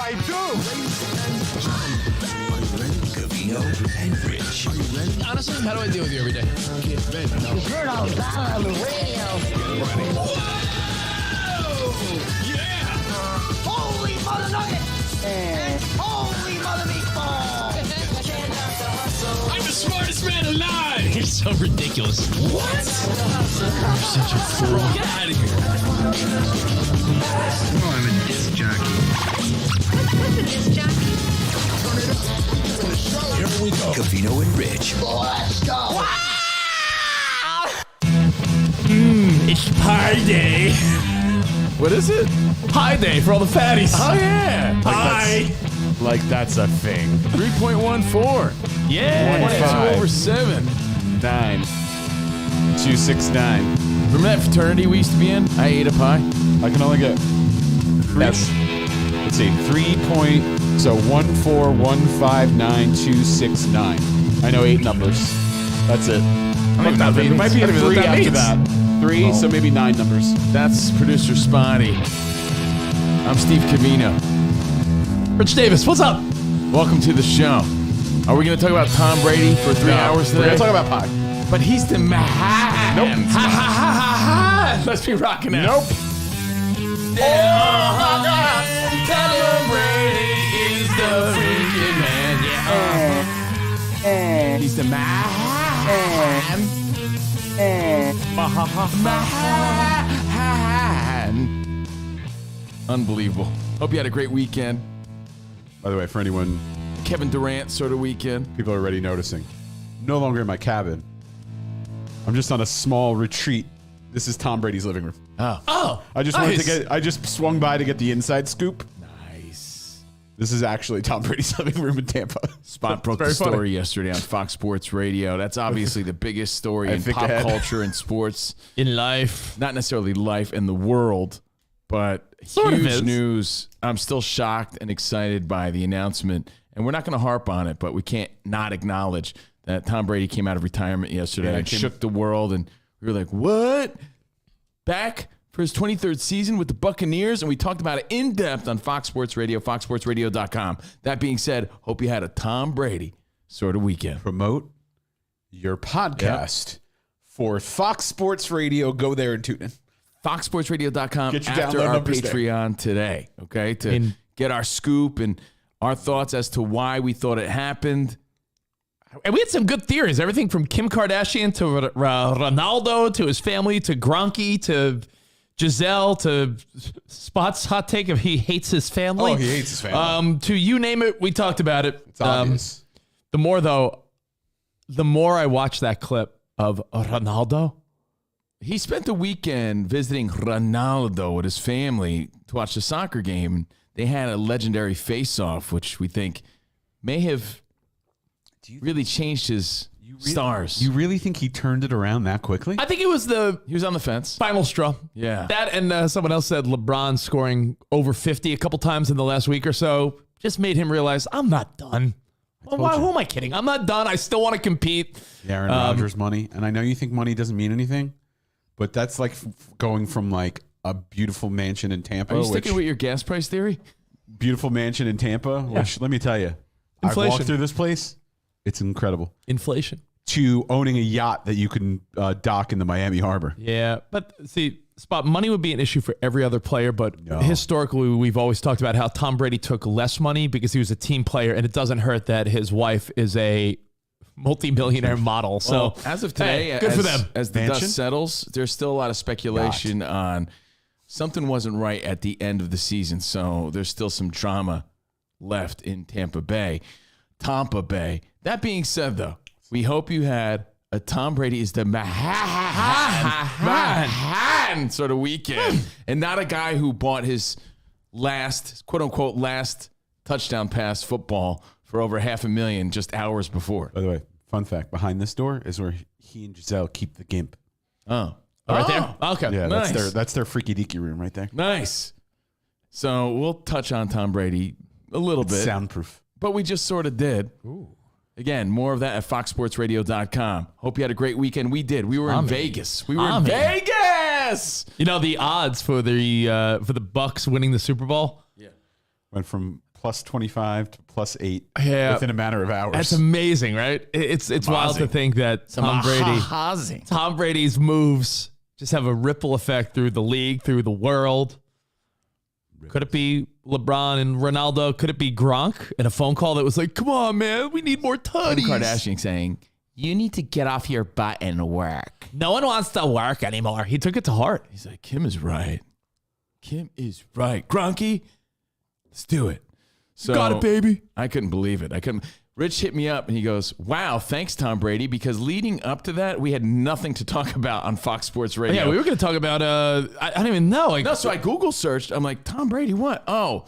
I do? Covino and Rich. Are you ready? Honestly, how do I deal with you every day? Get ready. You're on the radio. Whoa! Yeah! Holy mother nugget! Holy mother meatball! I'm the smartest man alive! You're so ridiculous. What? You're such a fool. Get out of here. No, I'm a disc jockey. What's a disc jockey? Here we go. Covino and Rich. Let's go! It's pie day. What is it? Pie day for all the fatties. Oh, yeah. Pie. Like that's a thing. 3.14. Yeah. 1.5 over 7. 9. 269. Remember that fraternity we used to be in? I ate a pie. I can only get 3. Let's see. 14159,269. I know 8 numbers. That's it. I don't know. There might be a 3 after that. 3, so maybe 9 numbers. That's producer Spotty. I'm Steve Covino. Rich Davis, what's up? Welcome to the show. Are we going to talk about Tom Brady for 3 hours today? We're going to talk about pie. But he's the man. Nope. Ha ha ha ha ha. Let's be rocking out. Nope. Oh, Tom Brady is the freaking man. Yeah. He's the man. Man. Unbelievable. Hope you had a great weekend. By the way, for anyone, Kevin Durant sort of weekend. people are already noticing. No longer in my cabin. I'm just on a small retreat. This is Tom Brady's living room. Oh. I just wanted to get. I just swung by to get the inside scoop. Nice. This is actually Tom Brady's living room in Tampa. Spot broke the Very story funny. yesterday on Fox Sports Radio. That's obviously the biggest story I in think pop I had- culture and sports. In life. Not necessarily life and the world, but Sort of huge is. news. I'm still shocked and excited by the announcement. And we're not going to harp on it, but we can't not acknowledge that Tom Brady came out of retirement yesterday Yeah, and shook the world. And we were like, what? Back for his 23rd season with the Buccaneers. And we talked about it in depth on Fox Sports Radio, foxsportsradio.com. That being said, hope you had a Tom Brady sort of weekend. Promote your podcast for Fox Sports Radio. Go there and tune in. foxsportsradio.com Get your after download our numbers there. Patreon today, okay? To get our scoop and our thoughts as to why we thought it happened. And we had some good theories. Everything from Kim Kardashian to Ronaldo to his family to Gronky to Giselle to Spot's hot take of he hates his family. Oh, he hates his family. To you name it, we talked about it. It's obvious. The more I watch that clip of Ronaldo, He spent the weekend visiting Ronaldo with his family to watch the soccer game. They had a legendary face-off, which we think may have really changed his stars. You really think he turned it around that quickly? I think it was the He was on the fence. final straw. Yeah. That and someone else said LeBron scoring over 50 a couple times in the last week or so just made him realize, I'm not done. Who am I kidding? I'm not done. I still want to compete. Aaron Rodgers money. And I know you think money doesn't mean anything, but that's like going from like a beautiful mansion in Tampa. Are you sticking with your gas price theory? Beautiful mansion in Tampa, which let me tell you, I've Inflation. walked through this place. It's incredible. Inflation. To owning a yacht that you can dock in the Miami Harbor. Yeah, but see, Spot, money would be an issue for every other player, but No. historically, we've always talked about how Tom Brady took less money because he was a team player, and it doesn't hurt that his wife is a multi-millionaire model. So Well, as of today, hey, good for them. As the Mansion? dust settles, there's still a lot of speculation on something wasn't right at the end of the season. So there's still some drama left in Tampa Bay. That being said, though, we hope you had a Tom Brady is the man sort of weekend, and not a guy who bought his last, quote unquote, last touchdown pass football for over $500,000 just hours before. By the way, fun fact, behind this door is where he and Giselle keep the gimp. Oh, Right there? Okay. Yeah, Nice. that's their freaky deaky room right there. Nice. So we'll touch on Tom Brady a little bit, Soundproof. but we just sort of did. Again, more of that at foxsportsradio.com. Hope you had a great weekend. We did. We were in Vegas. Vegas. You know, the odds for the Bucks winning the Super Bowl, Went from plus 25 to plus 8 Yeah. within a matter of hours. That's amazing, right? It's wild to think that Tom Brady's moves just have a ripple effect through the league, through the world. Could it be LeBron and Ronaldo? Could it be Gronk and a phone call that was like, "Come on, man, we need more tutties." Kim Kardashian saying, "You need to get off your butt and work." No one wants to work anymore. He took it to heart. He's like, Kim is right. Kim is right. Gronky, let's do it. So, Got it, baby. I couldn't believe it. Rich hit me up and he goes, "Wow, thanks, Tom Brady," because leading up to that, we had nothing to talk about on Fox Sports Radio. Yeah, we were going to talk about, I don't even know. Like, No, so I Google searched. I'm like, Tom Brady, what? Oh,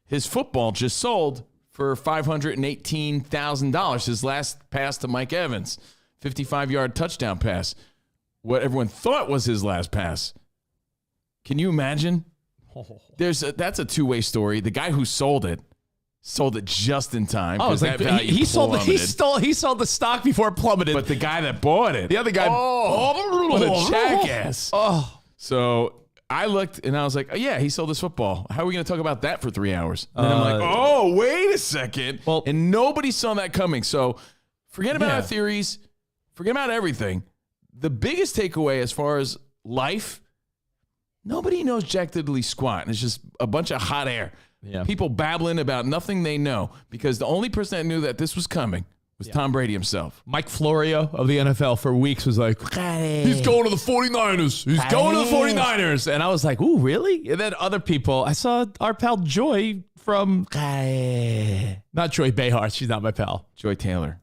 his football just sold for $518,000. His last pass to Mike Evans, 55-yard touchdown pass. What everyone thought was his last pass. Can you imagine? That's a two-way story. The guy who sold it just in time. Oh, it's like he sold the stock before it plummeted. But the guy that bought it, the other guy, what a jackass. Oh. So I looked and I was like, oh, yeah, he sold his football. How are we going to talk about that for 3 hours? And then I'm like, oh, wait a second. Well, and nobody saw that coming. So forget about our theories. Forget about everything. The biggest takeaway as far as life, nobody knows jack diddly squat. And it's just a bunch of hot air. Yeah. People babbling about nothing they know because the only person that knew that this was coming was Tom Brady himself. Mike Florio of the NFL for weeks was like, he's going to the 49ers. He's going to the 49ers. And I was like, ooh, really? And then other people, I saw our pal Joy from, not Joy Behar. She's not my pal. Joy Taylor.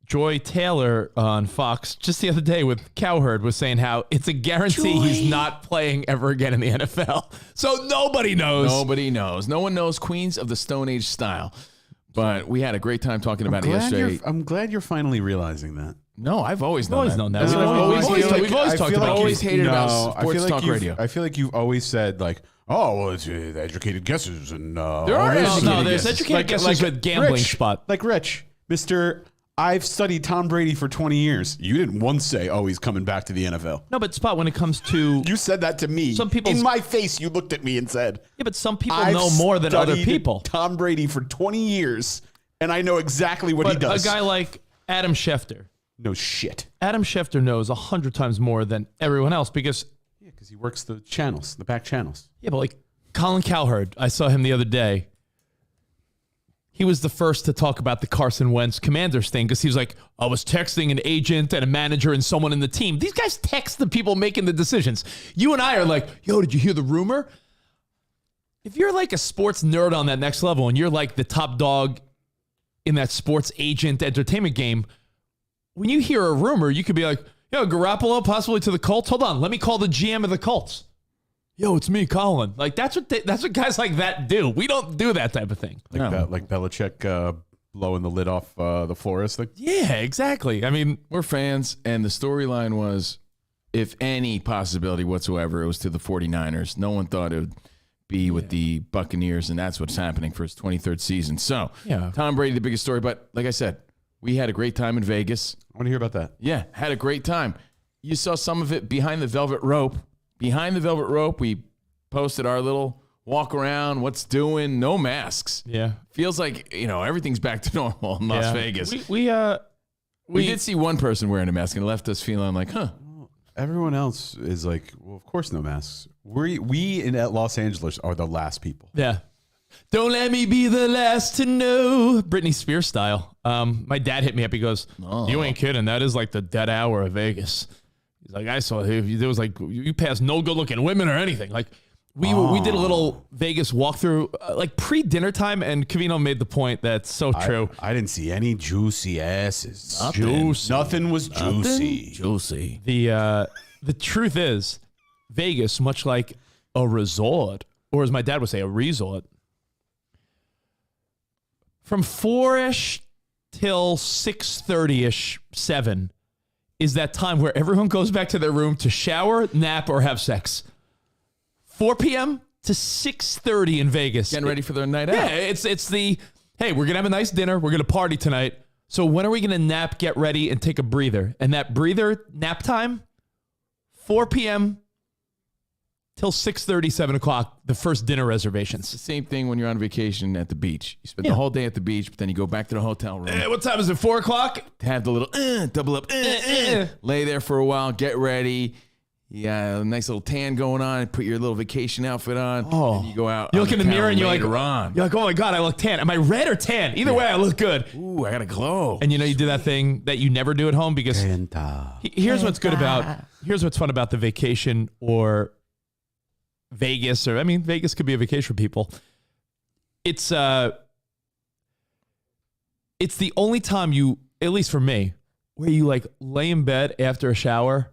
Joy Taylor on Fox just the other day with Cowherd was saying how it's a guarantee he's not playing ever again in the NFL. So nobody knows. Nobody knows. No one knows Queens of the Stone Age style. But we had a great time talking about it yesterday. I'm glad you're finally realizing that. No, I've always known that. We've always talked about it. Always hated about sports talk radio. I feel like you've always said like, oh, well, it's educated guesses and there are there's educated guesses with gambling Rich, spot. Like Rich, Mr. I've studied Tom Brady for 20 years. You didn't once say, oh, he's coming back to the NFL. No, but Spot, when it comes to... You said that to me. Some people in my face, you looked at me and said... Yeah, but some people know more than other people. Tom Brady for 20 years, and I know exactly what he does. A guy like Adam Schefter. No shit. Adam Schefter knows 100 times more than everyone else because... Yeah, because he works the channels, the back channels. Yeah, but like Colin Cowherd, I saw him the other day. He was the first to talk about the Carson Wentz Commanders thing because he was like, I was texting an agent and a manager and someone in the team. These guys text the people making the decisions. You and I are like, yo, did you hear the rumor? If you're like a sports nerd on that next level and you're like the top dog in that sports agent entertainment game, when you hear a rumor, you could be like, yo, Garoppolo possibly to the Colts. Hold on, let me call the GM of the Colts. Yo, it's me, Colin. Like that's what guys like that do. We don't do that type of thing. Like Belichick blowing the lid off the Flores thing. Yeah, exactly. I mean, we're fans, and the storyline was, if any possibility whatsoever, it was to the 49ers. No one thought it would be with the Buccaneers, and that's what's happening for his 23rd season. So, Tom Brady, the biggest story. But like I said, we had a great time in Vegas. I want to hear about that. Yeah, had a great time. You saw some of it behind the velvet rope. Behind the velvet rope, we posted our little walk around, what's doing, no masks. Yeah. Feels like, everything's back to normal in Las Vegas. We did see one person wearing a mask and left us feeling like, huh. Everyone else is like, well, of course no masks. We in Los Angeles are the last people. Yeah. Don't let me be the last to know. Britney Spears style. My dad hit me up. He goes, you ain't kidding. That is like the dead hour of Vegas. He's like, I saw him. There was like, you passed no good looking women or anything. Like we did a little Vegas walkthrough like pre-dinner time, and Covino made the point that's so true. I didn't see any juicy asses. Nothing was juicy. Juicy. The truth is, Vegas, much like a resort, or as my dad would say, a resort, from 4-ish till 6:30-ish, 7, is that time where everyone goes back to their room to shower, nap, or have sex. 4 p.m. to 6:30 in Vegas. Getting ready for their night out. Yeah, it's the, hey, we're going to have a nice dinner. We're going to party tonight. So when are we going to nap, get ready, and take a breather? And that breather, nap time, 4 p.m. till 6:30, 7 o'clock, the first dinner reservations. The same thing when you're on vacation at the beach. You spend the whole day at the beach, but then you go back to the hotel room. What time is it? 4 o'clock? Have the little double up, lay there for a while, get ready. Yeah, a nice little tan going on. Put your little vacation outfit on. Oh. And you go out. You look in the mirror and you're like, on. oh my God, I look tan. Am I red or tan? Either way, I look good. Ooh, I got to glow. And you know, you do that thing that you never do at home because here's what's fun about the vacation or Vegas, or I mean, Vegas could be a vacation for people. It's the only time you, at least for me, where you like lay in bed after a shower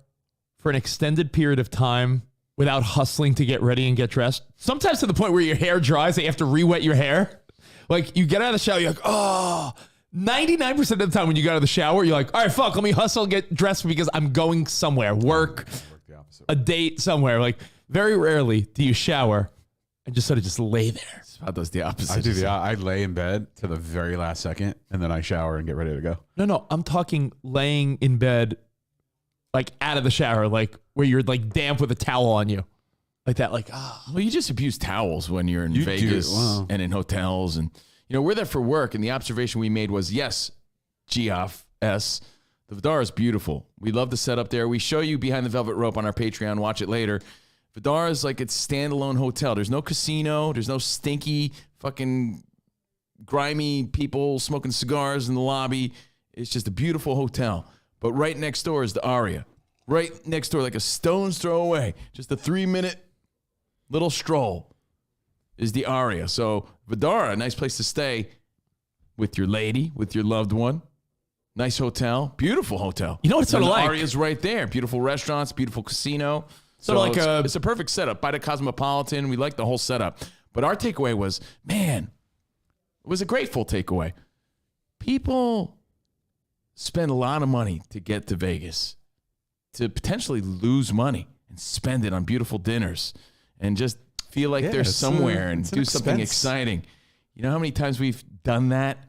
for an extended period of time without hustling to get ready and get dressed. Sometimes to the point where your hair dries and you have to re-wet your hair. Like you get out of the shower, you're like, oh, 99% of the time when you get out of the shower, you're like, all right, fuck, let me hustle and get dressed because I'm going somewhere, work, a date somewhere. Like very rarely do you shower and just sort of just lay there. Spot does the opposite. I lay in bed to the very last second and then I shower and get ready to go. No, I'm talking laying in bed like out of the shower, like where you're like damp with a towel on you. Like that, like, Well, you just abuse towels when you're in Vegas and in hotels. And, you know, we're there for work. And the observation we made was, yes, Geoff S., the Vidar is beautiful. We love the setup there. We show you Behind the Velvet Rope on our Patreon. Watch it later. Vidar is like it's standalone hotel. There's no casino. There's no stinky, fucking grimy people smoking cigars in the lobby. It's just a beautiful hotel. But right next door is the Aria. Right next door, like a stone's throw away, just a 3-minute little stroll is the Aria. So Vidar, a nice place to stay with your lady, with your loved one. Nice hotel, beautiful hotel. You know what it's sort of like? Aria's right there. Beautiful restaurants, beautiful casino. Sort of like it's a perfect setup. By the Cosmopolitan, we like the whole setup. But our takeaway was, man, it was a grateful takeaway. People spend a lot of money to get to Vegas, to potentially lose money and spend it on beautiful dinners and just feel like they're somewhere and do something exciting. You know how many times we've done that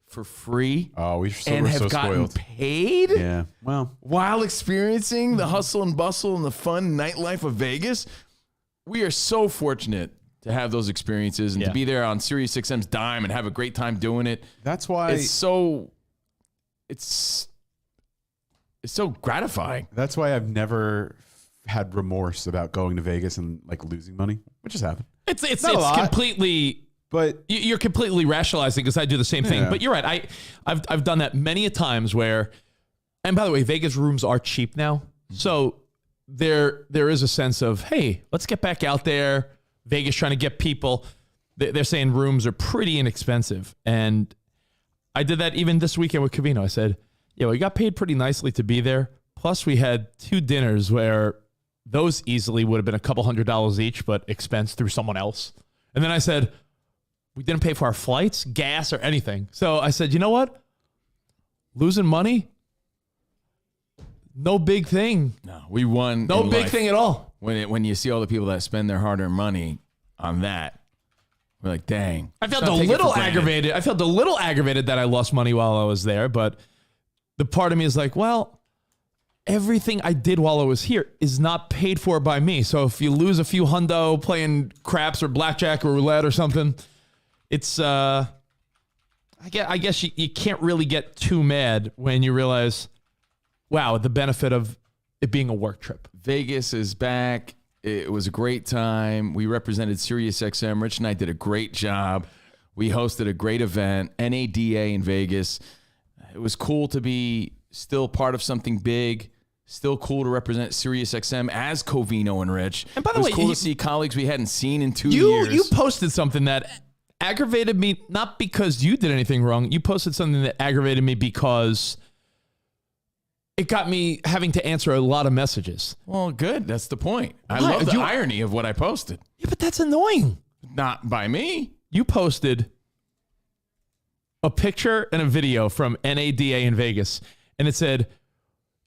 for free? Oh, we're and have so gotten spoiled. paid? Yeah, well, while experiencing the hustle and bustle and the fun nightlife of Vegas. We are so fortunate to have those experiences and to be there on SiriusXM's dime and have a great time doing it. That's why it's so gratifying. That's why I've never had remorse about going to Vegas and like losing money, which has happened. It's not a lot, completely, but you're completely rationalizing because I do the same thing. Yeah. But you're right. I've done that many a times where, and by the way, Vegas rooms are cheap now, so there is a sense of, hey, let's get back out there. Vegas trying to get people. They're saying rooms are pretty inexpensive, and I did that even this weekend with Covino. I said, yeah, we got paid pretty nicely to be there. Plus, we had 2 dinners where those easily would have been a couple $100s each, but expense through someone else. And then I said, we didn't pay for our flights, gas, or anything. So I said, you know what? Losing money, no big thing. No, we won. No in big life. thing at all. When you see all the people that spend their hard-earned money on that, we're like, dang. I felt Let's a not take it little for granted. aggravated. I felt a little aggravated that I lost money while I was there, but the part of me is like, well, everything I did while I was here is not paid for by me. So if you lose a few hundo playing craps or blackjack or roulette or something, it's I guess you can't really get too mad when you realize, wow, the benefit of it being a work trip. Vegas is back. It was a great time. We represented SiriusXM. Rich and I did a great job. We hosted a great event, NADA in Vegas. It was cool to be still part of something big. Still cool to represent SiriusXM as Covino and Rich. And by the it was way, cool to see colleagues we hadn't seen in 2 years. You posted something that aggravated me, not because you did anything wrong. You posted something that aggravated me because it got me having to answer a lot of messages. Well, good. That's the point. I Why? love the irony of what I posted. Yeah, but that's annoying. Not by me. You posted a picture and a video from NADA in Vegas, and it said,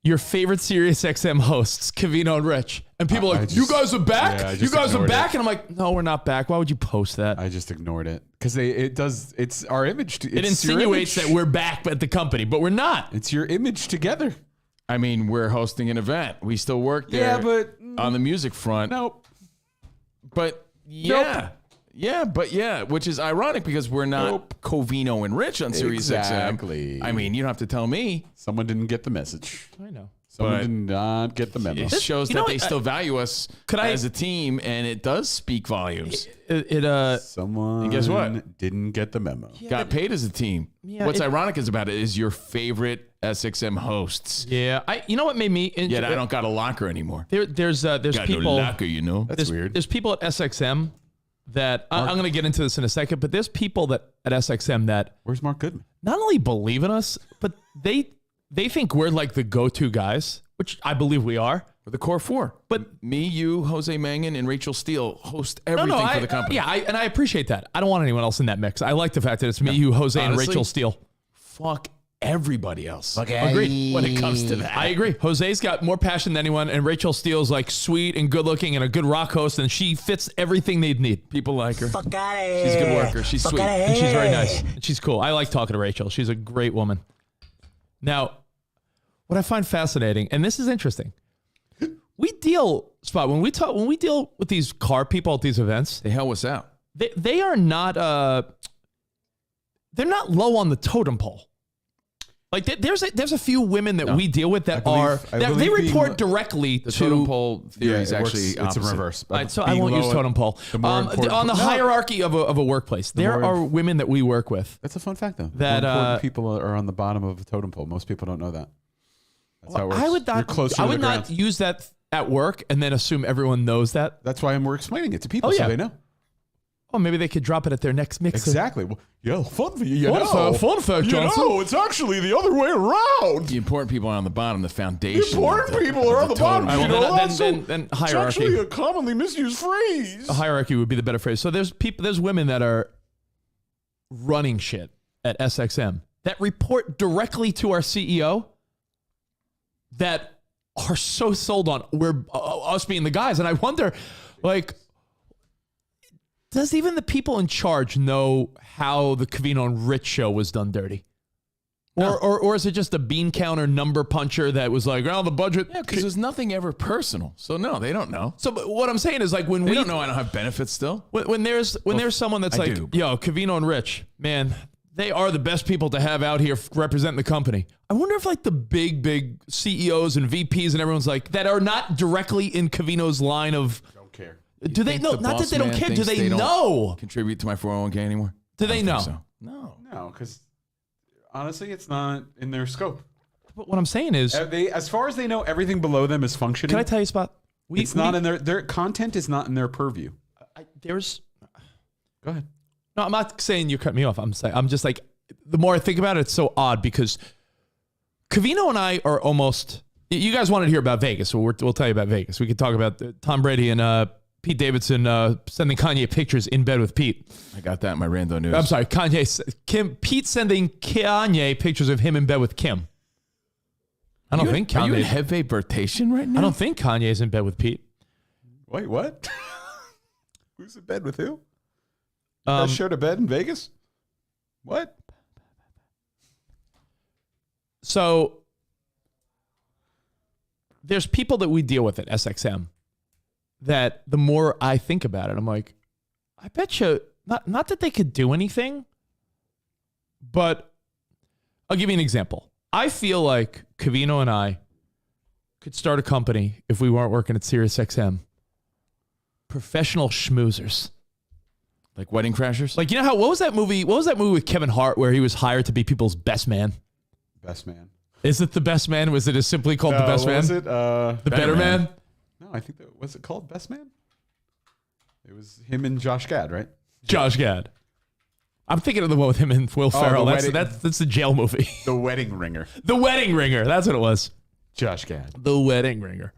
your favorite SiriusXM hosts, Covino and Rich. And people are like, you guys are back? Yeah, I you just guys are ignored back? it. And I'm like, no, we're not back. Why would you post that? I just ignored it because it's our image. It insinuates that we're back at the company, but we're not. It's your image together. I mean, we're hosting an event. We still work there. Yeah, but on the music front. Nope. But yeah. Yeah, but yeah, which is ironic because we're not Covino and Rich on Sirius Exactly. XM. I mean, you don't have to tell me. Someone didn't get the message. I know. Someone did not get the memo. It shows you know that they what? still value us as a team, and it does speak volumes. Someone guess what? didn't get the memo. Got paid as a team. Yeah, What's ironic is about it is your favorite SXM hosts. Yeah, you know what made me? Yet I don't got a locker anymore. There's Got people. no locker, you know. That's weird. There's people at SXM that I'm going to get into this in a second, but there's people that at SXM that Where's Mark Goodman? not only believe in us, but they think we're like the go-to guys, which I believe we are. For the core four. But me, you, Jose Mangan, and Rachel Steele host everything for the company. Yeah, and I appreciate that. I don't want anyone else in that mix. I like the fact that it's me, you, Jose, and Honestly, Rachel Steele. Fuck everybody else. Agreed. When it comes to that. I agree. Jose's got more passion than anyone, and Rachel Steele's like sweet and good looking and a good rock host, and she fits everything they'd need. People like her. Fuck out of here. She's a good worker. She's sweet. And she's very nice. And she's cool. I like talking to Rachel. She's a great woman. Now, what I find fascinating, and this is interesting, we deal, Spot, when we deal with these car people at these events, They hell us out. they are not they're not low on the totem pole. Like there's a few women that we deal with that they believe report being directly The to totem pole theory is it works- actually it's a opposite. reverse. All right, so I Being won't use low- totem pole. the more important- On the No. hierarchy of a workplace, there more- are women that we work with. That's a fun fact, though. That, More important people are on the bottom of a totem pole. Most people don't know that. That's how it works. I would You're not. closer I to would the not ground. use that at work and then assume everyone knows that. That's why we're explaining it to people Oh, yeah. so they know. Oh, maybe they could drop it at their next mix. Exactly. Well, yeah, fun for you. Fun fact, Johnson. it's actually the other way around. The important people are on the bottom, the foundation. Important of the- people are of on the totem bottom. pole. You know, that's then It's hierarchy. actually a commonly misused phrase. A hierarchy would be the better phrase. So there's women that are running shit at SXM that report directly to our CEO that are so sold on us being the guys. And I wonder, like, does even the people in charge know how the Covino and Rich show was done dirty? Or is it just a bean counter number puncher that was like, oh, the budget? Yeah, because there's nothing ever personal. So no, they don't know. So but what I'm saying is, like, when They we don't know I don't have benefits still. when there's someone that's I like, do. yo, Covino and Rich, man, they are the best people to have out here representing the company. I wonder if like the big CEOs and VPs and everyone's like that are not directly in Covino's line of. Don't care. Do they Think know? the Not that boss they don't man care. Do thinks they don't know? Contribute to my 401k anymore? Do I they don't think know? so. No. No, because honestly, it's not in their scope. But what I'm saying is, As far as they know, everything below them is functioning. can I tell you, Spot? It's not in their content is not in their purview. There's. Go ahead. No, I'm not saying you cut me off. I'm just like, the more I think about it, it's so odd because Covino and I are almost. You guys wanted to hear about Vegas, so we'll tell you about Vegas. We could talk about Tom Brady and Pete Davidson sending Kanye pictures in bed with Pete. I got that in my Rando news. I'm sorry, Pete sending Kanye pictures of him in bed with Kim. I don't think Are you in Kanye. heavy rotation right now? I don't think Kanye's in bed with Pete. Wait, what? Who's in bed with who? Guys showed a bed in Vegas? What? So there's people that we deal with at SXM that the more I think about it, I'm like, I bet you not that they could do anything, but I'll give you an example. I feel like Covino and I could start a company if we weren't working at SiriusXM. Professional schmoozers. Like Wedding Crashers? Like, you know what was that movie? What was that movie with Kevin Hart where he was hired to be people's best man? Best man. Is it The Best Man? Was it as simply called The Best what Man? was it? The Better Man? No, I think that was it called Best Man? It was him and Josh Gad, right? Josh Gad. I'm thinking of the one with him and Will Ferrell. The That's wedding- the jail movie. The Wedding Ringer. The Wedding Ringer. That's what it was. Josh Gad. The Wedding Ringer.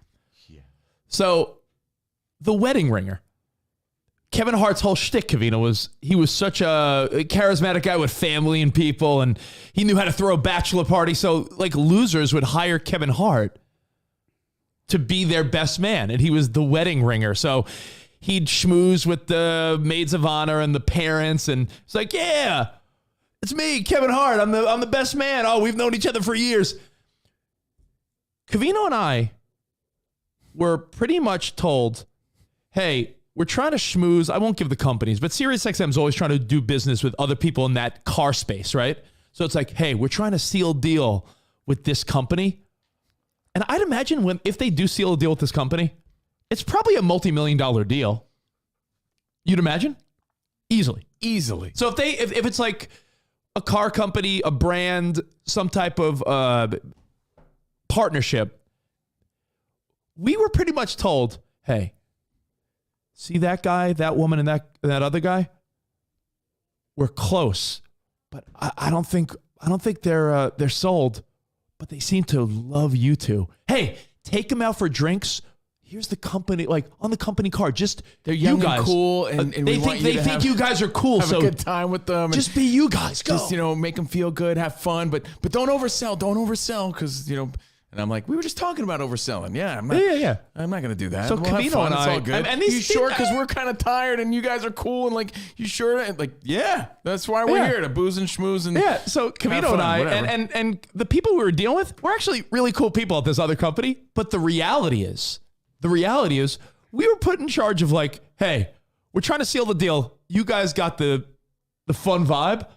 Yeah. So, The Wedding Ringer. Kevin Hart's whole shtick, Covino, was he was such a charismatic guy with family and people, and he knew how to throw a bachelor party. So, like, losers would hire Kevin Hart to be their best man, and he was the wedding ringer. So he'd schmooze with the maids of honor and the parents, and it's like, yeah, it's me, Kevin Hart. I'm the best man. Oh, we've known each other for years. Covino and I were pretty much told, hey, we're trying to schmooze. I won't give the companies, but SiriusXM is always trying to do business with other people in that car space, right? So it's like, hey, we're trying to seal a deal with this company. And I'd imagine if they do seal a deal with this company, it's probably a multi-million-dollar deal. You'd imagine? Easily. So if it's like a car company, a brand, some type of partnership, we were pretty much told, hey, see that guy, that woman, and that other guy? We're close, but I don't think they're sold, but they seem to love you two. Hey, take them out for drinks. Here's the company, like on the company card. Just they're young you guys, and cool, and they think you guys are cool. Have so a good time with them. Just be you guys. Go. Just make them feel good, have fun, but don't oversell. Don't oversell, because And I'm like, we were just talking about overselling. Yeah, I'm not. Yeah. I'm not going to do that. So we'll have Covino fun. and It's I, all good. and you sure? Because we're kind of tired, and you guys are cool, and like, you sure? And like, yeah, that's why we're here, to booze and schmooze and So Covino fun, and I, whatever. and the people we were dealing with were actually really cool people at this other company. But the reality is, we were put in charge of like, hey, we're trying to seal the deal. You guys got the fun vibe.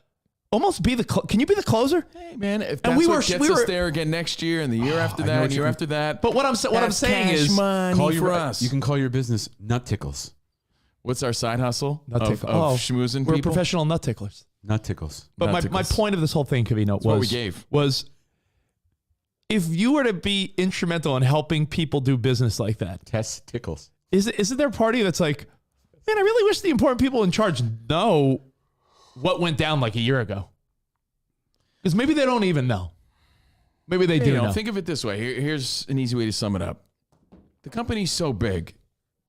Almost be can you be the closer? Hey man, if that's what gets us there again next year and the year after that and the year after that. But what I'm saying is, money for us. You can call your business Nut Tickles. What's our side hustle Nut of schmoozing we're people? professional nut ticklers. Nut Tickles. But my point of this whole thing, Covino, was if you were to be instrumental in helping people do business like that, Test Tickles. Isn't there a party that's like, man, I really wish the important people in charge know what went down like a year ago? Because maybe they don't even know. Maybe they do know. Think of it this way. Here's an easy way to sum it up. The company's so big,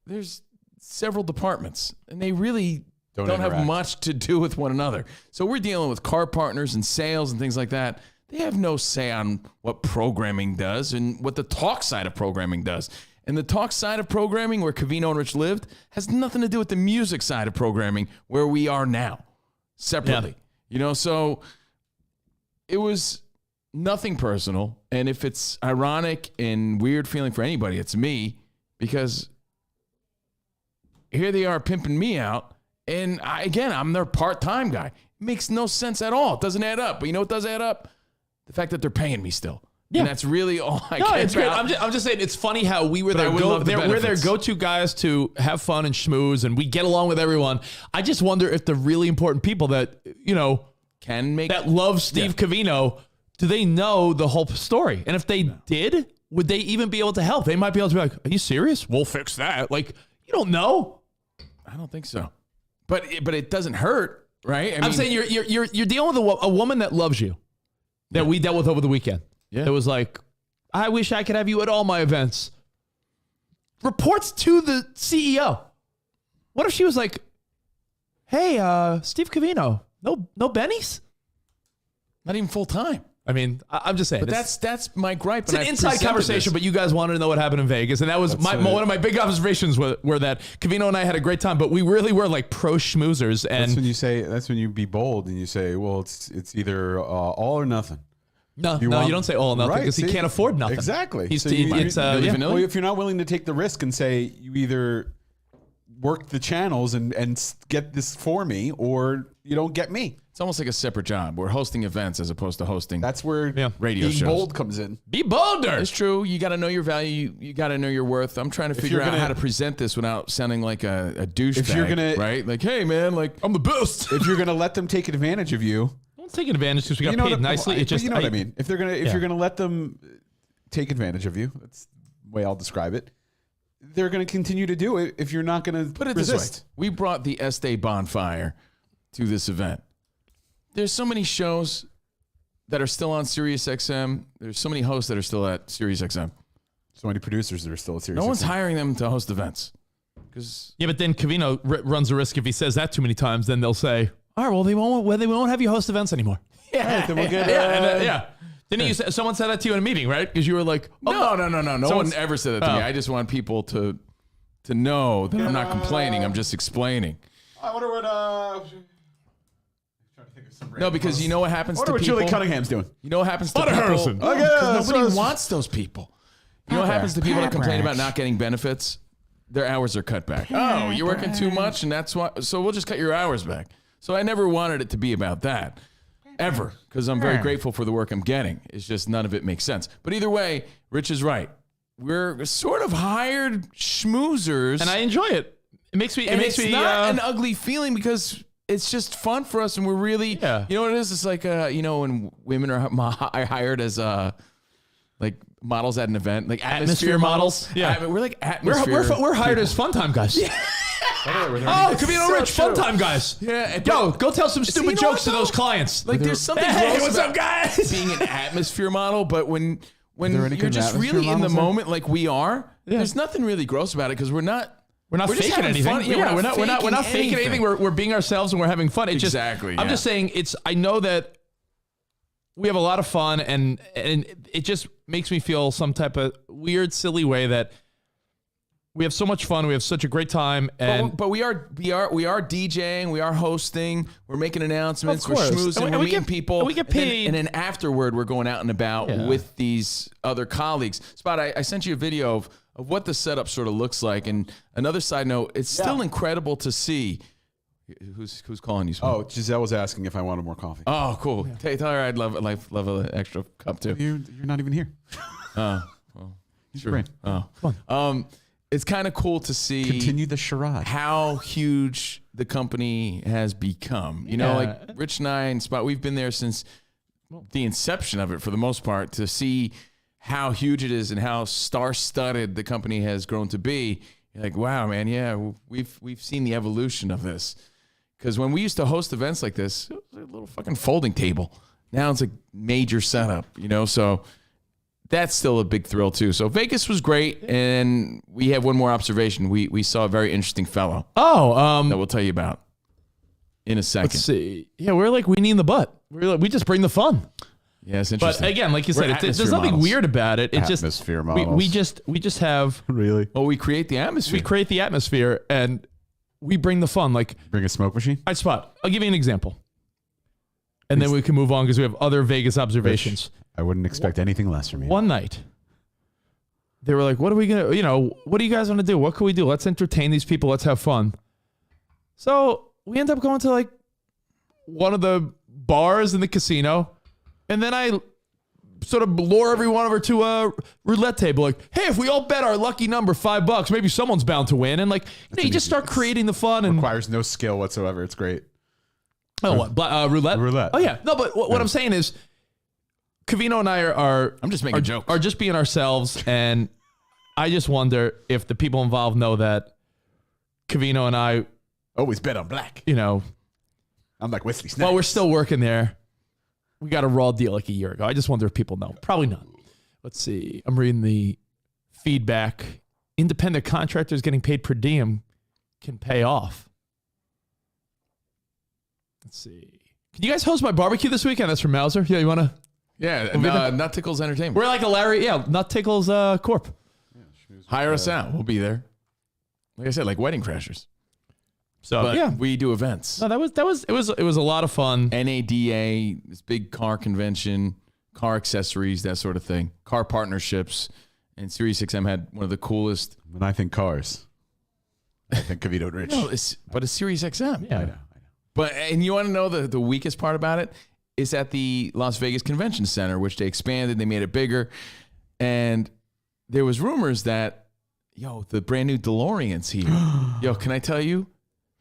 there's several departments, and they really don't have much to do with one another. So we're dealing with car partners and sales and things like that. They have no say on what programming does and what the talk side of programming does. And the talk side of programming, where Covino and Rich lived, has nothing to do with the music side of programming, where we are now, separately. Yeah. So it was nothing personal. And if it's ironic and weird feeling for anybody, it's me, because here they are pimping me out. And I'm their part-time guy. It makes no sense at all. It doesn't add up. But you know what does add up? The fact that they're paying me still. Yeah. And that's really all I care it's about. good. I'm just saying, it's funny how we're their go-to guys to have fun and schmooze, and we get along with everyone. I just wonder if the really important people that, that love Steve Covino, do they know the whole story? And if they did, would they even be able to help? They might be able to be like, are you serious? We'll fix that. Like, you don't know. I don't think so. But it doesn't hurt, right? I'm saying you're dealing with a woman that loves you, that we dealt with over the weekend. Yeah. It was like, I wish I could have you at all my events. Reports to the CEO. What if she was like, hey, Steve Covino, no bennies? Not even full time. I mean, I'm just saying. But that's my gripe. It's an inside conversation, but you guys wanted to know what happened in Vegas. And that was one of my big observations were that Covino and I had a great time, but we really were like pro schmoozers. And that's when you be bold and you say, well, it's either all or nothing. No, you don't say all or nothing, because he can't afford nothing. Exactly. Well, if you're not willing to take the risk and say, you either work the channels and get this for me, or you don't get me. It's almost like a separate job. We're hosting events as opposed to hosting. That's where radio shows. Bold comes in. Be bolder. It's true. You got to know your value. You got to know your worth. I'm trying to figure out how to present this without sounding like a douchebag. Right? Like, hey man, like, I'm the best. If you're gonna let them take advantage of you, don't take advantage because we got paid nicely. It just, you know what I mean. If you're gonna let them take advantage of you, that's the way I'll describe it. They're gonna continue to do it if you're not gonna put it resist. This way. We brought the Estee bonfire to this event. There's so many shows that are still on SiriusXM. There's so many hosts that are still at SiriusXM. So many producers that are still at SiriusXM. No one's hiring them to host events. But then Covino runs a risk if he says that too many times. Then they'll say, all right, well, they won't have you host events anymore. Yeah, right, then we'll get. Didn't someone said that to you in a meeting, right? Because you were like, no. No one ever said that to me. I just want people to know that I'm not complaining. I'm just explaining. I wonder what. No, because you know what happens to people. Julie Cunningham's doing. You know what happens to Butter people. Harrison. Nobody wants those people. You know what happens to people that complain about not getting benefits? Their hours are cut back. Oh, you're working too much, and that's why. So we'll just cut your hours back. So I never wanted it to be about that, ever, because I'm very grateful for the work I'm getting. It's just none of it makes sense. But either way, Rich is right. We're sort of hired schmoozers, And I enjoy it. It makes me. it's not an ugly feeling because it's just fun for us, and we're really. Yeah. You know what it is? It's like when women are hired as like models at an event, like atmosphere models. Yeah. We're like atmosphere. We're hired as fun time guys. Yeah. Oh, Covino Rich, fun time guys. Yeah. Yo, go tell some stupid jokes to those clients. Like there's something Hey, gross what's about up, guys? being an atmosphere model, but when there any you're good just atmosphere really in the models there? moment, like we are, there's nothing really gross about it because we're not just faking having anything. fun. Yeah, we're not faking anything. We're being ourselves and we're having fun. It's Exactly, Just, I'm yeah. just saying. I know that we have a lot of fun, and it just makes me feel some type of weird, silly way that we have so much fun. We have such a great time, and but we are DJing, we are hosting, we're making announcements, Of we're course. schmoozing, And we're we meeting get- people, and we get paid. and then afterward we're going out and about with these other colleagues. Spot, I sent you a video of what the setup sort of looks like, and another side note, it's still incredible to see. Who's calling you? Spot? Oh, Giselle was asking if I wanted more coffee. Oh, cool. Tell her I'd love an extra cup too. You're not even here. Use your brain. It's kind of cool to see. Continue the charade. How huge the company has become. You know, like Rich and I and Spot, we've been there since the inception of it for the most part, to see how huge it is and how star-studded the company has grown to be. You're like, wow, man, yeah, we've seen the evolution of this. Because when we used to host events like this, it was a little fucking folding table. Now it's a major setup, you know, so that's still a big thrill too. So Vegas was great, and we have one more observation. We saw a very interesting fellow that we'll tell you about in a second. let's see. Yeah, we're like weenie in the butt. We just bring the fun. Yeah, it's interesting. But again, like you We're said, there's atmosphere nothing models. weird about it. It's Atmosphere just models. we just have Really? Well, we create the atmosphere. we create the atmosphere and we bring the fun. Like Bring a smoke machine? I Spot. I'll give you an example, and then we can move on because we have other Vegas observations. I wouldn't expect anything less from you. One night, they were like, "What are we gonna? What do you guys want to do? What can we do? Let's entertain these people. Let's have fun." So we end up going to like one of the bars in the casino, and then I sort of lure everyone over to a roulette table. Like, hey, if we all bet our lucky number $5, maybe someone's bound to win. And like, you just start creating the fun and Requires no skill whatsoever. It's great. roulette. Roulette. Oh yeah, no, but what I'm saying is, Covino and I are I'm just making jokes. Are just being ourselves, and I just wonder if the people involved know that Covino and I, Always bet on black. I'm like Wesley Snipes. while we're still working there, we got a raw deal like a year ago. I just wonder if people know. Probably not. Let's see. I'm reading the feedback. Independent contractors getting paid per diem can pay off. Let's see. Can you guys host my barbecue this weekend? That's from Mauser. Yeah, you want to? Yeah, Nut Tickles Entertainment. We're like a Larry, Nut Tickles Corp. Hire us out. We'll be there. Like I said, like Wedding Crashers. So But we do events. No, it was a lot of fun. NADA, this big car convention, car accessories, that sort of thing, car partnerships, and SiriusXM had one of the coolest. When I think cars, I think Covino and Rich. No, but it's SiriusXM. Yeah. I know. But and you want to know the weakest part about it? It's at the Las Vegas Convention Center, which they expanded, they made it bigger, and there was rumors that, the brand new Delorean's here. Can I tell you?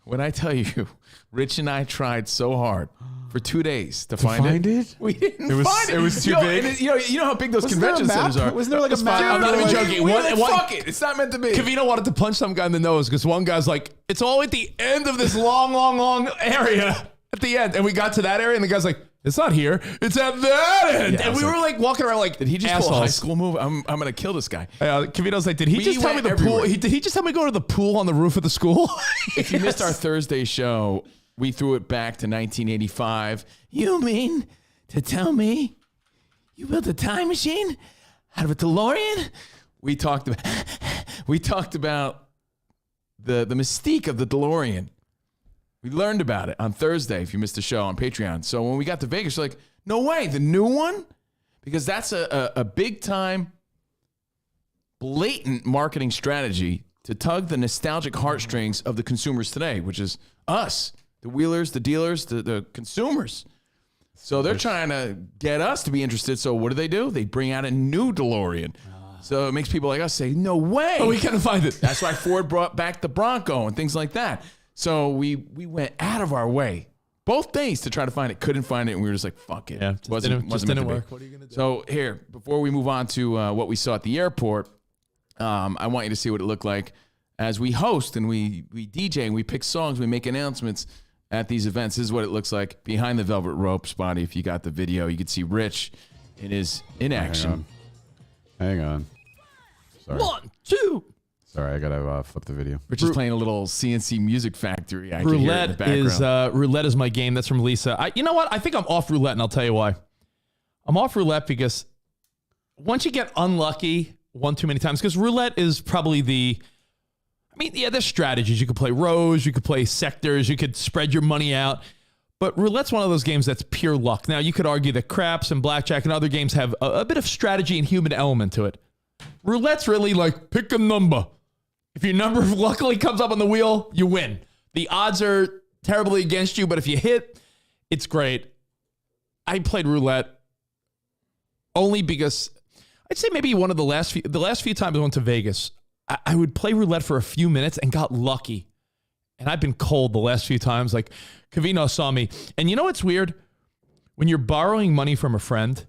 When I tell you, Rich and I tried so hard for 2 days to find it. We didn't find it. It was too big? and you know how big those Wasn't there a convention map? centers are. Wasn't there like a Dude, map? I'm not even joking. We were like, One- fuck it. It's not meant to be. Covino wanted to punch some guy in the nose because one guy's like, it's all at the end of this long area at the end. And we got to that area and the guy's like, it's not here. It's at that end. Yeah, and we were like walking around like, Did he just pull a high school move? I'm going to kill this guy. Covino's like, did he We just tell me went the everywhere. pool? Did he just tell me to go to the pool on the roof of the school? If you missed our Thursday show, we threw it back to 1985. You mean to tell me you built a time machine out of a DeLorean? We talked about the mystique of the DeLorean. We learned about it on Thursday, if you missed the show on Patreon. So when we got to Vegas, we're like, no way, the new one? Because that's a big time blatant marketing strategy to tug the nostalgic heartstrings of the consumers today, which is us, the wheelers, the dealers, the consumers. So they're trying to get us to be interested. So what do? They bring out a new DeLorean. So it makes people like us say, no way. Oh, we couldn't find it. That's why Ford brought back the Bronco and things like that. So we went out of our way both days to try to find it. Couldn't find it. And we were just like, fuck it. Yeah, just didn't meant to be. work. What are you going to do? So here, before we move on to what we saw at the airport, I want you to see what it looked like as we host and we DJ and we pick songs, we make announcements at these events. This is what it looks like behind the velvet rope. Spotty, if you got the video, you could see Rich in action. Hang on. Sorry. 1, 2. Sorry, I gotta flip the video. Rich is playing a little CNC Music Factory. I can hear it in the background. Roulette is my game. That's from Lisa. You know what? I think I'm off Roulette, and I'll tell you why. I'm off Roulette because once you get unlucky one too many times, because Roulette is probably there's strategies. You could play rows, you could play sectors, you could spread your money out. But Roulette's one of those games that's pure luck. Now, you could argue that craps and blackjack and other games have a bit of strategy and human element to it. Roulette's really like, pick a number. If your number luckily comes up on the wheel, you win. The odds are terribly against you, but if you hit, it's great. I played Roulette only because I'd say maybe one of the last few times I went to Vegas, I would play Roulette for a few minutes and got lucky. And I've been cold the last few times. Like, Covino saw me. And you know what's weird? When you're borrowing money from a friend,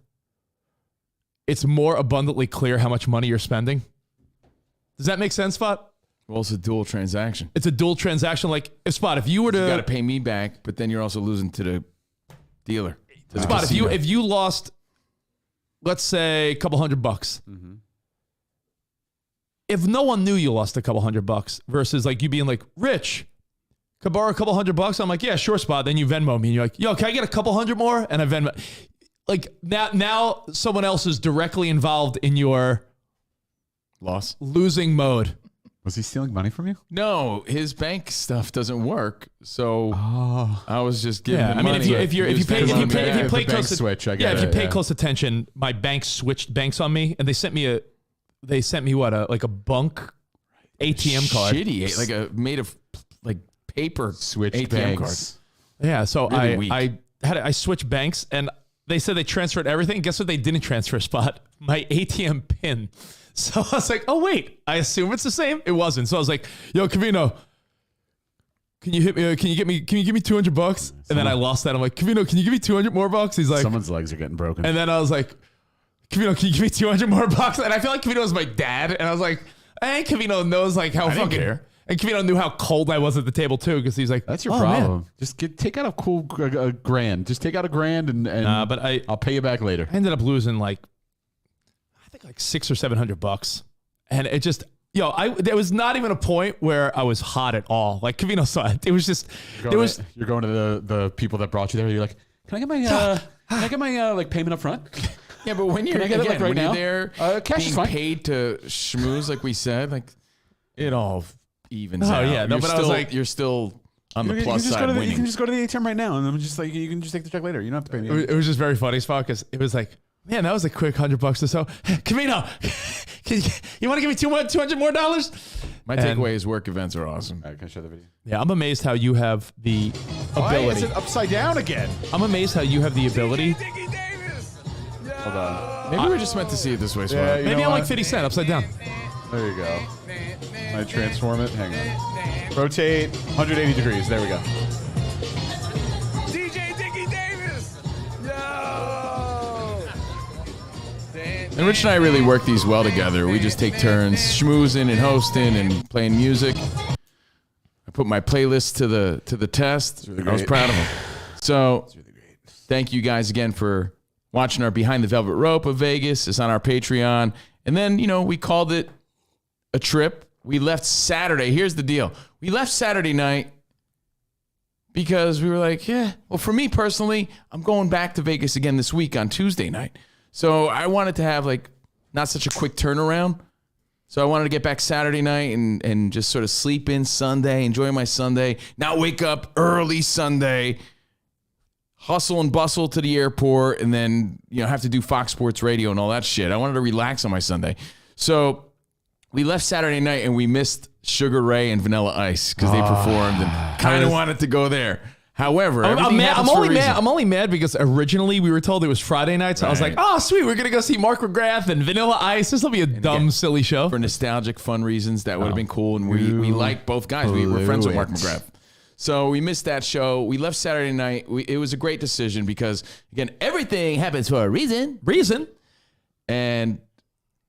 it's more abundantly clear how much money you're spending. Does that make sense, Spot? Well, it's a dual transaction. It's a dual transaction. Like, Spot, if you were to... You got to pay me back, but then you're also losing to the dealer. Spot, if you lost, let's say, a couple $100, Mm-hmm. if no one knew you lost a couple $100 versus like you being like, Rich, could borrow a couple $100? I'm like, yeah, sure, Spot. Then you Venmo me and you're like, yo, can I get a couple $100 more? And I Venmo. Like now someone else is directly involved in your losing mode. Was he stealing money from you? No, his bank stuff doesn't work. So I was just giving him I mean, money. if you pay close switch, attention, my bank switched banks on me, and they sent me a bunk ATM card. Shitty, like made of like paper switch ATM banks. card. Yeah, so Really I switched banks, and they said they transferred everything. Guess what? They didn't transfer, Spot? My ATM pin. So I was like, oh wait, I assume it's the same. It wasn't. So I was like, yo, Covino, can you hit me? Can you give me $200? And then I lost that. I'm like, Covino, can you give me 200 more bucks? He's like, someone's legs are getting broken. and then I was like, Covino, can you give me 200 more bucks? And I feel like Covino was my dad. And I was like, hey, Covino knows like how fucking care. And Covino knew how cold I was at the table too, because he's like, that's your oh, problem. Man. Just take out a cool grand. Just take out $1,000 and but I'll pay you back later. I ended up losing like $600 or $700, and it just there was not even a point where I was hot at all. Like Covino saw it. It was just You're going to the people that brought you there. You're like, can I get my like payment up front? Yeah, but when you're I get it, like, right when now? you're there, Cash is being fine. paid to schmooze, like we said, like it all evens Oh, out. yeah. No, You're but I still, was like- you're still on the You plus can just side winning. You can just go to the ATM right now, and I'm just like, you can just take the check later. You don't have to pay me. it was just very funny, Spot, because it was like, man, that was a quick $100 or so. Covino, you want to give me $200 more dollars? My takeaway is work events are awesome. All right, can I show the video? Yeah, I'm amazed how you have the Why is ability. it upside down again? I'm amazed how you have the ability. Hold on. Maybe we're just meant to see it this way. Spot. Yeah, you Maybe know I'm what? like 50 Cent, upside down. There you go. I transform it. Hang on. Rotate 180 degrees. There we go. And Rich and I really work these well together. We just take turns schmoozing and hosting and playing music. I put my playlist to the test. I was proud of him. So thank you guys again for watching our Behind the Velvet Rope of Vegas. It's on our Patreon. And then, we called it a trip. We left Saturday. Here's the deal. We left Saturday night because we were like, well, for me personally, I'm going back to Vegas again this week on Tuesday night. So I wanted to have not such a quick turnaround. So I wanted to get back Saturday night and just sort of sleep in Sunday, enjoy my Sunday, not wake up early Sunday, hustle and bustle to the airport, and then have to do Fox Sports Radio and all that shit. I wanted to relax on my Sunday. So we left Saturday night and we missed Sugar Ray and Vanilla Ice because they performed and kind of wanted to go there. However, I'm happens for a reason. I'm only mad because originally we were told it was Friday night, so I was like, oh, sweet, we're going to go see Mark McGrath and Vanilla Ice. This will be a dumb, silly show. For nostalgic, fun reasons, that would have been cool. And we like both guys. We were friends with Mark McGrath. So we missed that show. We left Saturday night. It was a great decision because, again, everything happens for a reason. And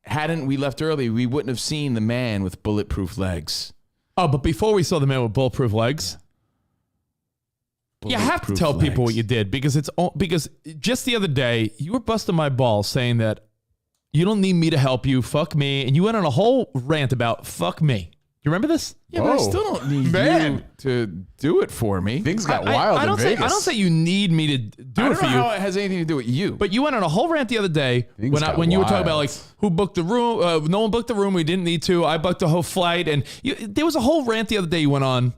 hadn't we left early, we wouldn't have seen the man with bulletproof legs. Oh, but before we saw the man with bulletproof legs... You have to tell people what you did because just the other day you were busting my balls saying that you don't need me to help you, fuck me, and you went on a whole rant about fuck me. You remember this? Yeah, but I still don't need you to do it for me. Things got wild in Vegas. I don't say you need me to do it for you. I don't know how it has anything to do with you. But you went on a whole rant the other day when you were talking about like who booked the room. No one booked the room. We didn't need to. I booked the whole flight, and there was a whole rant the other day you went on.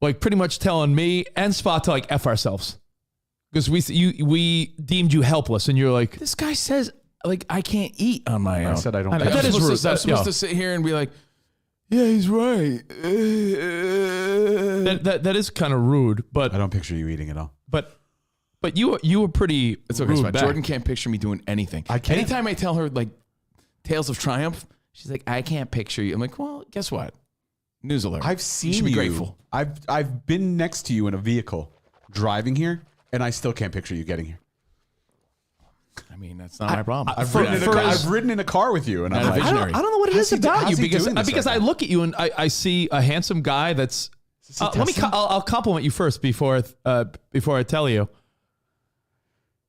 Like pretty much telling me and Spot to like F ourselves because we deemed you helpless and you're like, this guy says like I can't eat on my own. I said I don't. That is rude. I'm supposed to sit here and be like, yeah, he's right. That is kind of rude, but I don't picture you eating at all. But you were pretty. It's okay. rude back. Jordan can't picture me doing anything. I can't. Anytime I tell her like tales of triumph, she's like, I can't picture you. I'm like, well, guess what? News alert. I've seen you. Should be grateful. I've been next to you in a vehicle driving here, and I still can't picture you getting here. I mean, that's not my problem. I've ridden in a car with you, and I'm like, I don't know what it is about you because I look at you and I see a handsome guy that's. I'll compliment you first before I tell you.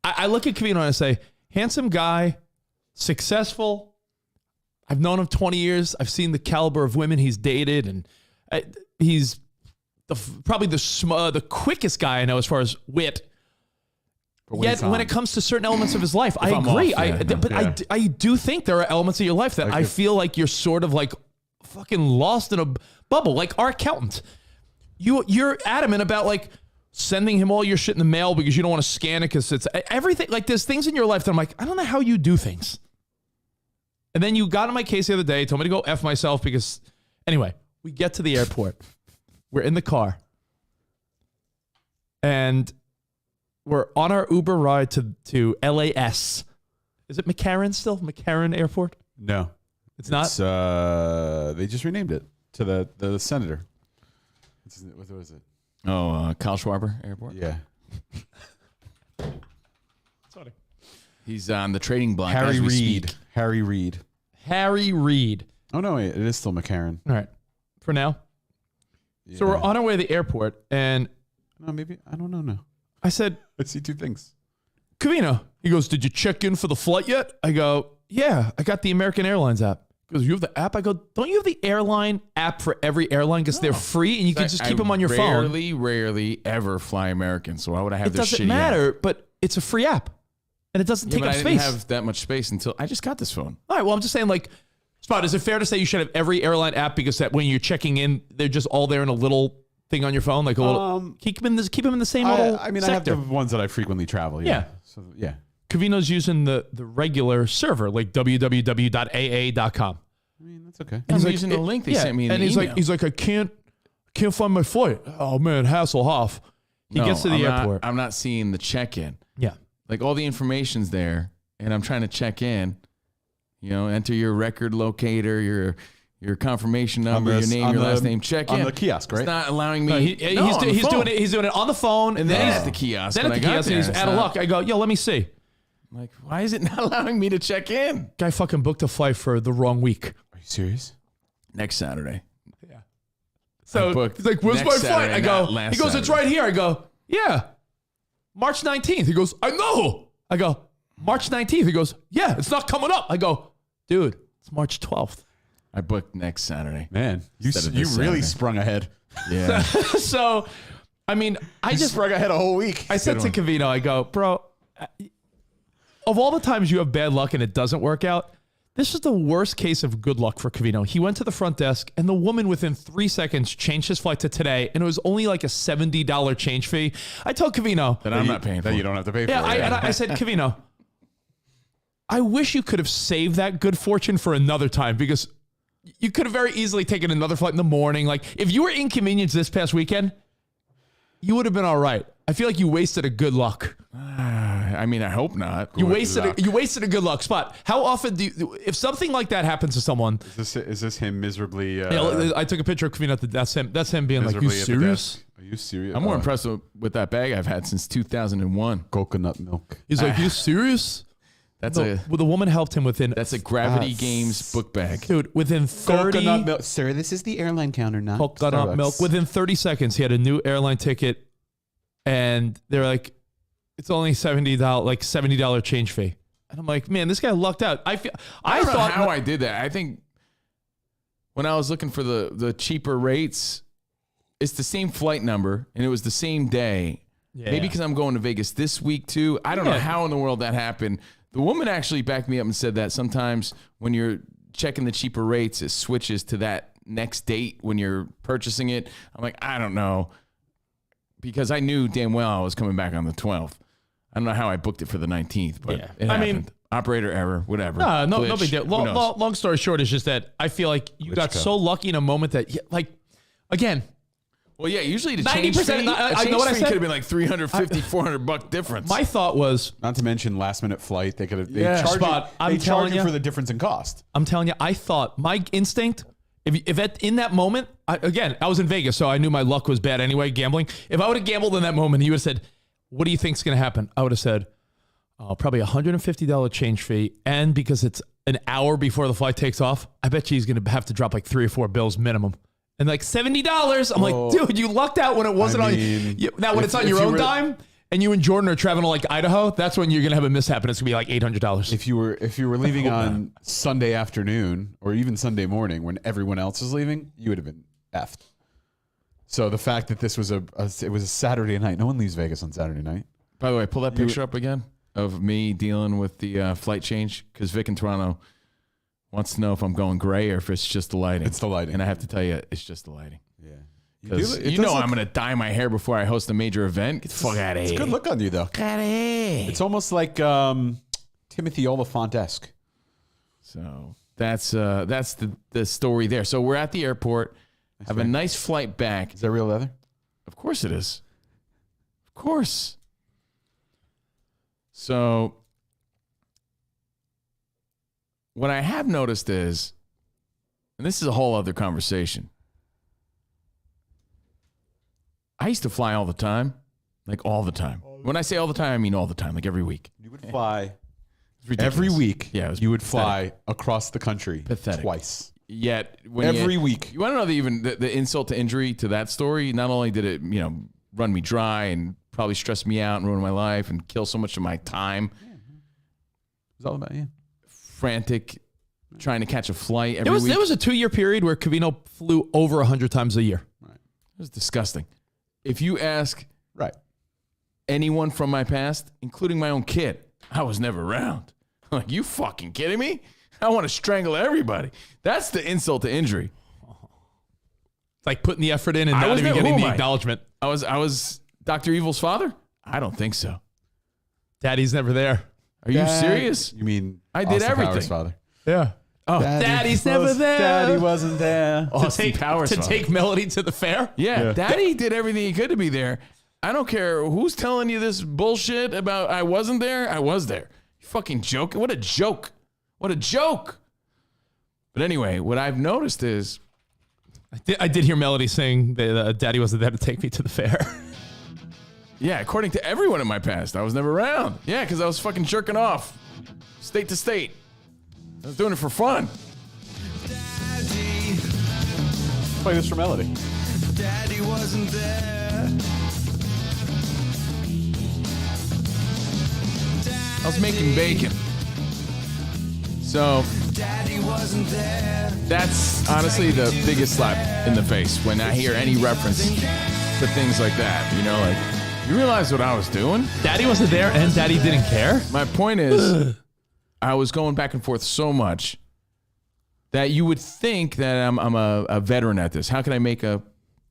I look at Covino and I say, handsome guy, successful. I've known him 20 years. I've seen the caliber of women he's dated, and he's probably the quickest guy I know as far as wit. Yet when it comes to certain elements of his life, I agree. I do think there are elements of your life that I feel like you're sort of like fucking lost in a bubble. Like our accountant, you're adamant about like sending him all your shit in the mail because you don't want to scan it because it's everything. Like there's things in your life that I'm like, I don't know how you do things. And then you got in my case the other day, told me to go F myself because, anyway, we get to the airport. We're in the car. And we're on our Uber ride to LAS. Is it McCarran still? McCarran Airport? No. It's not? They just renamed it to the senator. What was it? Oh, Kyle Schwarber Airport? Yeah. Sorry. He's on the trading block. Harry Reid. Harry Reid. Oh, no, wait. It is still McCarran. All right. For now. Yeah. So we're on our way to the airport, and... No, maybe. I don't know now. I said... I see two things. Covino. He goes, did you check in for the flight yet? I go, yeah, I got the American Airlines app. He goes, you have the app? I go, don't you have the airline app for every airline because they're free and you can just keep them on your phone? Rarely ever fly American, so why would I have this shitty It doesn't matter, app? but it's a free app. And it doesn't take up I space. didn't have that much space until I just got this phone. All right, well, I'm just saying, like, Spot, is it fair to say you should have every airline app because that when you're checking in, they're just all there in a little thing on your phone, like a little. Keep them in the same little. I mean, sector. I have the ones that I frequently travel. Yeah. So yeah. Covino's using the regular server, like www.aa.com. I mean, that's okay. I'm using the link they sent me in and the he's email. he's like, I can't find my flight. Oh man, Hasselhoff. He gets to the airport. I'm not seeing the check-in. Yeah. Like all the information's there, and I'm trying to check in. You know, enter your record locator, your confirmation number, your name, your last name. Check in on the kiosk, right? It's not allowing me. No, he's doing it. He's doing it on the phone, and then at the kiosk. Then at the kiosk, and he's out of luck. I go, yo, let me see. I'm like, why is it not allowing me to check in? Guy fucking booked a flight for the wrong week. Are you serious? Next Saturday. Yeah. So he's like, where's my flight? Saturday, I go, he goes, it's right here. I go, yeah. March 19th. He goes, I know. I go, March 19th. He goes, yeah, it's not coming up. I go, dude, it's March 12th. I booked next Saturday. Man, you really sprung ahead. Yeah. So, I mean, I just sprung ahead a whole week. I said to Covino, I go, bro, of all the times you have bad luck and it doesn't work out, this is the worst case of good luck for Covino. He went to the front desk and the woman within 3 seconds changed his flight to today and it was only like a $70 change fee. I told Covino that I'm not paying for. That you don't have to pay for. Yeah, I said, Covino, I wish you could have saved that good fortune for another time because you could have very easily taken another flight in the morning. Like, if you were inconvenienced this past weekend, you would have been all right. I feel like you wasted a good luck. I mean, I hope not. You wasted a good luck spot. How often if something like that happens to someone? Is this him miserably? I took a picture of Covino. That's him. That's him being like, "You miserably at the serious?" desk? Are you serious? I'm more impressed with that bag I've had since 2001. Coconut milk. He's like, "You serious?" Well, the woman helped him within. That's a Gravity Games book bag. Dude, within 30 Coconut milk, sir. This is the airline counter, not coconut Starbucks. milk. Within 30 seconds, he had a new airline ticket, and they're like, "It's only $70, like $70 change fee." And I'm like, "Man, this guy lucked out." I don't know how I did that. I think when I was looking for the cheaper rates, it's the same flight number, and it was the same day. Yeah. Maybe because I'm going to Vegas this week too. I don't know how in the world that happened. The woman actually backed me up and said that sometimes when you're checking the cheaper rates, it switches to that next date when you're purchasing it. I'm like, I don't know, because I knew damn well I was coming back on the 12th. I don't know how I booked it for the 19th, but it happened. I mean, operator error, whatever. No big deal. Long story short is just that I feel like you got so lucky in a moment that, like, again. Well, yeah, usually the change fee, I know what I said. could have been like $350, $400 difference. My thought was, not to mention last minute flight. They could have. I'm telling you for the difference in cost. I'm telling you, I thought my instinct. If in that moment, I was in Vegas, so I knew my luck was bad anyway, gambling. If I would have gambled in that moment, he would have said, "What do you think's going to happen?" I would have said, probably $150 change fee, and because it's an hour before the flight takes off, I bet you he's going to have to drop like 3 or 4 bills minimum. And like $70, I'm like, dude, you lucked out when it wasn't on you. Now, when it's on your own dime and you and Jordan are traveling to like Idaho, that's when you're going to have a mishap and it's going to be like $800. If you were leaving on Sunday afternoon or even Sunday morning when everyone else was leaving, you would have been effed. So the fact that this was it was a Saturday night. No one leaves Vegas on Saturday night. By the way, pull that picture up again of me dealing with the flight change, because Vic in Toronto wants to know if I'm going gray or if it's just the lighting. It's the lighting. And I have to tell you, it's just the lighting. Yeah. Because I'm going to dye my hair before I host a major event. Get the fuck out of here. It's a good look on you, though. It's almost like Timothy Oliphant-esque. So that's the story there. So we're at the airport. Have a nice flight back. Is that real leather? Of course it is. Of course. So what I have noticed is, and this is a whole other conversation, I used to fly all the time, like all the time. When I say all the time, I mean all the time, like every week. You would fly Ridiculous. every week. Yeah, it was you would pathetic. fly across the country Pathetic. twice. Yet when Every week. You want to know the insult to injury to that story? Not only did it, run me dry and probably stress me out and ruin my life and kill so much of my time. It's all about you. Frantic, trying to catch a flight every week. There was a 2-year period where Covino flew over 100 times a year. Right. It was disgusting. If you ask Right. anyone from my past, including my own kid, I was never around. I'm like, you fucking kidding me? I want to strangle everybody. That's the insult to injury. It's like putting the effort in and not even getting the acknowledgement. I was Dr. Evil's father? I don't think so. Daddy's never there. Are you serious? You mean I did Austin everything. Powers' father? Yeah. Oh, Daddy's never there. Daddy wasn't there. Austin Powers' father. take Melody to the fair? Yeah, Daddy did everything he could to be there. I don't care who's telling you this bullshit about I wasn't there. I was there. You fucking joking? What a joke. What a joke. But anyway, what I've noticed is... I did hear Melody saying that Daddy wasn't there to take me to the fair. Yeah, according to everyone in my past, I was never around. Yeah, because I was fucking jerking off. State to state. I was doing it for fun. Play this for Melody. Daddy wasn't there. I was making bacon. So... Daddy wasn't there. That's honestly the biggest slap in the face when I hear any reference to things like that. You realize what I was doing? Daddy wasn't there and Daddy didn't care? My point is, I was going back and forth so much that you would think that I'm a veteran at this. How can I make a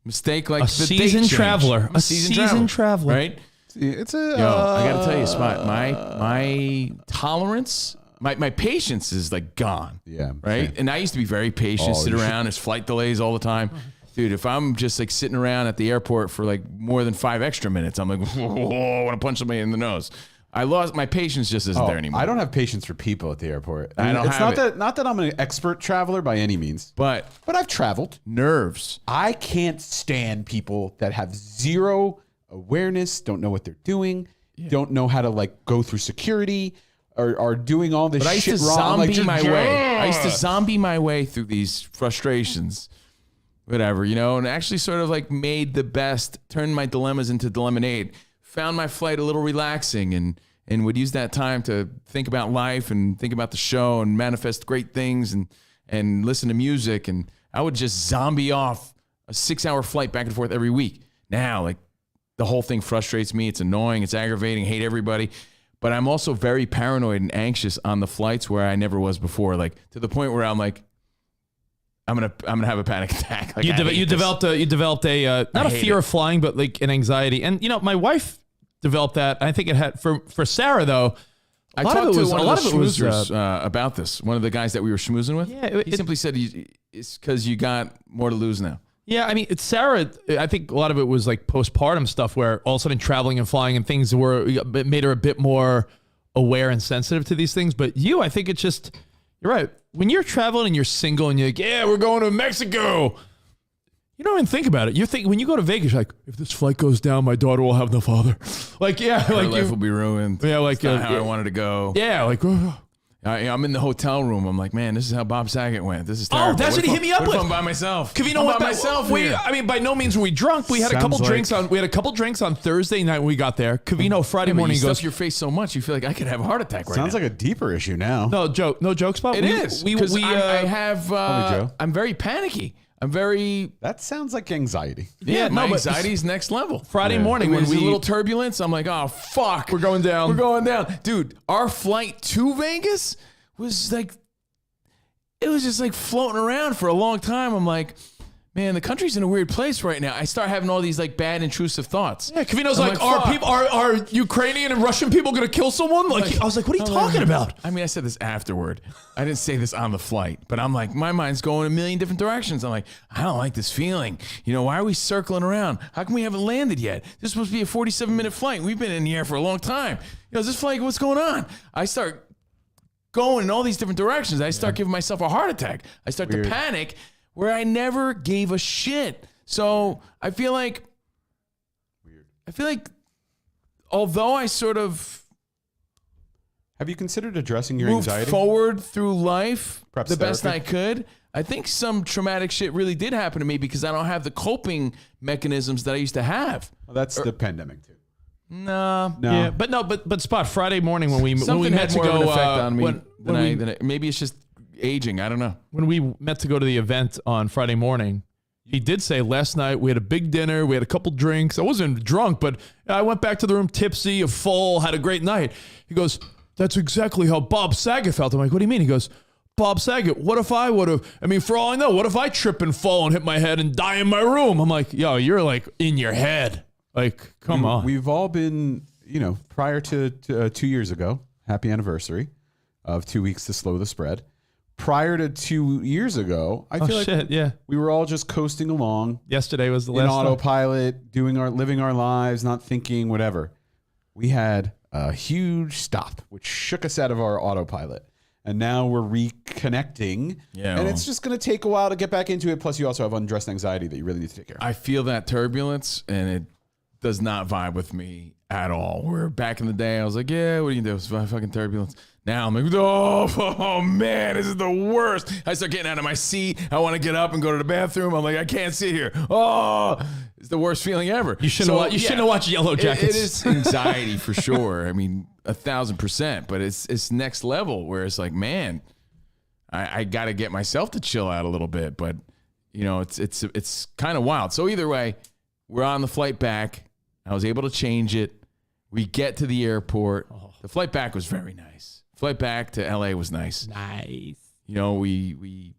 mistake like A the date seasoned change? traveler. I'm A seasoned traveler. Right? It's a. Yo, I got to tell you, Spot, my tolerance my patience is like gone. Yeah, Right. same. And I used to be very patient, sit you around. There's flight delays all the time. Dude, if I'm just like sitting around at the airport for like more than 5 extra minutes, I'm like, whoa, I want to punch somebody in the nose. I lost my patience, just isn't there anymore. I don't have patience for people at the airport. I don't it's have not that I'm an expert traveler by any means, But I've traveled. nerves. I can't stand people that have zero awareness, don't know what they're doing, don't know how to like go through security, or are doing all this But I used shit to wrong. I'm like, zombie my way. "Yeah." I used to zombie my way through these frustrations, whatever, and actually sort of like made the best, turned my dilemmas into lemonade, found my flight a little relaxing, and would use that time to think about life and think about the show and manifest great things and listen to music. And I would just zombie off a 6-hour flight back and forth every week. Now, like, the whole thing frustrates me. It's annoying. It's aggravating. Hate everybody. But I'm also very paranoid and anxious on the flights where I never was before. Like, to the point where I'm like, I'm gonna have a panic attack. Like, You developed a not a hate fear it. of flying, but like an anxiety. And my wife developed that. I think it had for Sarah though. I lot of talked it to was- one a of lot the of it was, schmoozers about this. One of the guys that we were schmoozing with. Yeah, he simply said it's because you got more to lose now. Yeah, I mean, it's Sarah. I think a lot of it was like postpartum stuff, where all of a sudden traveling and flying and things it made her a bit more aware and sensitive to these things. But I think it's just, you're right. When you're traveling and you're single and you're like, yeah, we're going to Mexico. You don't even think about it. You think when you go to Vegas, you're like, if this flight goes down, my daughter will have no father. Like, yeah, Her like life will be ruined. Yeah, like, It's not how I wanted to go. yeah, like. I'm in the hotel room. I'm like, man, this is how Bob Saget went. This is terrible. Oh, that's what he hit me up What if with. I'm by myself? Covino I'm went by back- myself we, here. I mean, by no means were we drunk. We had a couple Sounds drinks like- on. We had a couple drinks on Thursday night when we got there. Covino Friday Yeah, but morning you goes. stuff your face so much, you feel like I could have a heart attack right Sounds now. like a deeper issue now. No joke spot. It is. Because I have. Joe. I'm very panicky. I'm very. That sounds like anxiety. Yeah, my no, but anxiety's next level. Friday morning When when there's we a little turbulence, I'm like, oh fuck, We're going down. We're going down, dude. Our flight to Vegas was like, it was just like floating around for a long time. I'm like, man, the country's in a weird place right now. I start having all these like bad intrusive thoughts. Yeah, Covino's I'm like, fuck. are Ukrainian and Russian people gonna kill someone? Like, I was like, what are you talking about? I mean, I said this afterward. I didn't say this on the flight, but I'm like, my mind's going a million different directions. I'm like, I don't like this feeling. Why are we circling around? How come we haven't landed yet? This is supposed to be a 47-minute flight. We've been in the air for a long time. Is this flight, what's going on? I start going in all these different directions. I start giving myself a heart attack. I start to panic where I never gave a shit. So I feel like, although I sort of Have you considered addressing your moved anxiety? forward through life Perhaps the best I therapy? could, I think some traumatic shit really did happen to me because I don't have the coping mechanisms that I used to have. Well, that's the pandemic too. No. Yeah, but Spot Friday morning when we Something met had to more go of an effect on me when than maybe it's just aging. I don't know. when we met to go to the event on Friday morning, he did say last night we had a big dinner, we had a couple drinks. I wasn't drunk, but I went back to the room tipsy, full, had a great night. He goes, that's exactly how Bob Saget felt. I'm like, what do you mean? He goes, Bob Saget, what if I would have, for all I know, what if I trip and fall and hit my head and die in my room? I'm like, yo, you're like in your head. Like, come on. We've all been, prior to 2 years ago, happy anniversary of 2 weeks to slow the spread. Prior to 2 years ago, I feel like yeah. we were all just coasting along Yesterday was the in last night. autopilot, living our lives, not thinking, whatever. We had a huge stop, which shook us out of our autopilot. And now we're reconnecting. Yeah. And it's just going to take a while to get back into it. Plus, you also have undressed anxiety that you really need to take care of. I feel that turbulence, and it does not vibe with me at all. Where back in the day, I was like, yeah, what do you do? It's fucking turbulence. Now I'm like, oh man, this is the worst. I start getting out of my seat. I want to get up and go to the bathroom. I'm like, I can't sit here. Oh, it's the worst feeling ever. You shouldn't have watched Yellow Jackets. It is anxiety for sure. I mean, 1,000%, but it's next level where it's like, man, I got to get myself to chill out a little bit. But it's kind of wild. So either way, we're on the flight back. I was able to change it. We get to the airport. The flight back was very nice. Flight back to LA was nice. Nice. We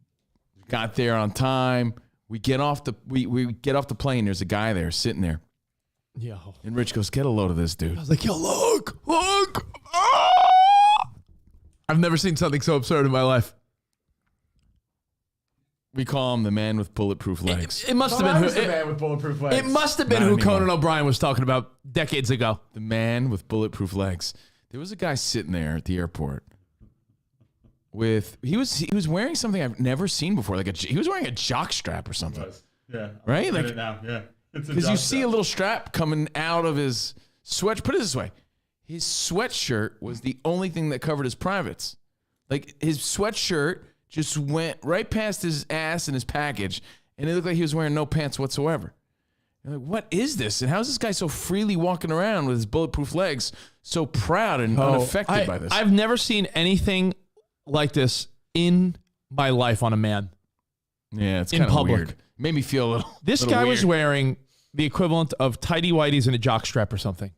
got there on time. We get off the plane. There's a guy there sitting there. Yo. And Rich goes, get a load of this dude. I was like, yo, look. Ah! I've never seen something so absurd in my life. We call him the man with bulletproof legs. It must have been who. the man with bulletproof legs. It must have been Not who anymore. Conan O'Brien was talking about decades ago. The man with bulletproof legs. There was a guy sitting there at the airport with he was wearing something I've never seen before. He was wearing a jock strap or something. Yeah. Right? Like Like now. Yeah. because you see a little strap coming out of his sweat. Put it this way: his sweatshirt was the only thing that covered his privates. Like his sweatshirt just went right past his ass and his package, and it looked like he was wearing no pants whatsoever. You're like, what is this? And how is this guy so freely walking around with his bulletproof legs, so proud and unaffected by this? I've never seen anything like this in my life on a man. Yeah, it's in kind of public. weird. Made me feel a little. This little guy weird. was wearing the equivalent of tighty whities and a jock strap or something.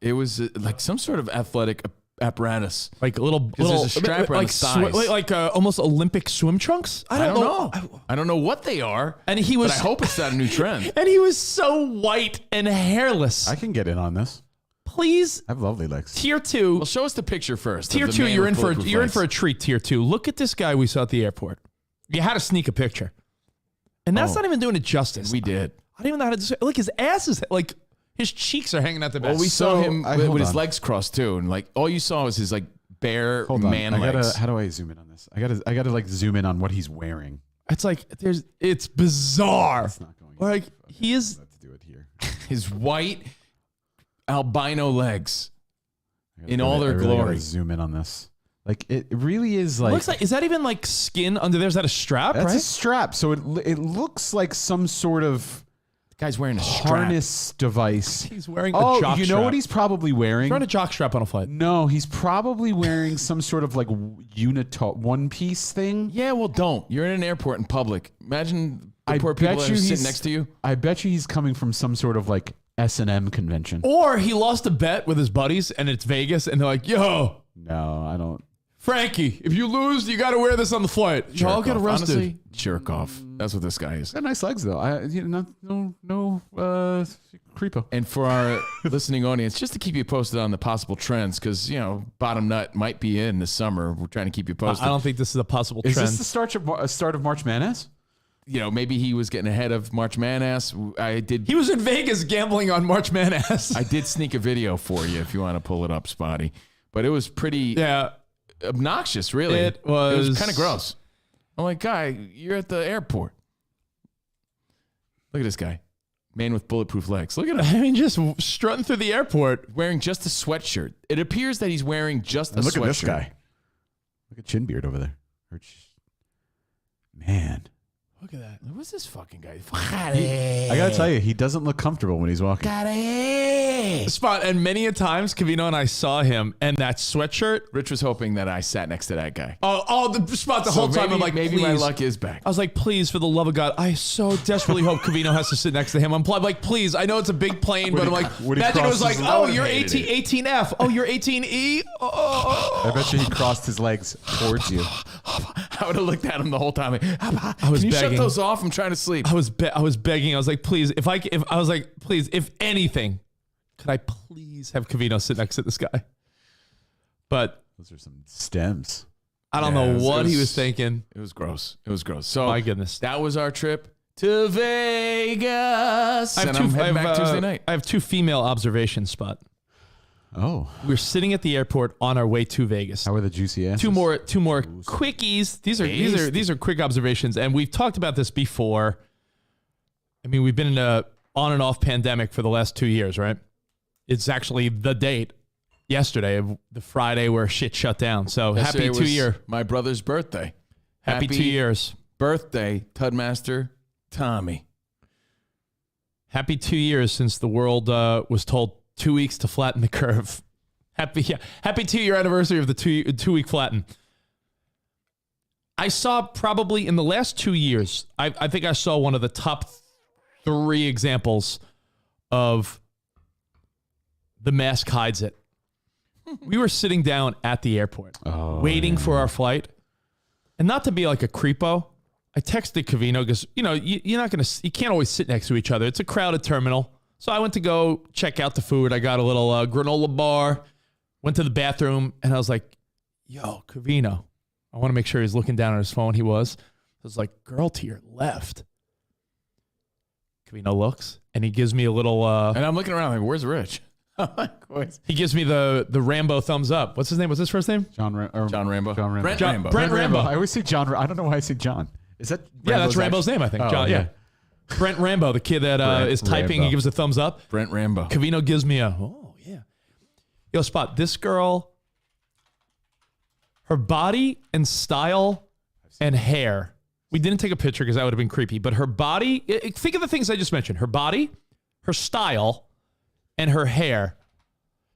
It was like some sort of athletic apparatus. Like a little there's a strap around like his thighs. like almost Olympic swim trunks. I don't know. I don't know what they are. And he was. But I hope it's not a new trend. And he was so white and hairless. I can get in on this. Please, I have lovely legs. tier 2. Well, show us the picture first. Tier of the 2, man you're with in for bulletproof you're in legs. for a treat. Tier 2. Look at this guy we saw at the airport. You had to sneak a picture, and that's not even doing it justice. We did. I don't even know how to describe. Look, his ass is like his cheeks are hanging out the back. Well, we saw him with hold his on. legs crossed too, and like all you saw was his like bare Hold on. man I gotta. legs. How do I zoom in on this? I gotta like zoom in on what he's wearing. It's like it's bizarre. It's not going. Like he is. Let's do it here. His white albino legs. I gotta In all their I really gotta glory. zoom in on this. Like it really is like. Looks like is that even like skin under there? Is that a strap? That's right? a strap. So it looks like some sort of The guy's wearing a strap. harness device. He's wearing a Oh, jock you know strap. what he's probably wearing? He's wearing a jock strap on a flight. No, he's probably wearing some sort of like one piece thing. Yeah, well, don't. You're in an airport in public. Imagine the I poor people bet that you are sitting he's next to you. I bet you he's coming from some sort of like S&M convention. Or he lost a bet with his buddies, and it's Vegas, and they're like, "Yo, No, I don't. Frankie, if you lose, you got to wear this on the flight. Jerk I'll get off. arrested." Honestly, jerk off. That's what this guy is. Got nice legs though. No creepo. And for our listening audience, just to keep you posted on the possible trends, because, bottom nut might be in this summer. We're trying to keep you posted. I don't think this is a possible Is trend. this the start of March Madness? Maybe he was getting ahead of March Madness. He was in Vegas gambling on March Madness. I did sneak a video for you if you want to pull it up, Spotty. But it was pretty yeah. obnoxious, really. It was kind of gross. I'm like, guy, you're at the airport. Look at this guy. Man with bulletproof legs. Look at him. I mean, just strutting through the airport. Wearing just a sweatshirt. It appears that he's wearing just a Look sweatshirt. at this guy. Look at Chinbeard over there. Man. Look at that. Who's this fucking guy? I gotta tell you, he doesn't look comfortable when he's walking. Spot, and many a times, Covino and I saw him, and that sweatshirt. Rich was hoping that I sat next to that guy. The spot the whole time. I'm like, maybe please. my luck is back. I was like, please, for the love of God, I so desperately hope Covino has to sit next to him. I'm like, please, I know it's a big plane, but I'm like, imagine it was like, oh, you're 18F. Oh, you're 18E. Oh. I bet you he crossed his legs towards you. I would have looked at him the whole time. I was Can you shut begging. those off? I'm trying to sleep. I was begging. I was like, please, if anything, could I please have Covino sit next to this guy? But Those are some stems. I don't Yeah, know it was- what it he was- was thinking. It was gross. It was gross. So My goodness. that was our trip to Vegas. I And I'm heading back Tuesday night. I have two female observations, Spot. Oh, We're sitting at the airport on our way to Vegas. how are the juicy asses? Two more quickies. These are quick observations, and we've talked about this before. I mean, we've been in a on and off pandemic for the last 2 years, right? It's actually the date yesterday of the Friday where shit shut down. So Yesterday happy 2 was year. my brother's birthday. Happy 2 years. Birthday, Tudmaster Tommy. Happy 2 years since the world was told 2 weeks to flatten the curve. Happy 2 year anniversary of the two week flatten. I saw probably in the last 2 years, I think I saw one of the top 3 examples of the mask hides it. We were sitting down at the airport, waiting for our flight. And not to be like a creepo, I texted Covino because, you can't always sit next to each other. It's a crowded terminal. So I went to go check out the food. I got a little granola bar, went to the bathroom, and I was like, yo, Covino. I want to make sure he's looking down at his phone. He was. I was like, girl to your left. Covino looks, and he gives me a little... and I'm looking around like, where's Rich? He gives me the Rambo thumbs up. What's his name? What's his first name? John Rambo. Brent Rambo. Brent Rambo. I always say John. I don't know why I say John. Is that? Yeah, that's Rambo's name, I think. Oh, John, yeah. Brent Rambo, the kid that is typing. Rambo. He gives a thumbs up. Brent Rambo. Covino gives me oh, yeah. Yo, Spot, this girl, her body and style and hair. We didn't take a picture because that would have been creepy, but her body, think of the things I just mentioned. Her body, her style, and her hair.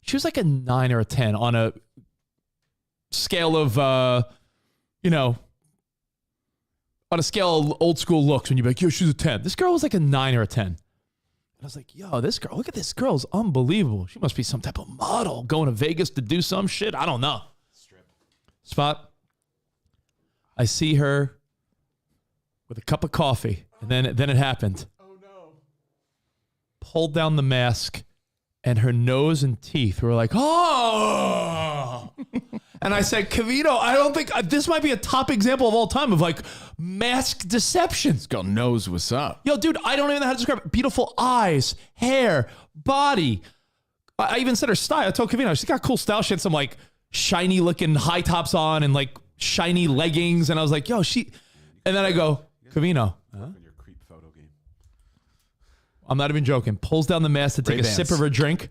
She was like a 9 or a 10 on a scale of, on a scale of old school looks when you're like, yo, she's a 10. This girl was like a 9 or a 10. And I was like, yo, this girl, look at this girl's unbelievable. She must be some type of model going to Vegas to do some shit. I don't know. Spot. I see her with a cup of coffee, and then it happened. Oh, no. Pulled down the mask, and her nose and teeth were like, oh. And I said, Covino, I don't think this might be a top example of all time of like mask deception. This girl knows what's up. Yo, dude, I don't even know how to describe it. Beautiful eyes, hair, body. I even said her style. I told Covino, she's got cool style. She had some like shiny looking high tops on and like shiny leggings. And I was like, yo, and then I go, Covino. Your creep photo game. I'm not even joking. Pulls down the mask to take a sip of her drink.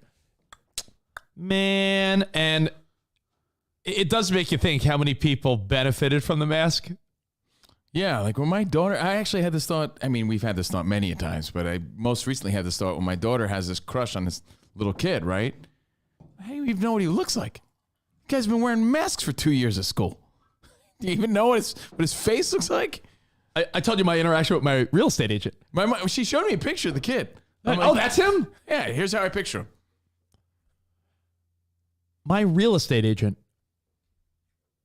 Man, and it does make you think how many people benefited from the mask. Yeah, like when my daughter, I actually had this thought. I mean, we've had this thought many a times, but I most recently had this thought when my daughter has this crush on this little kid, right? How do you even know what he looks like? You guys have been wearing masks for 2 years at school. Do you even know what his face looks like? I told you my interaction with my real estate agent. My mom, she showed me a picture of the kid. I'm Oh, that's him? Yeah, here's how I picture him. My real estate agent,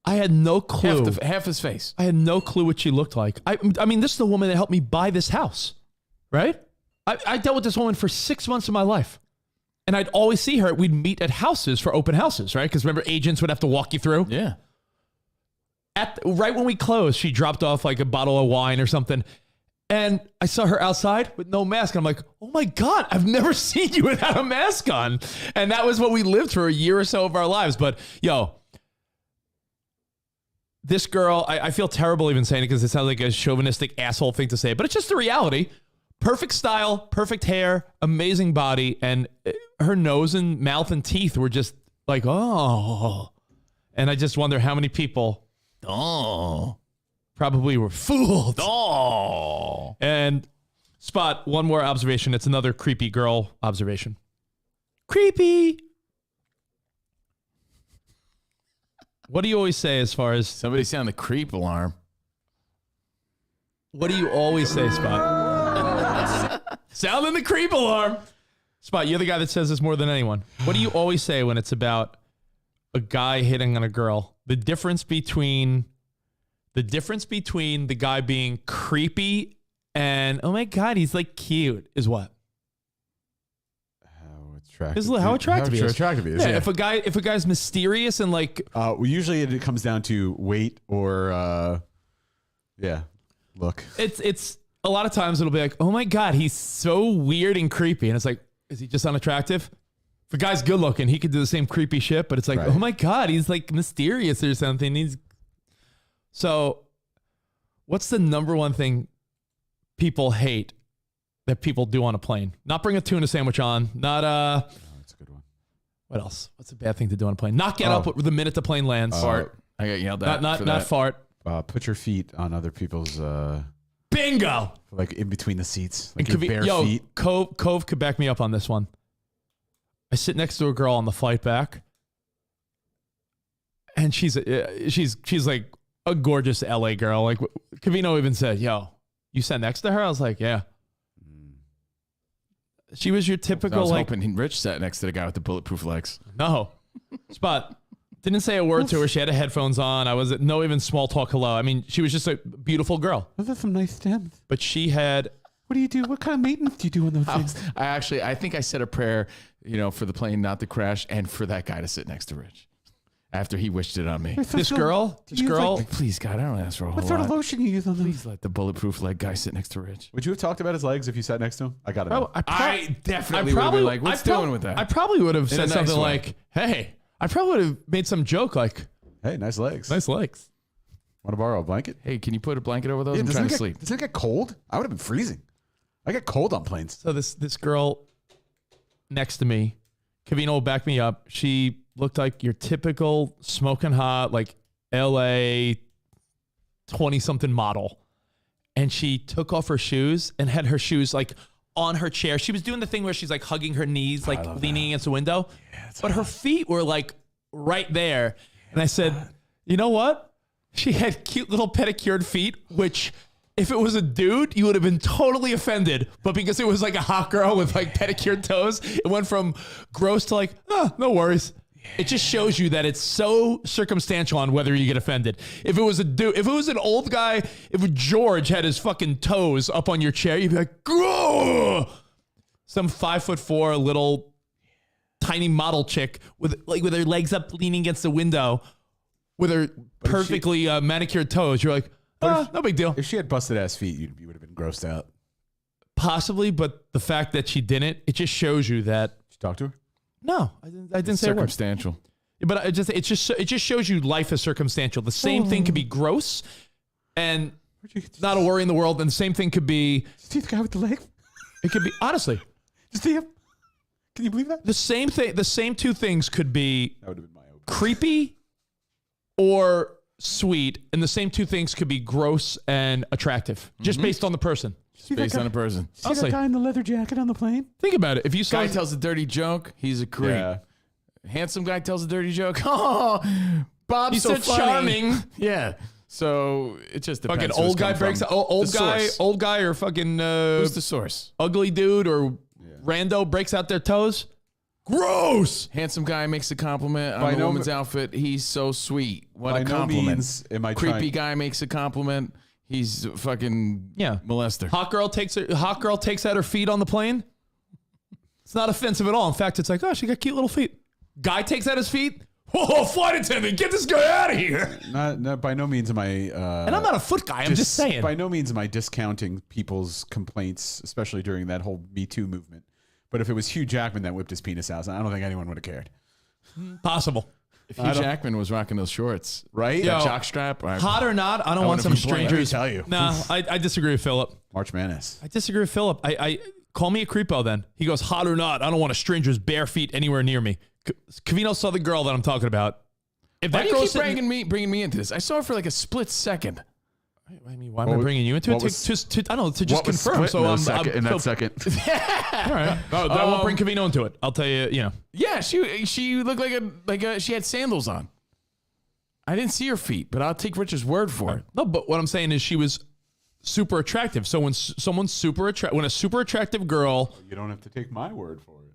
I had no clue. Half his face. I had no clue what she looked like. I mean, this is the woman that helped me buy this house, right? I dealt with this woman for 6 months of my life. And I'd always see her. We'd meet at houses for open houses, right? Because remember, agents would have to walk you through. Yeah. Right when we closed, she dropped off like a bottle of wine or something. And I saw her outside with no mask. And I'm like, oh my God, I've never seen you without a mask on. And that was what we lived for a year or so of our lives. But yo, this girl, I feel terrible even saying it because it sounds like a chauvinistic asshole thing to say, but it's just the reality. Perfect style, perfect hair, amazing body. And her nose and mouth and teeth were just like, oh. And I just wonder how many people probably were fooled. And Spot, one more observation. It's another creepy girl observation. Creepy. What do you always say as far as... Somebody sound the creep alarm. What do you always say, Spot? Sounding the creep alarm. Spot, you're the guy that says this more than anyone. What do you always say when it's about a guy hitting on a girl? The difference between the guy being creepy and, oh my God, he's like cute is what? How attractive he is. Yeah, if a guy's mysterious and like, usually it comes down to weight or, look. It's a lot of times it'll be like, oh my God, he's so weird and creepy, and it's like, is he just unattractive? If a guy's good looking, he could do the same creepy shit, but it's like, oh my God, he's like mysterious or something. So, what's the number one thing people hate that people do on a plane? Not bring a tuna sandwich on. Not that's a good one. What else? What's a bad thing to do on a plane? Not get up the minute the plane lands. Fart. I got yelled at. Not fart. Put your feet on other people's. Bingo. Like in between the seats, like and your bare feet. Cove could back me up on this one. I sit next to a girl on the flight back, and she's like a gorgeous LA girl. Like Covino even said, "Yo, you sat next to her?" I was like, "Yeah." She was your typical. I was hoping Rich sat next to the guy with the bulletproof legs. No, Spot didn't say a word to her. She had her headphones on. I was no even small talk. Hello. I mean, she was just a beautiful girl. Those are some nice stems. But she had. What do you do? What kind of maintenance do you do on those things? I think I said a prayer, for the plane not to crash and for that guy to sit next to Rich. after he wished it on me. This girl. Like, please, God, I don't ask for a whole What sort of lot. lotion you use on them? Please let the bulletproof leg guy sit next to Rich. Would you have talked about his legs if you sat next to him? I got to know. I definitely would have been like, what's doing with that? I probably would have In a said nice something way. like, hey, I probably would have made some joke like, Hey, nice legs. nice legs. Want to borrow a blanket? Hey, can you put a blanket over those? I'm doesn't trying it to get- sleep. Does it get cold? I would have been freezing. I get cold on planes. So this girl next to me, Covino will back me up. She looked like your typical smoking hot, like LA 20-something model. And she took off her shoes and had her shoes like on her chair. She was doing the thing where she's like hugging her knees, like leaning against the window. But her feet were like right there. And I said, you know what? She had cute little pedicured feet, which if it was a dude, you would have been totally offended. But because it was like a hot girl with like pedicured toes, it went from gross to like, no worries. It just shows you that it's so circumstantial on whether you get offended. If it was a dude, if it was an old guy, if George had his fucking toes up on your chair, you'd be like, "Grrr!" Some 5'4" little tiny model chick with her legs up leaning against the window with her perfectly manicured toes. You're like, no big deal. If she had busted ass feet, you would have been grossed out. Possibly, but the fact that she didn't, it just shows you that. Did you talk to her? No, I didn't say a word. Circumstantial. But it just shows you life is circumstantial. The same thing could be gross and not a worry in the world, and the same thing could be. See the guy with the leg? It could be honestly. Just see him? Can you believe that? The same thing. The same two things could be That would have been my opening. creepy or sweet, and the same two things could be gross and attractive, just based on the person. Based on a person. See Honestly. that guy in the leather jacket on the plane? Think about it. If you saw Guy tells a dirty joke, he's a creep. Yeah. Handsome guy tells a dirty joke. Oh, Bob's He's so so funny. charming. Yeah. So it just depends. fucking who it's old guy come breaks from. out, old The guy, source. old guy, or fucking Who's the source? ugly dude or rando breaks out their toes. Gross. Handsome guy makes a compliment on By the no woman's me- outfit. He's so sweet. What By a no compliment. means am I Creepy trying- guy makes a compliment. He's a fucking Yeah. molester. Hot girl takes out her feet on the plane. It's not offensive at all. In fact, it's like, oh, she got cute little feet. Guy takes out his feet. Oh, flight attendant, get this guy out of here. Not by no means am I. And I'm not a foot guy. I'm just saying. By no means am I discounting people's complaints, especially during that whole Me Too movement. But if it was Hugh Jackman that whipped his penis out, I don't think anyone would have cared. Possible. If Hugh Jackman was rocking those shorts, Right? that Yo, jock strap, Hot or not, I don't want wouldn't some complain. strangers. Let me tell you. No, I disagree with Philip. March Madness. I disagree with Philip. I call me a creepo then. He goes, hot or not, I don't want a stranger's bare feet anywhere near me. Covino saw the girl that I'm talking about. If Why that do you girl keep said, bringing me into this? I saw her for like a split second. I mean, why am I bringing you into it? what was- I don't know, to just confirm. So I'm second. so- second. All right. Oh, I won't bring Covino into it. I'll tell you, Yeah, she looked like she had sandals on. I didn't see her feet, but I'll take Richard's word for it. No, but what I'm saying is she was super attractive. So when someone's when a super attractive girl You don't have to take my word for it.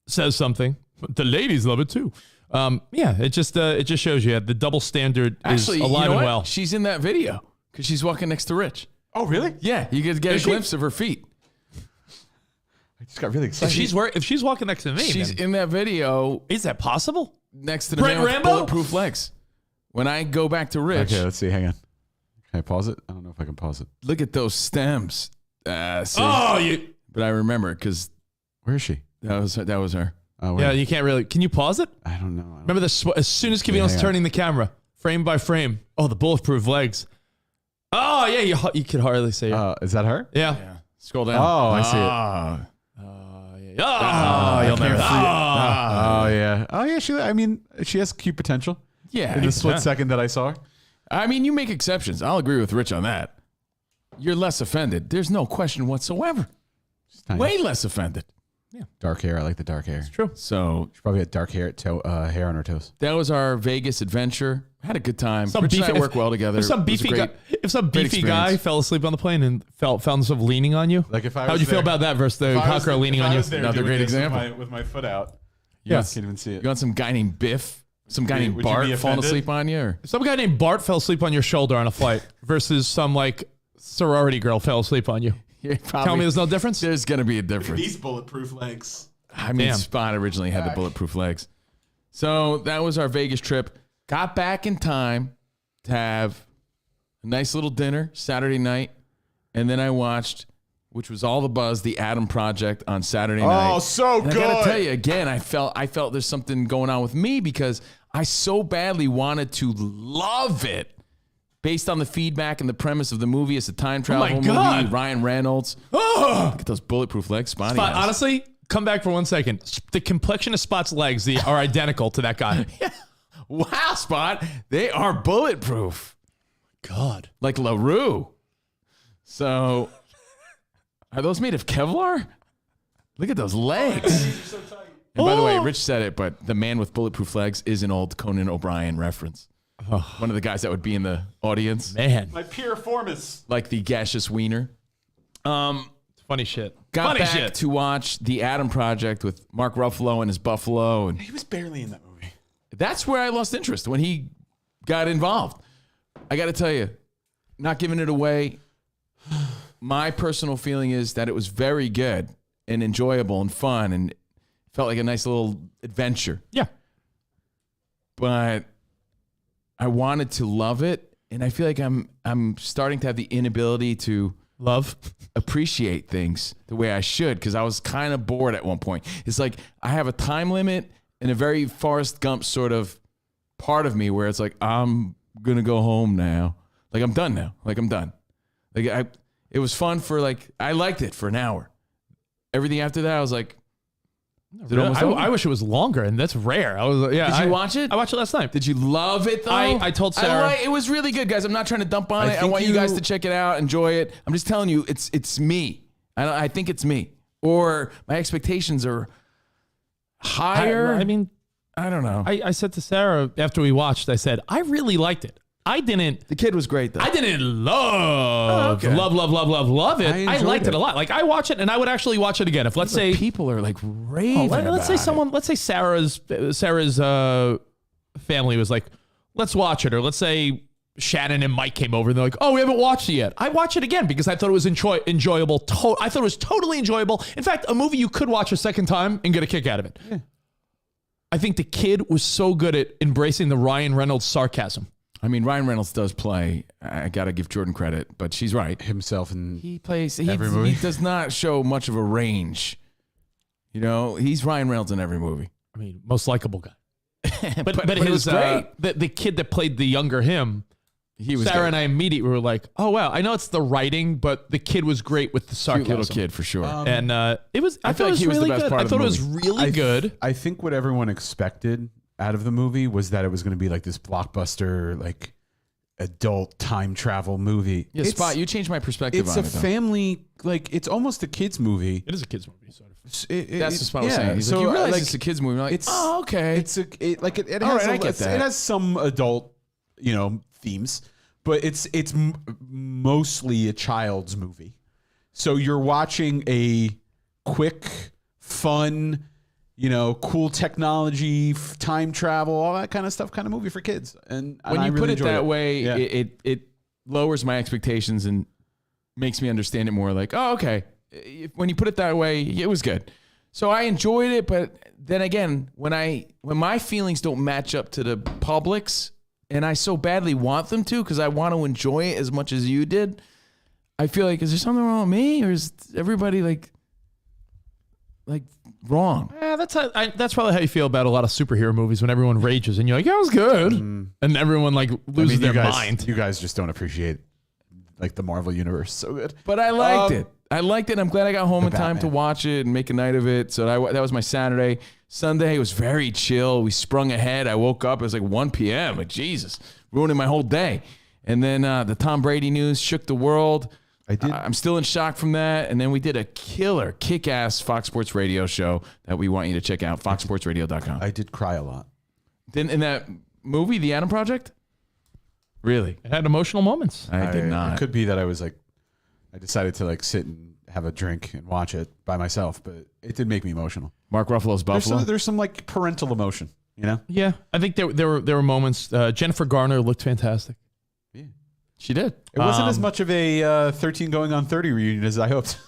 says something, the ladies love it too. Yeah, it just shows you the double standard Actually, is you alive know and what? well. She's in that video because she's walking next to Rich. Oh, really? Yeah, you get a Is she? glimpse of her feet. I just got really If excited. she's walking next to me, She's then- in that video is that possible? next to the Brent man with Rambo? bulletproof legs. When I go back to Rich, Okay, let's see. Hang on. Can I pause it? I don't know if I can pause it. look at those stems. See? Oh, you. But I remember because Where is she? that was her. Oh, Yeah, wait. you can't really. Can you pause it? I don't know. Remember this? As soon as Covino's hang on. turning the camera, frame by frame. Oh, the bulletproof legs. Oh yeah, you could hardly say it. Is that her? Yeah. Yeah. Scroll down. Oh, I see it. Ah. Oh, you'll never. Oh, yeah. Oh, yeah. She has cute potential. Yeah. In the split second that I saw her. I mean, you make exceptions. I'll agree with Rich on that. You're less offended. There's no question whatsoever. Tiny. Way less offended. Dark hair. I like the dark hair. True. So She probably had dark hair on her toes. that was our Vegas adventure. Had a good time. Some Rich and I beefy- work well together. If some It was beefy great. guy, if some great beefy guy experience. fell asleep on the plane and found himself leaning on you, Like if I how'd was you feel there- about that versus the hot girl leaning on you? Another great example. With my foot out. Yes. Can't even see it. You want some guy named Biff? Some guy named Would you Bart be falling offended? asleep on you? Or? If some guy named Bart fell asleep on your shoulder on a flight versus some like sorority girl fell asleep on you. Yeah, probably. Tell me there's no difference? There's going to be a difference. bulletproof legs. I mean, Damn. Spot originally had the bulletproof legs. So that was our Vegas trip. Got back in time to have a nice little dinner Saturday night. And then I watched, which was all the buzz, The Adam Project on Saturday night. Oh, so and good. I gotta tell you again, I felt there's something going on with me because I so badly wanted to love it based on the feedback and the premise of the movie. It's a time travel movie. Ryan Reynolds. Oh, Look at those bulletproof legs, Spotty. Spot, has. honestly, come back for 1 second. The complexion of Spot's legs are identical to that guy. Wow, Spot. They are bulletproof. God. Like LaRue. So, are those made of Kevlar? Look at those legs. And by the way, Rich said it, but the man with bulletproof legs is an old Conan O'Brien reference. One of the guys that would be in the audience. Man. My piriformis. Like the gaseous wiener. Funny shit. Got Funny back shit. to watch The Adam Project with Mark Ruffalo and his Buffalo. And He was barely in that movie. that's where I lost interest, when he got involved. I got to tell you, not giving it away, my personal feeling is that it was very good and enjoyable and fun and felt like a nice little adventure. Yeah. But I wanted to love it, and I feel like I'm starting to have the inability to Love. appreciate things the way I should, because I was kind of bored at one point. It's like I have a time limit and a very Forrest Gump sort of part of me where it's like, I'm going to go home now. Like, I'm done now. Like, I'm done. Like, it was fun for, like, I liked it for an hour. Everything after that, I was like, is it almost over? I wish it was longer, and that's rare. Did you watch it? I watched it last night. Did you love it, though? I told Sarah. It was really good, guys. I'm not trying to dump on it. I think want you guys to check it out, enjoy it. I'm just telling you, it's me. I think it's me. Or my expectations are higher. I mean, I don't know. I said to Sarah after we watched, I said, I really liked it. The kid was great, though. I didn't love it. I liked it a lot. Like, I watch it, and I would actually watch it again. If let's say people are like raving let's say about it. let's say Sarah's family was like, let's watch it, or let's say Shannon and Mike came over and they're like, oh, we haven't watched it yet. I watch it again because I thought it was enjoyable. I thought it was totally enjoyable. In fact, a movie you could watch a second time and get a kick out of it. Yeah. I think the kid was so good at embracing the Ryan Reynolds sarcasm. I mean, Ryan Reynolds does play. I got to give Jordan credit, but she's right. Himself in He plays. every movie. He does not show much of a range. You know, he's Ryan Reynolds in every movie. I mean, most likable guy. But it was great. The kid that played the younger him, He was Sarah great. and I immediately were like, oh, wow. I know it's the writing, but the kid was great with the sarcasm. Cute little kid for sure. And it was. I feel thought like he it was was the really best good. part I of the thought it was movie. really good. I think what everyone expected out of the movie was that it was going to be like this blockbuster, like adult time travel movie. Yeah, Spot, you changed my perspective It's on a it, though. family, like it's almost a kid's movie. It is a kid's movie, sort of. That's what Spot was saying. He's like, you realize it's a kid's movie. I'm like, oh, okay. It has All right, I get that. It has some adult, themes, but it's mostly a child's movie. So you're watching a quick, fun, cool technology, time travel, all that kind of stuff, kind of movie for kids. And when I you really put it enjoyed that way, Yeah. it lowers my expectations and makes me understand it more. Like, oh, okay. When you put it that way, it was good. So I enjoyed it, but then again, when my feelings don't match up to the public's, and I so badly want them to because I want to enjoy it as much as you did, I feel like, is there something wrong with me, or is everybody like wrong? Yeah, that's probably how you feel about a lot of superhero movies when everyone rages and you're like, yeah, it was good. And everyone loses their mind. You guys just don't appreciate like the Marvel universe so good. But I liked it. I liked it. I'm glad I got home in time to Batman. watch it and make a night of it. So that was my Saturday. Sunday was very chill. We sprung ahead. I woke up. It was like 1 p.m. Like, Jesus, ruining my whole day. And then the Tom Brady news shook the world. I did. I'm still in shock from that. And then we did a killer, kick-ass Fox Sports Radio show that we want you to check out, foxsportsradio.com. I did cry a lot. Then in that movie, The Adam Project? Really? It had emotional moments. I did not. It could be that I decided to sit and have a drink and watch it by myself, but it did make me emotional. Mark Ruffalo's Buffalo? There's some parental emotion, Yeah, I think there were moments. Jennifer Garner looked fantastic. Yeah. She did. It wasn't as much of a 13 going on 30 reunion as I hoped.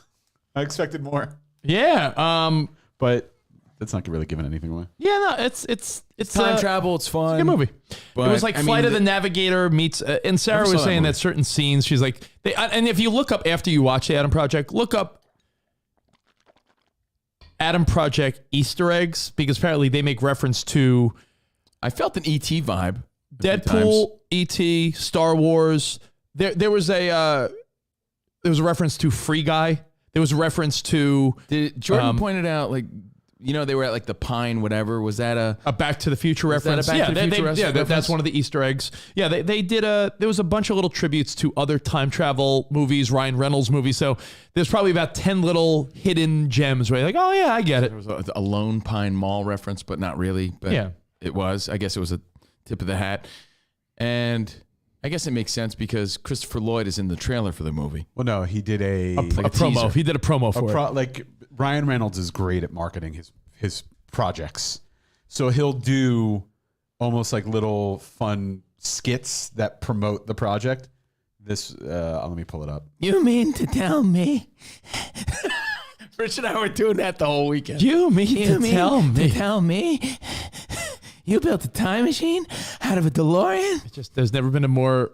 I expected more. Yeah. But That's not really giving anything away. Yeah, no, it's time travel. It's fun. It's a good movie. But, it was like I Flight mean, of the Navigator meets, and Sarah Never was saw that saying movie. that certain scenes, she's like, and if you look up after you watch the Adam Project, look up Adam Project Easter eggs, because apparently they make reference to I felt an ET vibe. Deadpool, E.T., Star Wars. There was a reference to Free Guy. There was a reference to Jordan pointed out, like, they were at like the Pine, whatever. Was that a Back to the Future Was that a reference? Back to the Future reference? That's one of the Easter eggs. Yeah, they did there was a bunch of little tributes to other time travel movies, Ryan Reynolds movies. So there's probably about 10 little hidden gems where you're like, oh yeah, I get it. There was a Lone Pine Mall reference, but not really. But Yeah. it was. I guess it was a tip of the hat. And I guess it makes sense because Christopher Lloyd is in the trailer for the movie. Well, no, he did a promo. teaser. He did a promo for it. like Ryan Reynolds is great at marketing his projects. So he'll do almost like little fun skits that promote the project. This let me pull it up. You mean to tell me? Rich and I were doing that the whole weekend. You mean to tell me you built a time machine out of a DeLorean? there's never been a more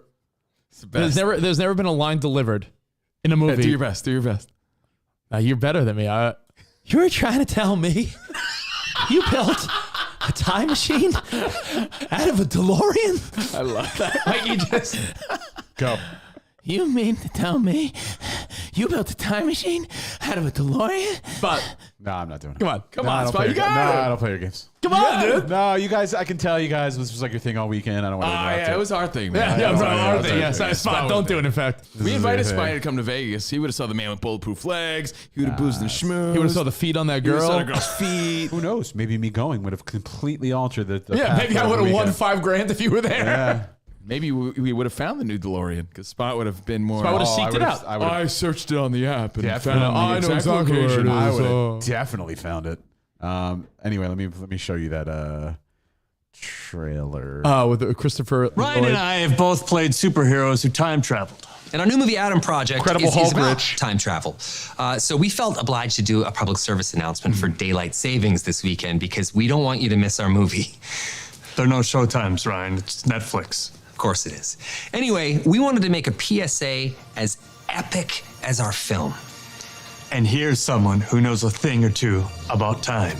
there's never been a line delivered in a movie. Do your best. Do your best. You're better than me. You were trying to tell me you built a time machine out of a DeLorean? I love that. Like you just Go. You mean to tell me you built a time machine out of a DeLorean? But No, I'm not doing it. come on, I don't Spot, play you your got ga- it. No, I don't play your games. Come on, dude. No, you guys. I can tell you guys this was like your thing all weekend. I don't want to interrupt It was our thing, man. Yeah, yeah, bro, yeah, our yeah, thing. yeah, Yes, yeah. Spot, don't do it. In fact, We invited Spy Spy to come to Vegas. He would have saw the man with bulletproof legs. He would have boozed and schmoozed. he would have saw the feet on that He would've girl. saw the girl's feet. Who knows? Maybe me going would have completely altered the Yeah, path maybe I of the would have won weekend. $5,000 if you were there. Yeah. Maybe we would have found the new DeLorean because Spot would have been more. Spot would've Oh, seeked it out. I searched it on the app and Definitely. found I know exactly where it I is. would have definitely found it. Anyway, let me show you that trailer. With Christopher Ryan Lloyd. and I have both played superheroes who time traveled. And our new movie, Adam Project, Incredible is Hulk about Rich. time travel. So we felt obliged to do a public service announcement for daylight savings this weekend because we don't want you to miss our movie. There are no showtimes, Ryan. It's Netflix. Of course it is. Anyway, we wanted to make a PSA as epic as our film. And here's someone who knows a thing or two about time.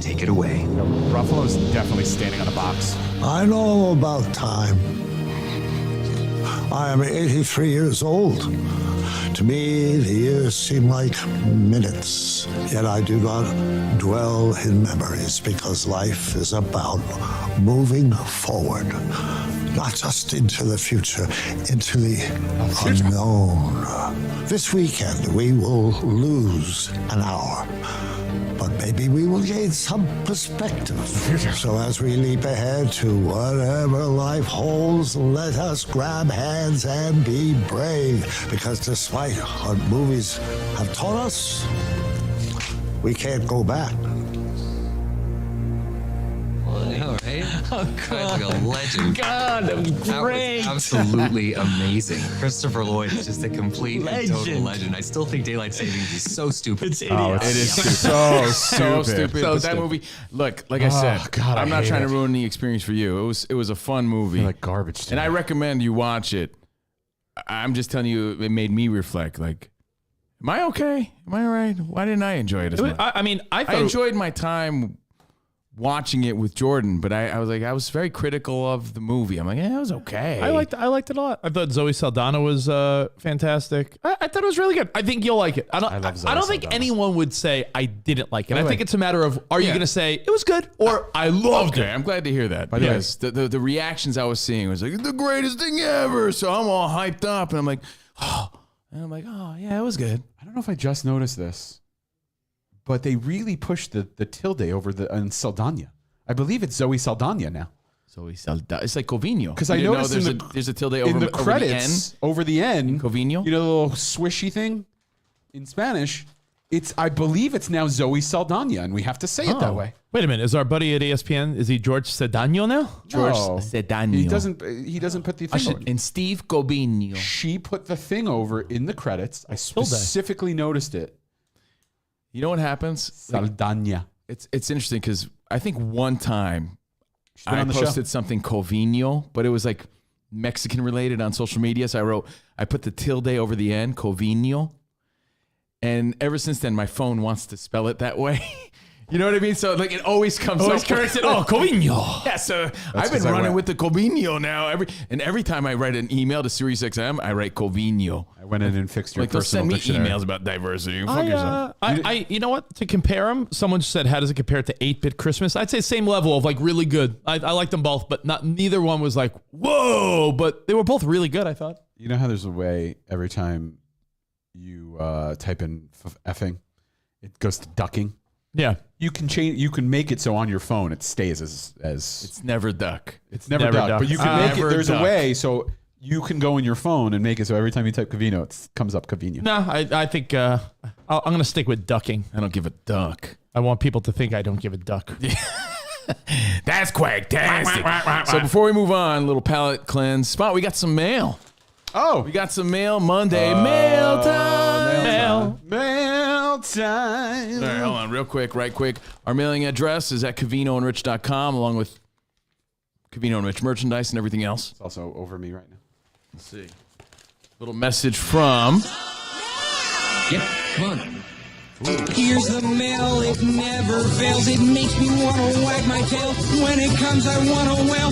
Take it away. Ruffalo's definitely standing on a box. I know about time. I am 83 years old. To me, the years seem like minutes. Yet I do not dwell in memories because life is about moving forward. Not just into the future, into the unknown. This weekend, we will lose an hour. But maybe we will gain some perspective. So as we leap ahead to whatever life holds, let us grab hands and be brave. Because despite what movies have taught us, we can't go back. All right. Oh, God. Like a legend. God, that was great. That was absolutely amazing. Christopher Lloyd is just a complete and total legend. I still think daylight savings is so stupid. It's Oh, idiot. it is so stupid. So But that stupid. movie, look, like I said, God, I I'm not hate trying it. to ruin the experience for you. It was a fun movie, Like garbage. To and me. I recommend you watch it. I'm just telling you, it made me reflect. Like, am I okay? Am I all right? Why didn't I enjoy it as much? I mean, I thought I enjoyed my time watching it with Jordan, but I was very critical of the movie. I'm like, yeah, it was okay. I liked it a lot. I thought Zoe Saldana was fantastic. I thought it was really good. I think you'll like it. I love Zoe don't think Saldana. anyone would say I didn't like it. By I the think way- it's a matter of are you Yeah. going to say it was good or I loved Okay, it. I'm glad to hear that the way- because the reactions I was seeing was like the greatest thing ever. So I'm all hyped up, and I'm like, oh, yeah, it was good. I don't know if I just noticed this, but they really pushed the tilde over on Saldana. I believe it's Zoe Saldana now. Zoe Saldana. It's like Covino. Because You I didn't know noticed there's a tilde over in the over credits over the end. Covino? You know the little swishy thing in Spanish. I believe it's now Zoe Saldana, and we have to say it that way. Wait a minute. Is our buddy at ESPN, is he George Sedano now? George No. Sedano. He doesn't put the thing over. And Steve Covino. She put the thing over in the credits. I specifically noticed it. You know what happens? Saldana. It's interesting because I think one time been I on the posted show. something Covino, but it was like Mexican related on social media. So I put the tilde over the end, Covino. And ever since then, my phone wants to spell it that way. You know what I mean? So like it always comes up. corrected. Oh, Covino. Yeah, so I've been running with the Covino now. Every time I write an email to SiriusXM, I write Covino. I went in and fixed your Like they'll personal send me dictionary. emails about diversity. Fuck yourself. You know what? To compare them, someone said, how does it compare to 8-Bit Christmas? I'd say same level of like really good. I like them both, but neither one was like, whoa, but they were both really good, I thought. You know how there's a way every time you type in effing, it goes to ducking? Yeah. You can change. You can make it so on your phone it stays as It's never duck. it's never duck. But you can make it. Never There's duck. a way so you can go in your phone and make it so every time you type Covino, it comes up Covino. No, I think I'm going to stick with ducking. I don't give a duck. I want people to think I don't give a duck. That's quacktastic. So before we move on, little palate cleanse. Spot, we got some mail. Oh, We got some mail Monday. Mail time. Mail time. All right, hold on real quick, right quick. Our mailing address is at covinoandrich.com along with Covino and Rich merchandise and everything else. It's also over me right now. Let's see. Little message from... Yep, come on. Here's the mail, it never fails. It makes me want to wag my tail. When it comes, I want to wail.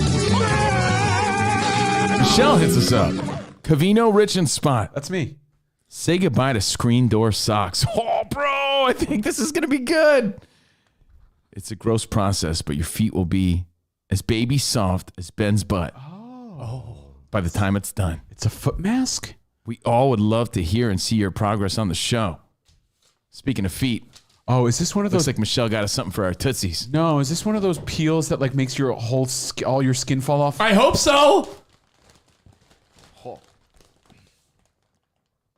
Michelle hits us up. Covino, Rich, and Spot. That's me. Say goodbye to screen door socks. Oh, bro, I think this is going to be good. It's a gross process, but your feet will be as baby soft as Ben's butt. Oh. By the time it's done. It's a foot mask? We all would love to hear and see your progress on the show. Speaking of feet. Oh, is this one of Looks those? like Michelle got us something for our tootsies. No, is this one of those peels that like makes your whole all your skin fall off? I hope so.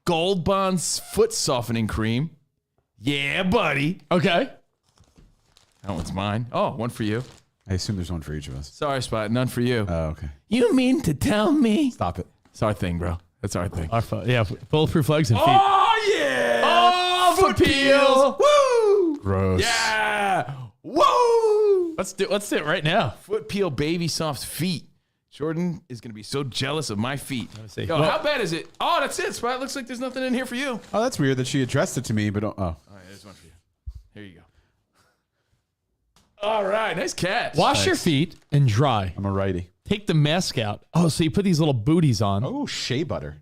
Gold Bond's foot softening cream. Yeah, buddy. Okay. That one's mine. Oh, one for you. I assume there's one for each of us. Sorry, Spot. None for you. Oh, okay. You mean to tell me? Stop it. It's our thing, bro. That's our thing. Yeah, bulletproof legs and feet. Oh, yeah. Oh, foot peels. Woo. Gross. Yeah. Woo. Let's do it right now. Foot peel baby soft feet. Jordan is going to be so jealous of my feet. see. Yo, Well- how bad is it? Oh, that's it, Spot. Looks like there's nothing in here for you. Oh, that's weird that she addressed it to me, but oh. All right, there's one for you. Here you go. All right, nice catch. Wash your feet and dry. I'm a righty. Take the mask out. Oh, so you put these little booties on. Oh, shea butter.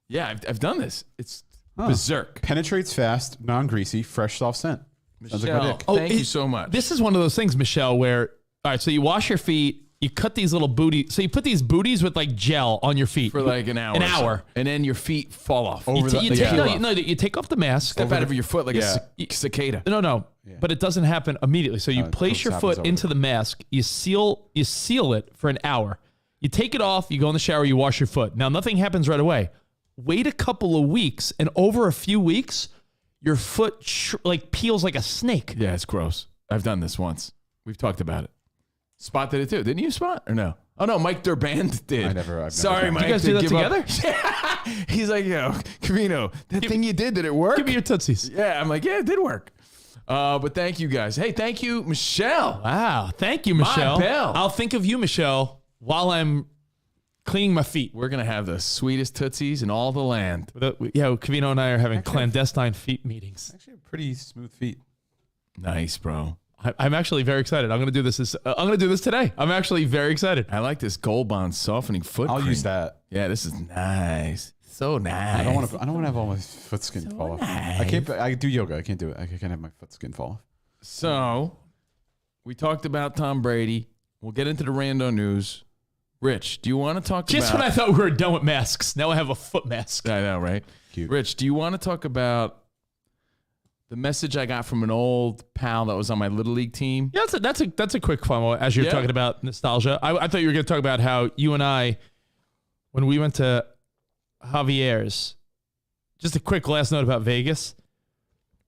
Yeah, I've done this. It's berserk. Penetrates fast, non-greasy, fresh, soft scent. Sounds like my Michelle, dick. thank you so much. This is one of those things, Michelle, where, all right, so you wash your feet, you cut these little booties. So you put these booties with like gel on your feet. for like an hour. An or so. hour. And then your feet fall off. You, Over you the- take, yeah. you take off the mask. Step out of your foot like Yeah. a cicada. No. But it doesn't happen immediately. So you it place your happens foot over into the mask. You seal it for an hour. You take it off. You go in the shower. You wash your foot. Now nothing happens right away. Wait a couple of weeks, and over a few weeks, your foot peels like a snake. Yeah, it's gross. I've done this once. We've talked about it. Spot did it too. Didn't you, Spot? Or no? Oh, no, Mike Durband did. I've never Sorry, done Mike. Did you guys do that give together? up. Yeah. He's like, yo, Covino, that thing you did it work? Give me your tootsies. Yeah, I'm like, yeah, it did work. But thank you guys. Hey, thank you, Michelle. Wow. Thank you, Michelle. bell. I'll think of you, Michelle, while I'm cleaning my feet. We're going to have the sweetest tootsies in all the land. Covino and I are having clandestine feet meetings. Actually, have pretty smooth feet. Nice, bro. I'm actually very excited. I'm going to do this. I'm going to do this today. I'm actually very excited. I like this Gold Bond softening foot I'll cream. use that. Yeah, this is nice. So nice. I don't want to have all my foot skin fall off. I can't. I do yoga. I can't do it. I can't have my foot skin fall off. So, we talked about Tom Brady. We'll get into the Rando news. Rich, do you want to talk Just about... when I thought we were done with masks, now I have a foot mask. I know, right? Cute. Rich, do you want to talk about the message I got from an old pal that was on my Little League team? Yeah, that's a quick fun one as you're talking about nostalgia. I thought you were going to talk about how you and I, when we went to Javier's, just a quick last note about Vegas.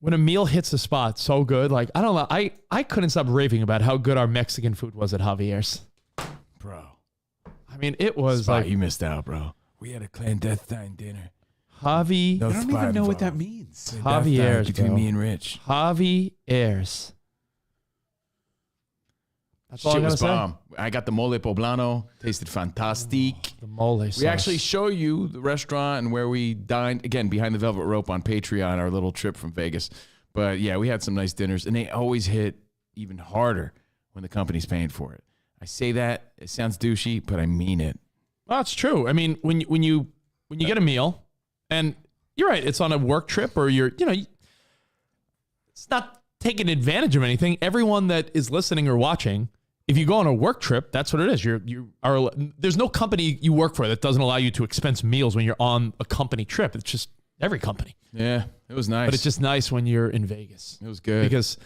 When a meal hits a spot so good, like, I don't know, I couldn't stop raving about how good our Mexican food was at Javier's. Bro. I mean, it was Spot, like you missed out, bro. We had a clandestine dinner. Javi. No I don't spot even know what involved. that means. Javier's, between bro. me and Rich. Javier's. That's all I Shit gotta was say. bomb. I got the mole poblano. Tasted fantastic. The mole sauce. We actually show you the restaurant and where we dined. Again, behind the velvet rope on Patreon, our little trip from Vegas. But yeah, we had some nice dinners, and they always hit even harder when the company's paying for it. I say that, it sounds douchey, but I mean it. Well, it's true. I mean, when you get a meal, and you're right, it's on a work trip or it's not taking advantage of anything. Everyone that is listening or watching, if you go on a work trip, that's what it is. There's no company you work for that doesn't allow you to expense meals when you're on a company trip. It's just every company. Yeah, it was nice. But it's just nice when you're in Vegas. It was good. Because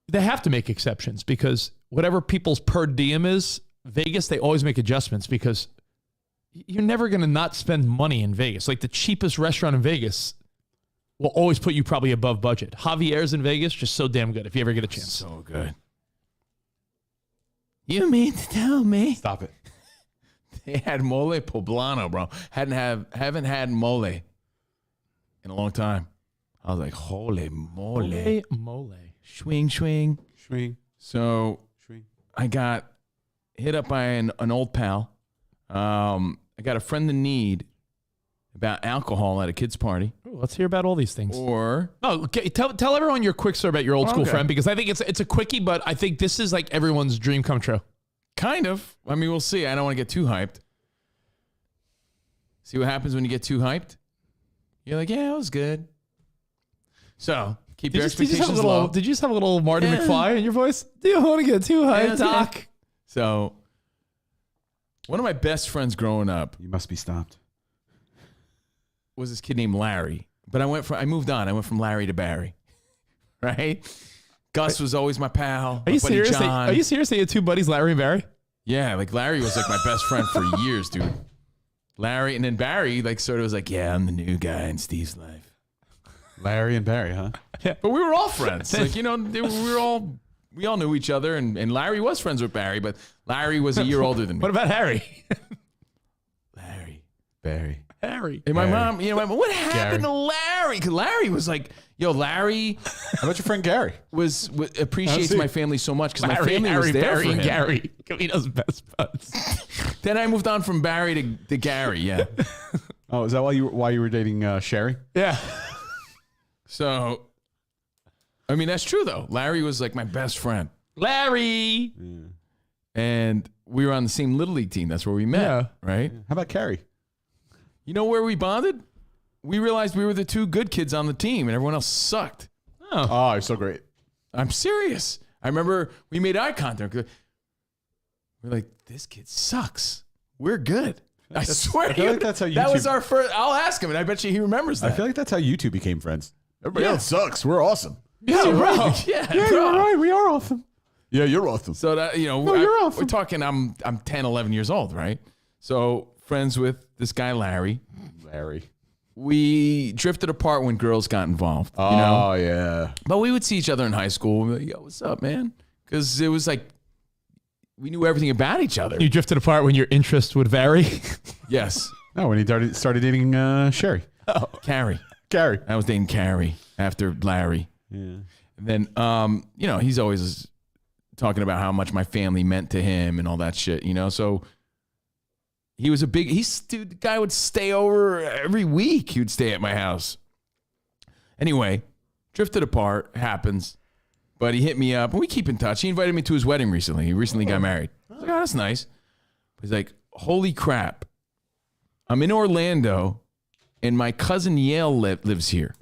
they have to make exceptions because whatever people's per diem is, Vegas, they always make adjustments because you're never going to not spend money in Vegas. Like the cheapest restaurant in Vegas will always put you probably above budget. Javier's in Vegas, just so damn good if you ever get a chance. So good. You mean to tell me? Stop it. They had mole poblano, bro. Haven't had mole in a long time. I was like, holy mole. Mole. Swing. Swing. So Swing. I got hit up by an old pal. I got a friend in need about alcohol at a kid's party. Ooh, let's hear about all these things. Or okay, tell everyone your quick story about your old school friend because I think it's a quickie, but I think this is like everyone's dream come true. kind of. I mean, we'll see. I don't want to get too hyped. See what happens when you get too hyped? You're like, yeah, it was good. So keep your expectations low. Did you just have a little Marty McFly in your voice? Do you want to get too hyped, Doc? So one of my best friends growing up. You must be stopped. Was this kid named Larry. But I moved on. I went from Larry to Barry. Right? Gus was always my pal. Are you serious? John. Are you serious that you had two buddies, Larry and Barry? Yeah, like Larry was like my best friend for years, dude. Larry, and then Barry like sort of was like, yeah, I'm the new guy in Steve's life. Larry and Barry, huh? Yeah. But we were all friends. Like, you know, we all knew each other, and Larry was friends with Barry, but Larry was a year older than me. What about Harry? Larry. Barry. Harry. And my mom, you know, what happened to Larry? Because Larry was like, yo, Larry. How about your friend Gary? Appreciates my family so much because my family was there Barry, for him. and Gary. Covino's best buds. Then I moved on from Barry to Gary, yeah. Oh, is that why you were dating Sherry? Yeah. So, I mean, that's true, though. Larry was like my best friend. Larry. Yeah. And we were on the same Little League team. That's where we met, right? How about Carrie? You know where we bonded? We realized we were the two good kids on the team and everyone else sucked. Oh, you're so great. I'm serious. I remember we made eye contact. We're like, this kid sucks. We're good. I swear. I feel like that's how that YouTube- was our first. I'll ask him, and I bet you he remembers that. I feel like that's how you two became friends. Everybody else sucks. We're awesome. Yeah, bro. Yeah, you're right. We are awesome. Yeah, you're awesome. So that, you know, you're awesome. We're talking. I'm 10, 11 years old, right? So friends with this guy Larry. We drifted apart when girls got involved. Oh, you know? Yeah. But we would see each other in high school. We'd be like, yo, what's up, man? Because it was like we knew everything about each other. You drifted apart when your interest would vary? Yes. No, when he started dating Sherry. Oh. Carrie. I was dating Carrie after Larry. Yeah. And then, you know, he's always talking about how much my family meant to him and all that shit, you know? So he was the guy would stay over every week. He would stay at my house. Anyway, drifted apart, happens. But he hit me up, and we keep in touch. He invited me to his wedding recently. He recently got married. I was like, oh, that's nice. But he's like, holy crap. I'm in Orlando, and my cousin Yale lives here.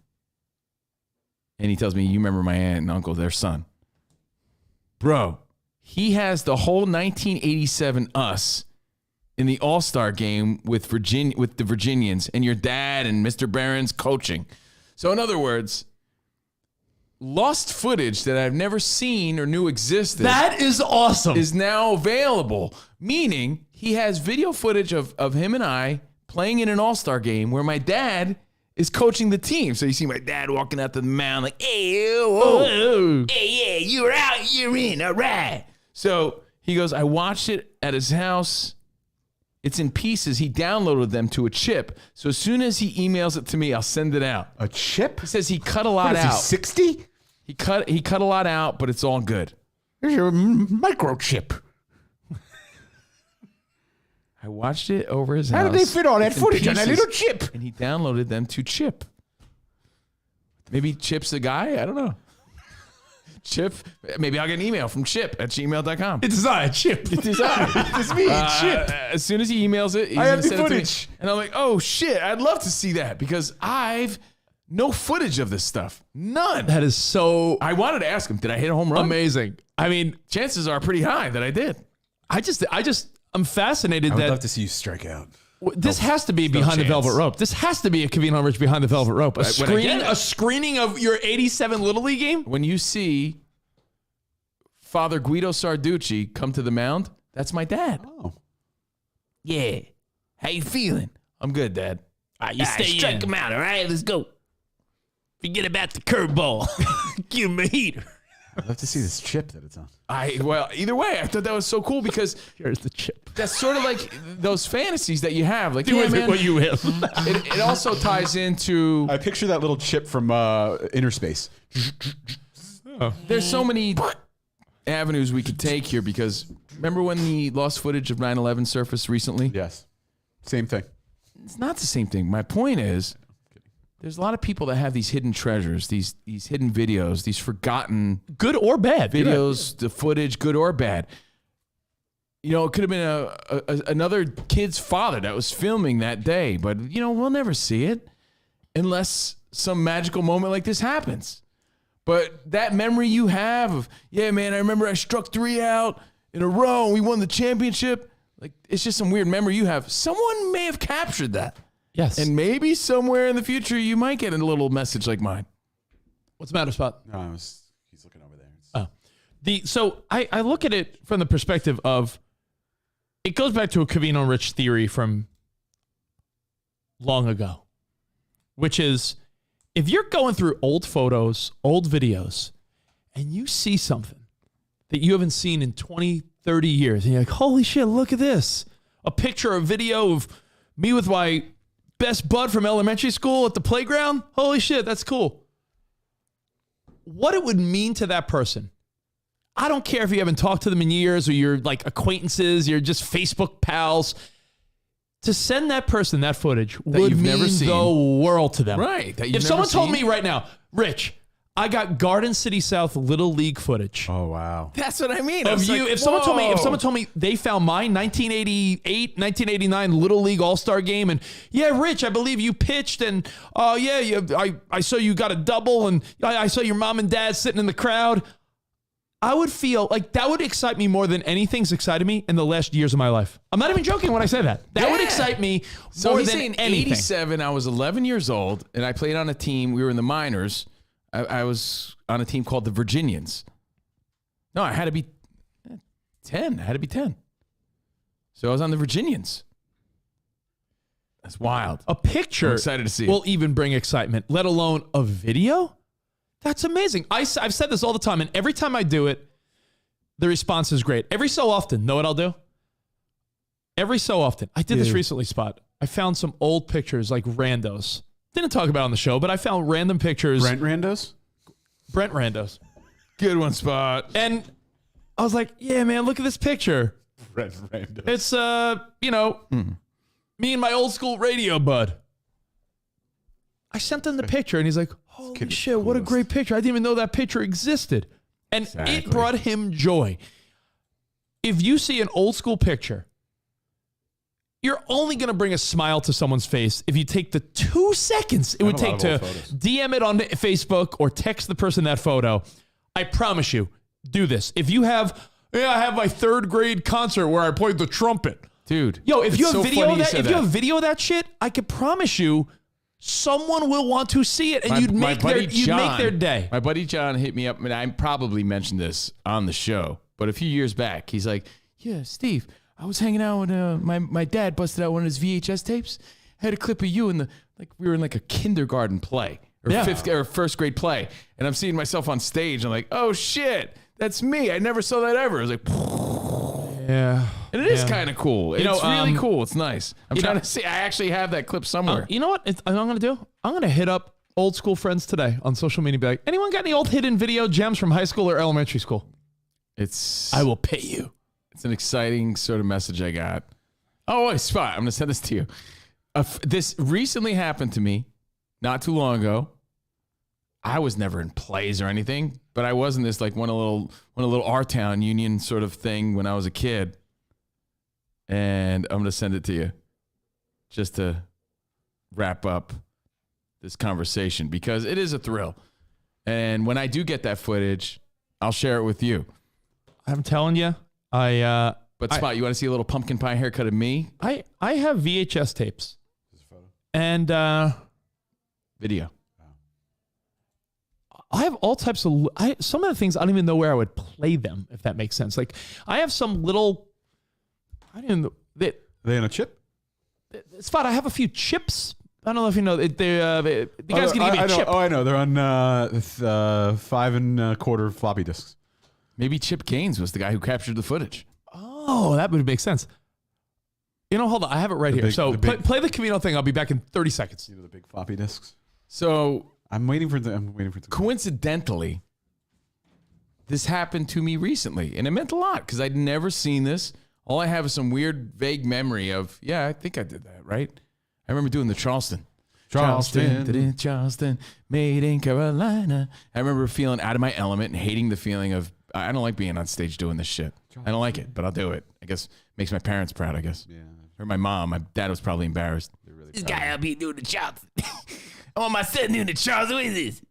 And he tells me, you remember my aunt and uncle, their son. Bro, he has the whole 1987 us in the All-Star game with the Virginians, and your dad and Mr. Barron's coaching. So in other words, lost footage that I've never seen or knew existed. That is awesome. Is now available, meaning he has video footage of him and I playing in an All-Star game where my dad is coaching the team. So you see my dad walking out to the mound like, hey, hey, yeah, you're out, you're in, all right. So he goes, I watched it at his house. It's in pieces. He downloaded them to a chip. So as soon as he emails it to me, I'll send it out. A chip? He says he cut a lot out. Is he 60? He cut a lot out, but it's all good. Here's your microchip. I watched it over his house. How did they fit all that in footage on that pieces, little chip? And he downloaded them to Chip. Maybe Chip's the guy? I don't know. Chip. Maybe I'll get an email from chip@gmail.com. It's I, Chip. It's I. It's me, Chip. As soon as he emails it, he's I have gonna the send it to me. footage. And I'm like, oh shit, I'd love to see that because I've no footage of this stuff. None. That is so I wanted to ask him, did I hit a home run? amazing. I mean, Chances are pretty high that I did. I'm fascinated I would that love to see you strike out. this has to be behind the chance. velvet rope. This has to be a Covino Rich behind the velvet rope. When I get it. A screening of your 87 Little League game? When you see Father Guido Sarducci come to the mound, that's my dad. Oh. Yeah. How you feeling? I'm good, Dad. You Strike him out, all right? Let's go. Forget about the curveball. Give him a heater. I'd love to see this chip that it's on. Well, either way, I thought that was so cool because Here's the chip. that's sort of like those fantasies that you have. Like, Do yeah, with it man, what you will. it also ties into I picture that little chip from Inner Space. there's so many avenues we could take here because remember when the lost footage of 9/11 surfaced recently? Yes. Same thing. It's not the same thing. My point is there's a lot of people that have these hidden treasures, these hidden videos, these forgotten Good or bad. videos, the footage, good or bad. You know, it could have been another kid's father that was filming that day, but you know, we'll never see it unless some magical moment like this happens. But that memory you have of, yeah, man, I remember I struck 3 out in a row and we won the championship. Like, it's just some weird memory you have. Someone may have captured that. Yes. And maybe somewhere in the future you might get a little message like mine. What's the matter, Spot? No, he's looking over there. So I look at it from the perspective of, it goes back to a Covino Rich theory from long ago, which is if you're going through old photos, old videos, and you see something that you haven't seen in 20, 30 years, and you're like, holy shit, look at this. A picture or video of me with my best bud from elementary school at the playground. Holy shit, that's cool. What it would mean to that person. I don't care if you haven't talked to them in years or you're like acquaintances, you're just Facebook pals. To send that person that footage would you've mean never seen. the world to them. Right. If someone told me right now, Rich, I got Garden City South Little League footage. Oh, wow. That's what I mean. Of you, if someone told me they found my 1988, 1989 Little League All-Star game, and yeah, Rich, I believe you pitched, and I saw you got a double, and I saw your mom and dad sitting in the crowd. I would feel like that would excite me more than anything's excited me in the last years of my life. I'm not even joking when I say that. That would excite me more he's than saying anything. 87, I was 11 years old, and I played on a team. We were in the minors. I was on a team called the Virginians. No, I had to be 10. I had to be 10. So I was on the Virginians. That's wild. A picture I'm excited to see it. will even bring excitement, let alone a video. That's amazing. I've said this all the time, and every time I do it, the response is great. Every so often, know what I'll do? Every so often. I did this recently, Spot. I found some old pictures, like randos. Didn't talk about it on the show, but I found random pictures. Brent Randos? Brent Randos. Good one, Spot. And I was like, yeah, man, look at this picture. Brent Randos. It's, me and my old school radio bud. I sent him the picture, and he's like, holy shit, what a great picture. I didn't even know that picture existed. And it brought him joy. If you see an old school picture, you're only going to bring a smile to someone's face if you take the 2 seconds it would take to DM it on Facebook or text the person that photo. I promise you, do this. If you have, I have my 3rd grade concert where I played the trumpet. Dude. Yo, if you have video of that, if you have video of that shit, I can promise you someone will want to see it, and you'd make their day. My buddy John hit me up, and I probably mentioned this on the show, but a few years back, he's like, yeah, Steve, I was hanging out with my dad busted out one of his VHS tapes, had a clip of you in we were in like a kindergarten play or 1st grade play, and I'm seeing myself on stage. I'm like, oh shit, that's me. I never saw that ever. I was like, yeah. And it is kind of cool. It's really cool. It's nice. I'm trying to see. I actually have that clip somewhere. You know what I'm going to do? I'm going to hit up old school friends today on social media. Be like, anyone got any old hidden video gems from high school or elementary school? I will pay you. It's an exciting sort of message I got. Oh, wait, Spot. I'm going to send this to you. This recently happened to me not too long ago. I was never in plays or anything, but I was in this like one a little R-Town union sort of thing when I was a kid. And I'm going to send it to you just to wrap up this conversation because it is a thrill. And when I do get that footage, I'll share it with you. I'm telling you, But Spot, you want to see a little pumpkin pie haircut of me? I have VHS tapes. And video. I have all types of some of the things I don't even know where I would play them, if that makes sense. Like I have some little I didn't know Are they on a chip? Spot, I have a few chips. I don't know if you know the guy's gonna give me a chip. Oh, I know. They're on 5 1/4 floppy disks. Maybe Chip Gaines was the guy who captured the footage. Oh, that would make sense. You know, hold on. I have it right here. So play the Covino thing. I'll be back in 30 seconds. You know the big floppy disks. So I'm waiting for the. Coincidentally, this happened to me recently, and it meant a lot because I'd never seen this. All I have is some weird, vague memory of, I think I did that, right? I remember doing the Charleston, made in Carolina. I remember feeling out of my element and hating the feeling of, I don't like being on stage doing this shit. I don't like it, but I'll do it. I guess makes my parents proud, I guess. Yeah. Or my mom. My dad was probably embarrassed. Really this guy out here doing the Charleston. I want my son doing the Charleston. What is this?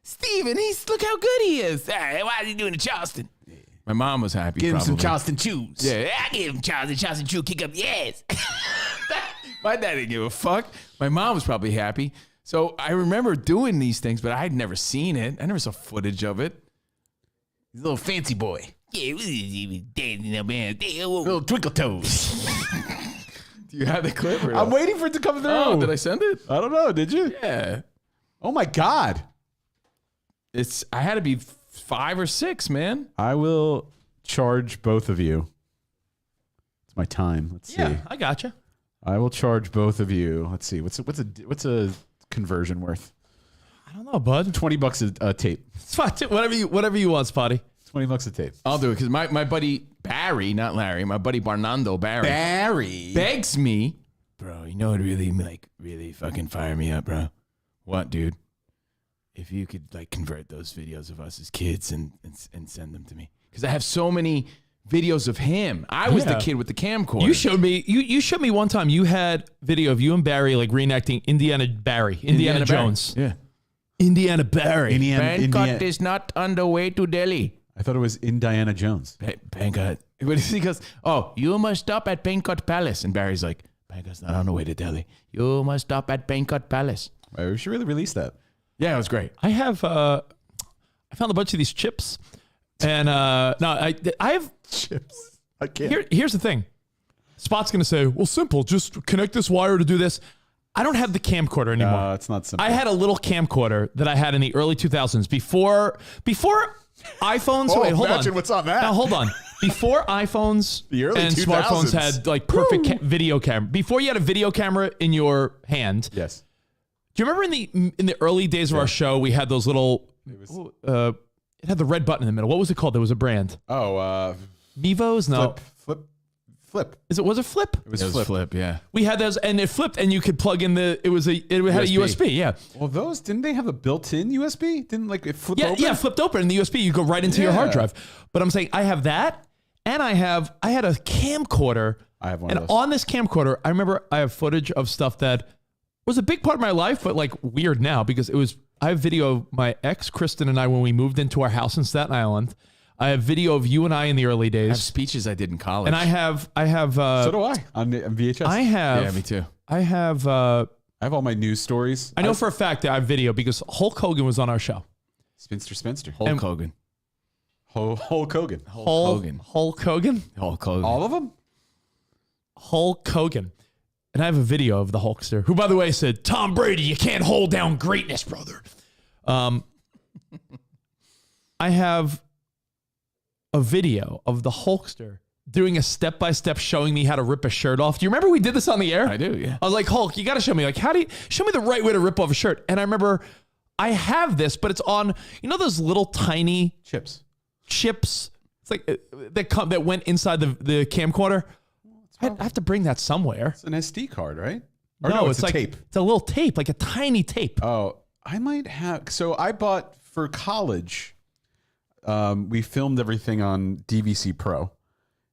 Steven, look how good he is. Why is he doing the Charleston? Yeah. My mom was happy. Give him probably. some Charleston chews. Yeah, I give him Charleston chew, kick up the ass. My dad didn't give a fuck. My mom was probably happy. So I remember doing these things, but I had never seen it. I never saw footage of it. He's a little fancy boy. Yeah, he was dancing up man. Little twinkle toes. Do you have the clip? Or I'm waiting for it to come through. Oh, did I send it? I don't know. Did you? Yeah. Oh my God. I had to be 5 or 6, man. I will charge both of you. It's my time. Let's see. Yeah, I gotcha. I will charge both of you. Let's see. What's a conversion worth? I don't know, bud. $20 a tape. Whatever you want, Spotty. $20 a tape. I'll do it because my buddy Barry, not Larry, my buddy Barnando Barry begs me, bro. You know what really fucking fire me up, bro? What, dude? If you could convert those videos of us as kids and send them to me, because I have so many videos of him. I was the kid with the camcorder. You showed me. You showed me one time. You had video of you and Barry reenacting Indiana Jones. Barry. Yeah. Indiana Barry. Bangkok is not on the way to Delhi. I thought it was Indiana Jones. Bangkok. He goes, oh, you must stop at Bangkok Palace. And Barry's like, Bangkok's not on the way to Delhi. You must stop at Bangkok Palace. We should really release that. Yeah, it was great. I have. I found a bunch of these chips, and I have chips. I can't. Here's the thing. Spot's gonna say, "Well, simple. Just connect this wire to do this." I don't have the camcorder anymore. No, it's not simple. I had a little camcorder that I had in the early 2000s before iPhones. Oh, wait, hold imagine on. what's on that. Now, hold on. Before iPhones the early and 2000s. smartphones had perfect video camera. Before you had a video camera in your hand. Yes. Do you remember in the early days of our show, we had those little, it had the red button in the middle. What was it called? There was a brand. Oh, Mevos? No. Flip. Was it Flip? It was Flip, yeah. We had those and it flipped and you could plug in it had a USB, yeah. Well, those, didn't they have a built-in USB? Didn't it flip open? Yeah, flipped open and the USB, you go right into your hard drive. But I'm saying I have that and I had a camcorder. I have one of those. And on this camcorder, I remember I have footage of stuff that was a big part of my life, but weird now because I have video of my ex, Kristen, and I when we moved into our house in Staten Island. I have video of you and I in the early days. I have speeches I did in college. And I have. So do I on VHS. I have. Yeah, me too. I have. I have all my news stories. I know for a fact that I have video because Hulk Hogan was on our show. Spinster. Hulk Hogan. Hulk Hogan. Hulk Hogan. All of them? Hulk Hogan. And I have a video of the Hulkster, who, by the way, said, Tom Brady, you can't hold down greatness, brother. I have a video of the Hulkster doing a step-by-step showing me how to rip a shirt off. Do you remember we did this on the air? I do, yeah. I was like, Hulk, you got to show me. Show me the right way to rip off a shirt. And I remember I have this, but it's on, those little tiny chips. chips. It's like that went inside the camcorder. I have to bring that somewhere. It's an SD card, right? Or no, it's a like tape. It's a little tape, like a tiny tape. Oh, I might have. So I bought for college. We filmed everything on DVC Pro,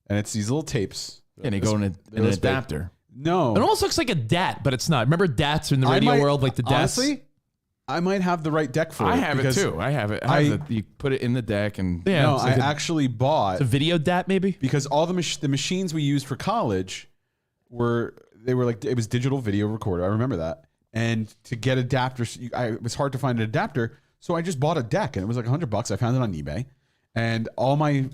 and it's these little tapes. And they go in an adapter. No, it almost looks like a DAT, but it's not. Remember DATs in the radio world, like the DATs. Honestly, I might have the right deck for it. I have it too. I have it. You put it in the deck, and no, I actually bought. It's a video DAT, maybe, because all the machines we used for college were like it was digital video recorder. I remember that. And to get adapters, it was hard to find an adapter, so I just bought a deck, and it was like $100. I found it on eBay, and all my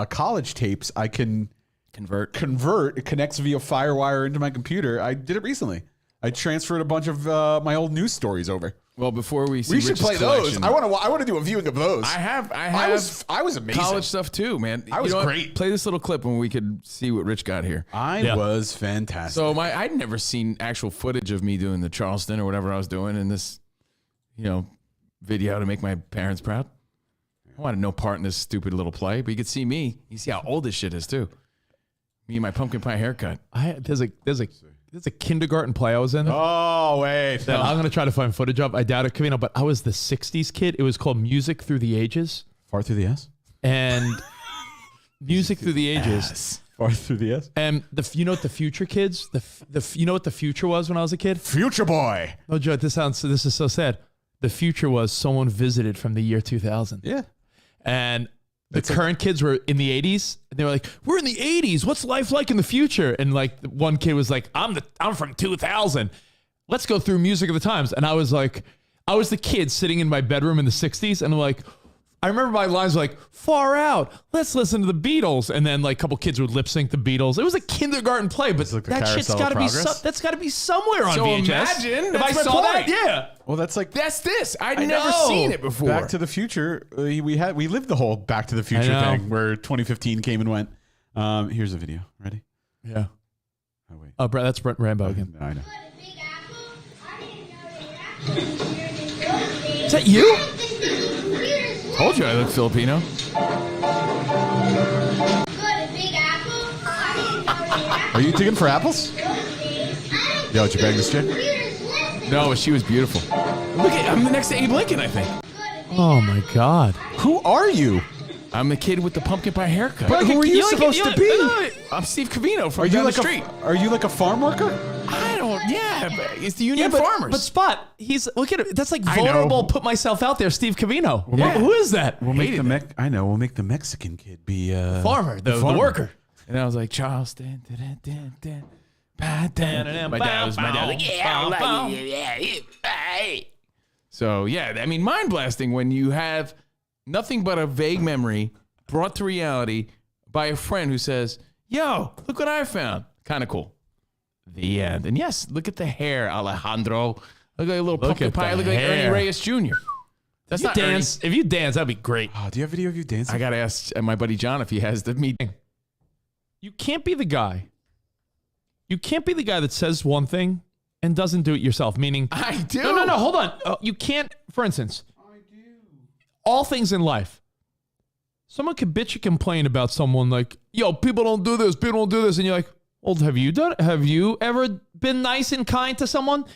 college tapes I can convert. It connects via FireWire into my computer. I did it recently. I transferred a bunch of my old news stories over. Well, before we see we should play those. I want to do a viewing of those. I was amazing. College stuff too, man. I was great. Play this little clip when we could see what Rich got here. I was fantastic. So I'd never seen actual footage of me doing the Charleston or whatever I was doing in this, video to make my parents proud. I wanted no part in this stupid little play, but you could see me. You see how old this shit is too. Me and my pumpkin pie haircut. There's a kindergarten play I was in. Oh, wait. That I'm going to try to find footage of. I doubt it, Covino, but I was the 60s kid. It was called Music Through the Ages. Far Through the S? And Music Through the Ages. Far Through the S? And you know what the future kids, you know what the future was when I was a kid? Future boy. No, Joe, this is so sad. The future was someone visited from the year 2000. Yeah. And the current kids were in the 80s, and they were like, "We're in the 80s. What's life like in the future?" And like one kid was like, "I'm from 2000. Let's go through music of the times." And I was the kid sitting in my bedroom in the 60s, and I'm like, I remember my lines were like, "Far Out. Let's listen to the Beatles." And then like a couple kids would lip sync the Beatles. It was a kindergarten play, but that shit's got to be that's got to be somewhere on VHS. Imagine if I saw that, yeah. Well, that's this. I'd never seen it before. Back to the Future. We lived the whole Back to the Future thing where 2015 came and went. Here's a video. Ready? Yeah. Oh wait. Oh, Brett, that's Brett Rambo again. I know. Is that you? Told you I look Filipino. Are you digging for apples? Yo, did you bang this chick? No, but she was beautiful. Look I'm the next Abe Lincoln, I think. Oh my God. Who are you? I'm the kid with the pumpkin pie haircut. But who are you supposed to be? I'm Steve Covino from down the street. Are you like a farm worker? I don't. Yeah, it's the Union Farmers. But Spot, look at it. That's like vulnerable. Put myself out there, Steve Covino. Yeah. Who is that? We'll make We'll make the Mexican kid be farmer, the worker. And I was like Charleston. My dad was like, yeah. So yeah, I mean, mind blasting when you have nothing but a vague memory brought to reality by a friend who says, "Yo, look what I found." Kind of cool. The end. And yes, look at the hair, Alejandro. Look like a little pumpkin pie. Look like Ernie Reyes Jr. That's not dance. If you dance, that'd be great. Oh, do you have video of you dancing? I gotta ask my buddy John if he has the meeting. You can't be the guy. You can't be the guy that says one thing and doesn't do it yourself. Meaning, I do. No. Hold on. You can't. For instance, I do. All things in life. Someone could bitch and complain about someone like, "Yo, people don't do this. People don't do this," and you're like, "Well, have you done it? Have you ever been nice and kind to someone?"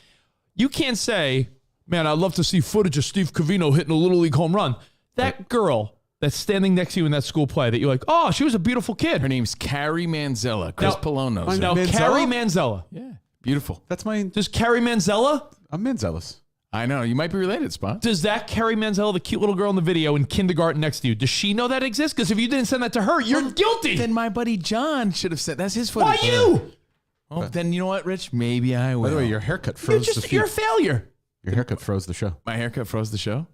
You can't say, "Man, I'd love to see footage of Steve Covino hitting a Little League home run." That girl that's standing next to you in that school play that you're like, "Oh, she was a beautiful kid." Her name's Carrie Manzella. Chris Pallone knows her. Now, Carrie Manzella. Yeah, beautiful. That's my. Does Carrie Manzella? I'm Manzella's. I know. You might be related, Spot. Does that Carrie Manzella, the cute little girl in the video in kindergarten next to you, does she know that exists? Because if you didn't send that to her, you're guilty. Then my buddy John should have said that's his footage. Why you? Well, then you know what, Rich? Maybe I will. By the way, your haircut froze the feud. You're a failure. Your haircut froze the show. My haircut froze the show?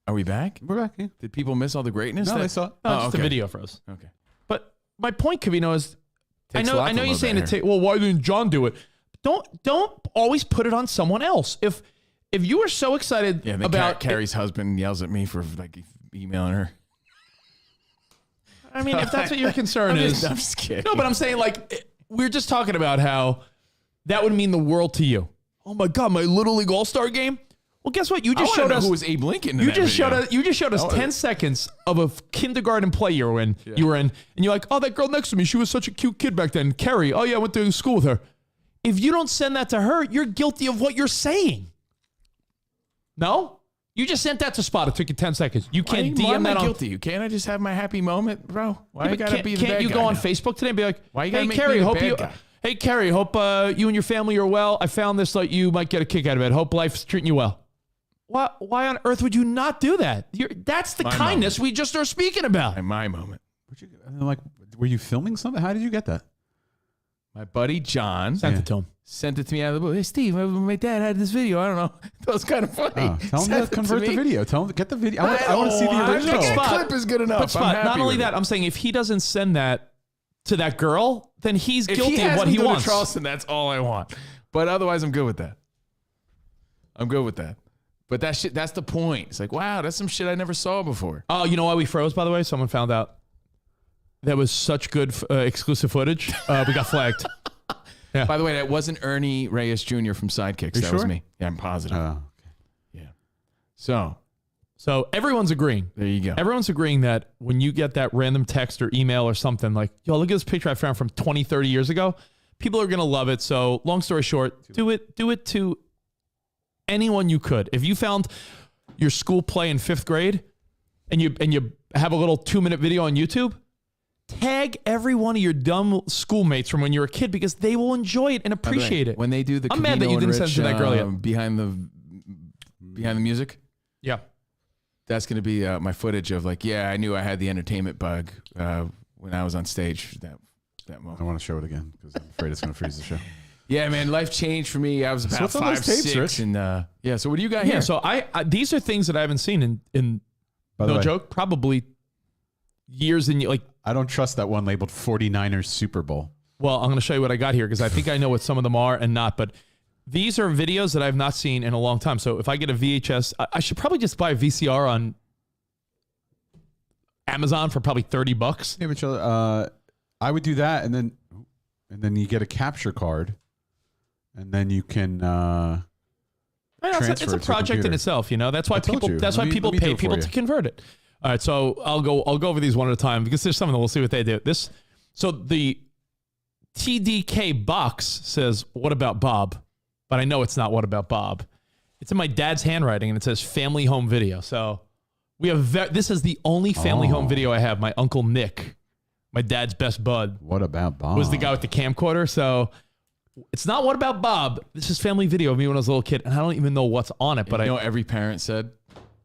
Are we back? We're back, yeah. Did people miss all the greatness? No, they saw it. No, just the video froze. Okay. But my point, Covino, is Takes a I lot know to you're load saying that to take, well, why didn't John do it? Don't always put it on someone else. If you were so excited about Carrie's husband yells at me for like emailing her. I mean, if that's what your concern is. I'm just kidding. No, but I'm saying like we're just talking about how that would mean the world to you. Oh my God, my Little League All-Star game? Well, guess what? You just showed us who was Abe Lincoln. In you that just video. showed us. You just showed us 10 seconds of a kindergarten play you were in. And you're like, oh, that girl next to me, she was such a cute kid back then. Carrie. Oh yeah, I went to school with her. If you don't send that to her, you're guilty of what you're saying. No, you just sent that to Spot. It took you 10 seconds. You can't Why DM am that I on. guilty? Can't I just have my happy moment, bro? Why you gotta be the Can't bad you guy go on now? Facebook today and be like, Why you gotta hey make Carrie, me the hope bad you. guy? Hey Carrie, hope you and your family are well. I found this, like you might get a kick out of it. Hope life's treating you well. Why on earth would you not do that? That's the kindness we just are speaking about. My moment. Were you filming something? How did you get that? My buddy John Sent it to him. Sent it to me out of the blue. Hey Steve, my dad had this video. I don't know. That was kind of funny. Oh, tell him Sent to it convert the me. video. Tell him to get the video. I I want to see don't the want original. it. Clip is good enough. But Spot, I'm happy not only with that, it. I'm saying if he doesn't send that to that girl, then he's If guilty he of has what me he go to wants. Charleston, that's all I want. But otherwise, I'm good with that. I'm good with that. But that shit, that's the point. It's like, wow, that's some shit I never saw before. Oh, you know why we froze, by the way? Someone found out. That was such good exclusive footage. We got flagged. Yeah. By the way, that wasn't Ernie Reyes Jr. from Sidekicks. That was sure? me. Yeah, I'm positive. Oh, Yeah. So everyone's agreeing. there you go. Everyone's agreeing that when you get that random text or email or something like, yo, look at this picture I found from 20, 30 years ago. People are going to love it. So long story short, do it to anyone you could. If you found your school play in 5th grade and you have a little 2-minute video on YouTube, tag every one of your dumb schoolmates from when you were a kid because they will enjoy it and appreciate it. When they do the I'm mad that Covino you and didn't send Rich, it to that girl yet. behind the music, Yeah. that's going to be my footage of like, yeah, I knew I had the entertainment bug when I was on stage that moment. I want to show it again because I'm afraid it's going to freeze the show. Yeah, man, life changed for me. I was about what's on those 5, tapes, 6, Rich? and yeah. So what do you got here? Yeah, so I these are things that I haven't seen in By the no way, joke, probably years and like. I don't trust that one labeled 49ers Super Bowl. Well, I'm going to show you what I got here because I think I know what some of them are and not. But these are videos that I've not seen in a long time. So if I get a VHS, I should probably just buy a VCR on Amazon for probably $30. Yeah, but I would do that, and then you get a capture card, and then you can. It's a project in itself, you know. That's why people. That's why people pay people to convert it. All right, so I'll go over these one at a time because there's some of them. We'll see what they do. So the TDK box says, "What about Bob?" But I know it's not "What about Bob." It's in my dad's handwriting, and it says "Family Home Video." So we have. This is the only family home video I have. My uncle Nick, my dad's best bud. What about Bob? Was the guy with the camcorder. So it's not "What about Bob?" This is family video of me when I was a little kid, and I don't even know what's on it. But you know what every parent said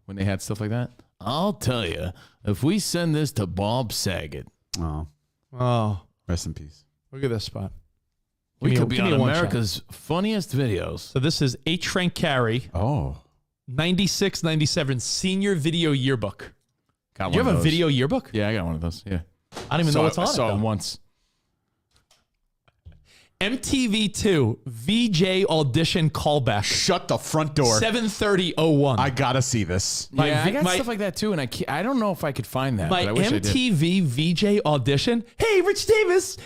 when they had stuff like that? I'll tell you, if we send this to Bob Saget, oh, rest in peace. Look at this spot. we could be give on me one America's funniest videos. So this is H. Frank Carey, Oh, 96, 97 senior video yearbook. Got Do you one have of a those. video yearbook? Yeah, I got one of those. Yeah, I don't even know what's on I it. saw though. it once. MTV2 VJ audition callback. shut the front door. 7:30:01. I gotta see this. Yeah, I got stuff like that too, and I don't know if I could find that. My but I wish I did. MTV VJ audition. Hey, Rich Davis,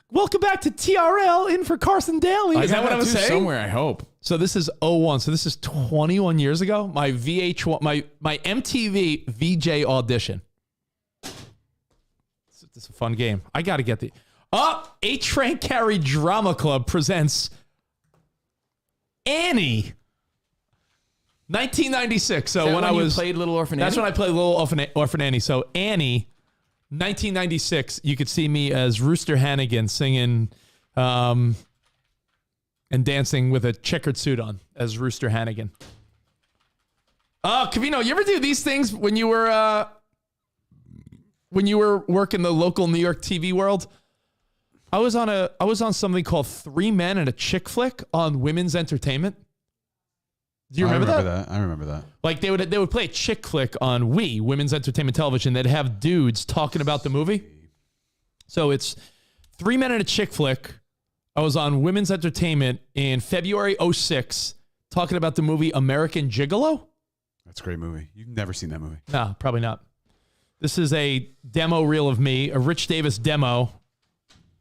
welcome back to TRL in for Carson Daly. I Is that got what I was too saying? somewhere, I hope. So this is 01. So this is 21 years ago. My VH1, my MTV VJ audition. It's a fun game. I got to get the. H. Frank Carey Drama Club presents Annie. 1996. So when I was played Little Orphan Annie? That's when I played Little Orphan Annie. So Annie, 1996. You could see me as Rooster Hannigan singing and dancing with a checkered suit on as Rooster Hannigan. Covino, you ever do these things when you were working the local New York TV world? I was on something called 3 Men and a Chick Flick on Women's Entertainment. Do you remember that? I remember that. Like they would play a chick flick on Women's Entertainment Television. They'd have dudes talking about the movie. So it's 3 Men and a Chick Flick. I was on Women's Entertainment in February 06 talking about the movie American Gigolo. That's a great movie. You've never seen that movie. No, probably not. This is a demo reel of me, a Rich Davis demo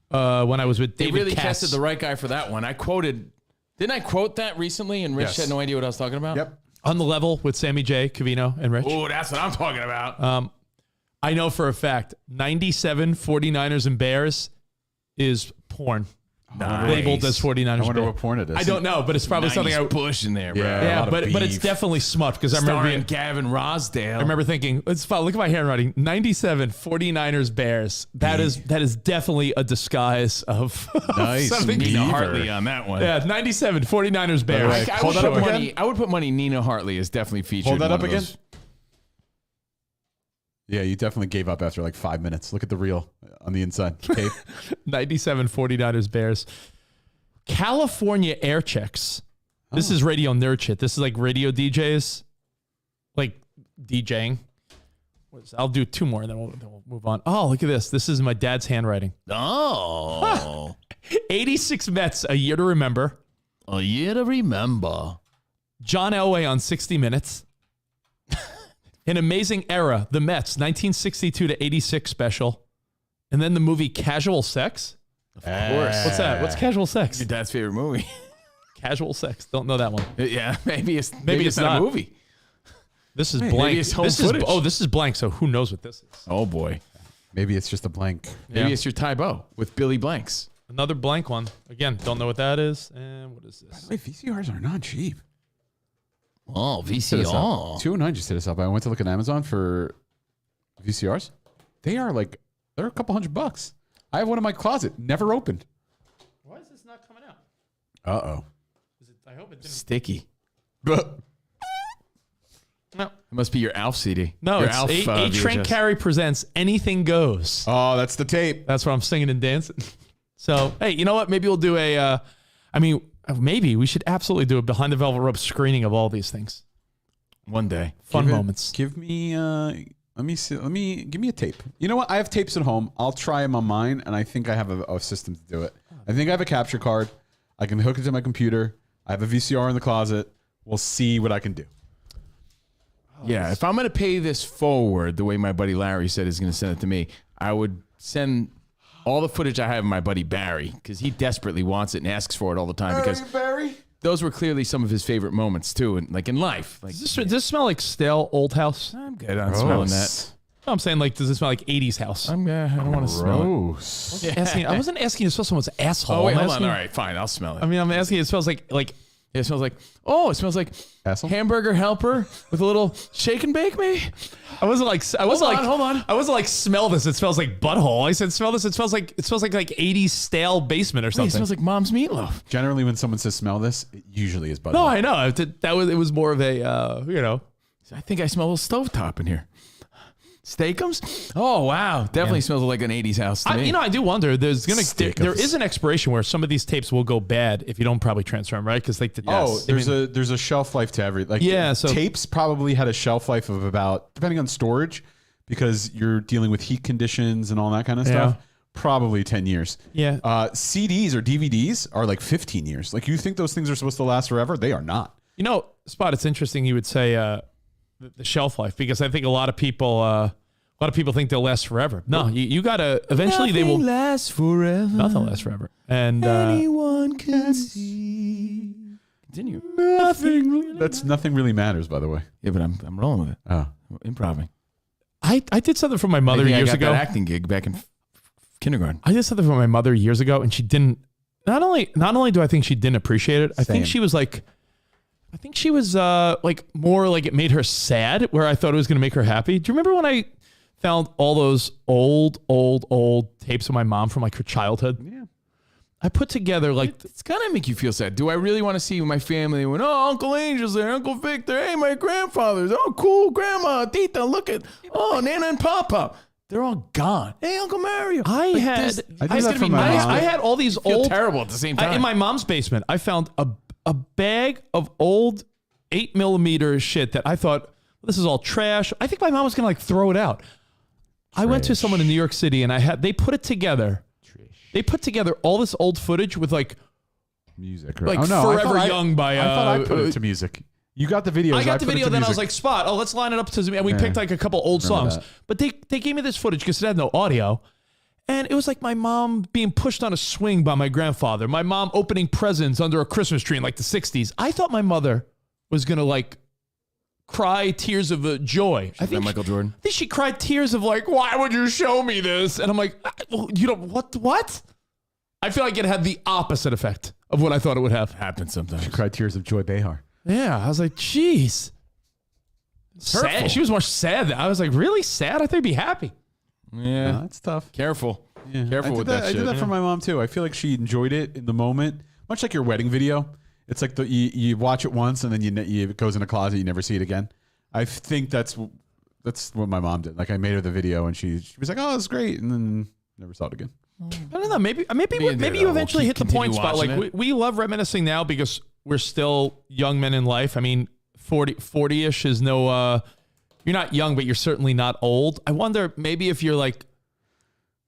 when I was with David They really Cass. tested the right guy for that one. Didn't I quote that recently? And Rich Yes. had no idea what I was talking about? Yep. On the level with Sammy J, Covino, and Rich. Oh, that's what I'm talking about. I know for a fact 97 49ers and Bears is porn. Nice. Labeled as 49ers. I wonder Bears. what porn it is. I don't know, but it's probably something I Bush in there, bro. Yeah, but it's definitely smut because I remember Starring Gavin Rosdale. I remember thinking, look at my handwriting. 97 49ers Bears. That is definitely a disguise of Nice. something. Nina Hartley on that one. Yeah, 97 49ers Bears. I would put money Nina Hartley is definitely featured. Hold that in up one of again. those. Yeah, you definitely gave up after like 5 minutes. Look at the reel on the inside. Tape. 97 49ers Bears. California air checks. This is radio nerd shit. This is like radio DJs, like DJing. I'll do 2 more and then we'll move on. Oh, look at this. This is my dad's handwriting. Oh. 86 Mets, a year to remember. A year to remember. John Elway on 60 Minutes. An Amazing Era, the Mets, 1962 to 86 special. And then the movie Casual Sex. Of course. What's that? What's Casual Sex? Your dad's favorite movie. Casual Sex. Don't know that one. Yeah, maybe it's not a movie. This is blank. Maybe it's home footage. This is blank, so who knows what this is? Oh, boy. Maybe it's just a blank. Maybe it's your Tybo with Billy Blanks. Another blank one. Again, don't know what that is. And what is this? By the way, VCRs are not cheap. Oh, VCR. 209 just hit us up. I went to look at Amazon for VCRs. They're a couple $100. I have one in my closet, never opened. Why is this not coming out? Uh-oh. I hope it didn't. Sticky. No. It must be your Alf CD. No, your it's Alf, A Train VHS. Carey presents Anything Goes. Oh, that's the tape. That's what I'm singing and dancing. So, hey, you know what? Maybe we'll do maybe we should absolutely do a Behind the Velvet Rope screening of all these things. One day. Fun moments. Give me, give me a tape. You know what? I have tapes at home. I'll try them on mine, and I think I have a system to do it. I think I have a capture card. I can hook it to my computer. I have a VCR in the closet. We'll see what I can do. Yeah, if I'm going to pay this forward the way my buddy Larry said he's going to send it to me, I would send all the footage I have of my buddy Barry because he desperately wants it and asks for it all the time because Barry? those were clearly some of his favorite moments too, and like in life. Like, Does this smell like stale old house? I'm good on smelling that. No, I'm saying like, does it smell like 80s house? I don't want to smell it. Gross. I wasn't asking you to smell someone's asshole. Oh wait, I'm hold on. asking- All right, fine. I'll smell it. I mean, I'm asking you, it smells like It smells like Asshole? hamburger helper with a little shake and bake, maybe. hold on. I wasn't like, smell this. It smells like butthole. I said, smell this. It smells like 80s stale basement or Wait, something. it smells like mom's meatloaf. Generally, when someone says smell this, it usually is butter. No, I know. It was more of a, I think I smell a stovetop in here. Steakums? Oh wow, definitely smells like an '80s house to me. I do wonder. There Steakums. is an expiration where some of these tapes will go bad if you don't probably transfer them, right? Because there's a shelf life to every so tapes probably had a shelf life of about, depending on storage, because you're dealing with heat conditions and all that kind of stuff. Probably 10 years. Yeah. CDs or DVDs are like 15 years. Like, you think those things are supposed to last forever? They are not. Spot. It's interesting you would say the shelf life, because I think a lot of people think they'll last forever. No, you gotta eventually they will last forever. Nothing lasts forever. And anyone can see. Continue. Nothing really matters, by the way. Yeah, but I'm rolling with it. Oh, Improving. I did something for my mother years ago. That acting gig back in kindergarten. I did something for my mother years ago, and she didn't. Not only do I think she didn't appreciate it, I think she was like. I think she was more like it made her sad, where I thought it was going to make her happy. Do you remember when I found all those old tapes of my mom from like her childhood? Yeah. I put together it's gonna make you feel sad. Do I really want to see my family when Uncle Angel's there, Uncle Victor, hey, my grandfather's, oh cool, Grandma, Tita, look at Nana and Papa. They're all gone. Hey, Uncle Mario. I had all these feel old terrible at the same time. in my mom's basement. I found a bag of old 8mm shit that I thought, this is all trash. I think my mom was gonna throw it out. I went to someone in New York City and they put it together. They put together all this old footage with music, Forever Young by. I thought I put it to music. You got the video. I got the video. Then I was like, Spot. Oh, let's line it up to. And we picked a couple old songs. That. But they gave me this footage because it had no audio, and it was like my mom being pushed on a swing by my grandfather. My mom opening presents under a Christmas tree in the '60s. I thought my mother was gonna cry tears of joy. I think Michael Jordan. I think she cried tears of like, why would you show me this? And I'm like, well, you know what? I feel like it had the opposite effect of what I thought it would have. Happens sometimes. She cried tears of joy Behar. Yeah, I was like, jeez. Sad. She was more sad. I was like, really sad? I thought you'd be happy. Yeah, that's tough. Careful. Yeah. Careful with that shit. I did that for my mom too. I feel like she enjoyed it in the moment, much like your wedding video. It's like you watch it once and then it goes in a closet. You never see it again. I think that's what my mom did. Like I made her the video and she was like, "Oh, it's great," and then never saw it again. I don't know. Maybe you eventually hit the point spot. Like we love reminiscing now because we're still young men in life. I mean, 40-ish is no. You're not young, but you're certainly not old. I wonder maybe if you're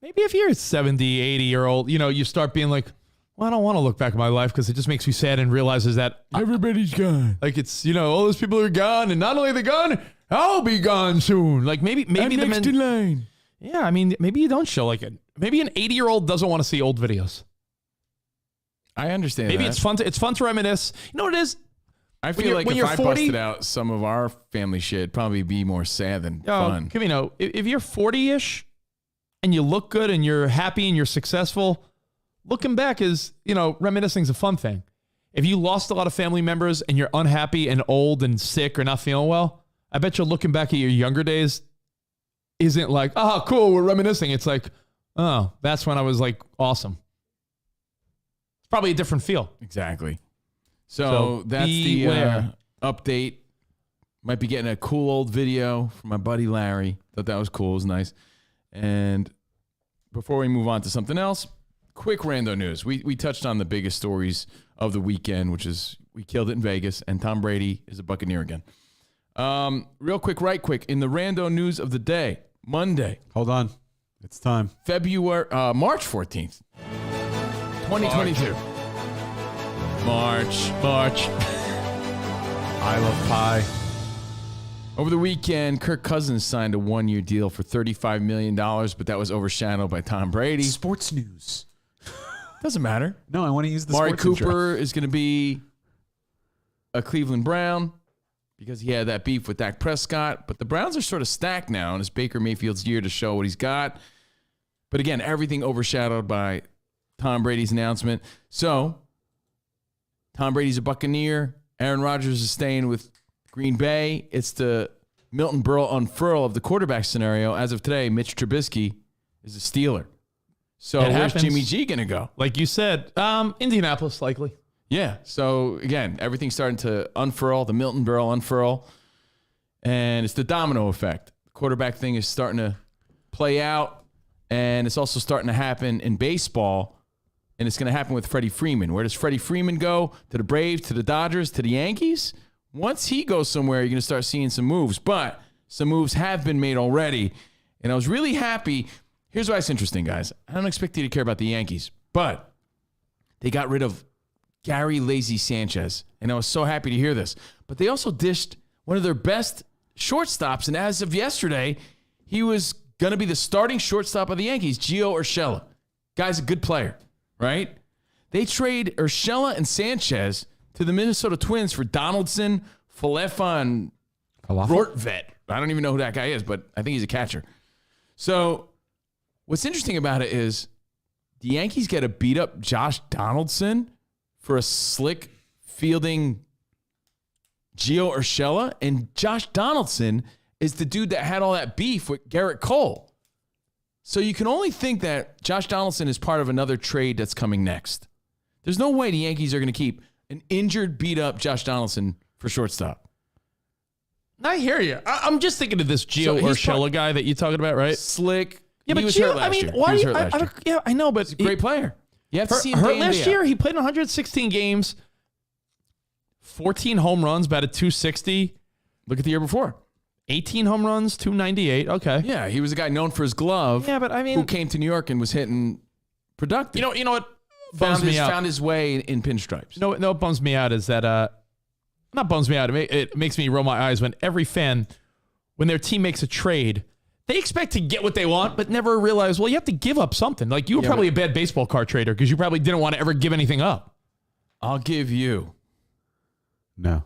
70, 80-year-old, you start being like, well, I don't want to look back at my life because it just makes me sad and realizes that everybody's gone. Like it's, all those people are gone, and not only are they gone, I'll be gone soon. Like maybe I'm the next in line. Yeah, I mean, maybe you don't show like it. Maybe an 80-year-old doesn't want to see old videos. I understand. Maybe that. It's fun to reminisce. You know what it is? I feel like if I busted out some of our family shit, it'd probably be more sad than fun. Covino, if you're 40-ish and you look good and you're happy and you're successful, looking back is, reminiscing is a fun thing. If you lost a lot of family members and you're unhappy and old and sick or not feeling well, I bet you're looking back at your younger days isn't like, oh, cool, we're reminiscing. It's like, oh, that's when I was like awesome. It's probably a different feel. Exactly. So that's the update. Might be getting a cool old video from my buddy Larry. Thought that was cool. It was nice. And before we move on to something else, quick rando news. We touched on the biggest stories of the weekend, which is we killed it in Vegas, and Tom Brady is a Buccaneer again. Real quick, right quick. In the rando news of the day, Monday. Hold on. It's time. March 14th, 2022. March. I love pie. Over the weekend, Kirk Cousins signed a 1-year deal for $35 million, but that was overshadowed by Tom Brady. Sports news. Doesn't matter. No, I want to use the Amari sports Cooper is going to be a Cleveland Brown because he had that beef with Dak Prescott. But the Browns are sort of stacked now, and it's Baker Mayfield's year to show what he's got. But again, everything overshadowed by Tom Brady's announcement. So Tom Brady's a Buccaneer. Aaron Rodgers is staying with Green Bay. It's the Milton Berle unfurl of the quarterback scenario. As of today, Mitch Trubisky is a Steeler. So where's Jimmy G going to go? Like you said, Indianapolis likely. Yeah. So again, everything's starting to unfurl, the Milton Berle unfurl. And it's the domino effect. The quarterback thing is starting to play out. And it's also starting to happen in baseball. And it's going to happen with Freddie Freeman. Where does Freddie Freeman go? To the Braves, to the Dodgers, to the Yankees? Once he goes somewhere, you're going to start seeing some moves. But some moves have been made already. And I was really happy. Here's why it's interesting, guys. I don't expect you to care about the Yankees. But they got rid of Gary Lazy Sanchez. And I was so happy to hear this. But they also dished one of their best shortstops. And as of yesterday, he was going to be the starting shortstop of the Yankees, Gio Urshela. Guy's a good player. Right? They trade Urshela and Sanchez to the Minnesota Twins for Donaldson, Falefa, and Rortvet. I don't even know who that guy is, but I think he's a catcher. So what's interesting about it is the Yankees get to beat up Josh Donaldson for a slick fielding Gio Urshela, and Josh Donaldson is the dude that had all that beef with Garrett Cole. So you can only think that Josh Donaldson is part of another trade that's coming next. There's no way the Yankees are going to keep an injured, beat-up Josh Donaldson for shortstop. I hear you. I'm just thinking of this Gio Urshela guy that you're talking about, right? Slick. Yeah, but he was Gio, hurt last year. Why? He was hurt last year. Yeah, I know, but he's a great player. You have to see him hurt day in, last day out. year. He played in 116 games, 14 home runs, batted .260. Look at the year before. 18 home runs, 298. Okay. Yeah, he was a guy known for his glove. Yeah, but I mean, who came to New York and was hitting productive. You know what bums me out? Found his way in pinstripes. No, what bums me out is that not bums me out. It makes me roll my eyes when every fan, when their team makes a trade, they expect to get what they want, but never realize, well, you have to give up something. Like you were probably a bad baseball card trader because you probably didn't want to ever give anything up. I'll give you. No.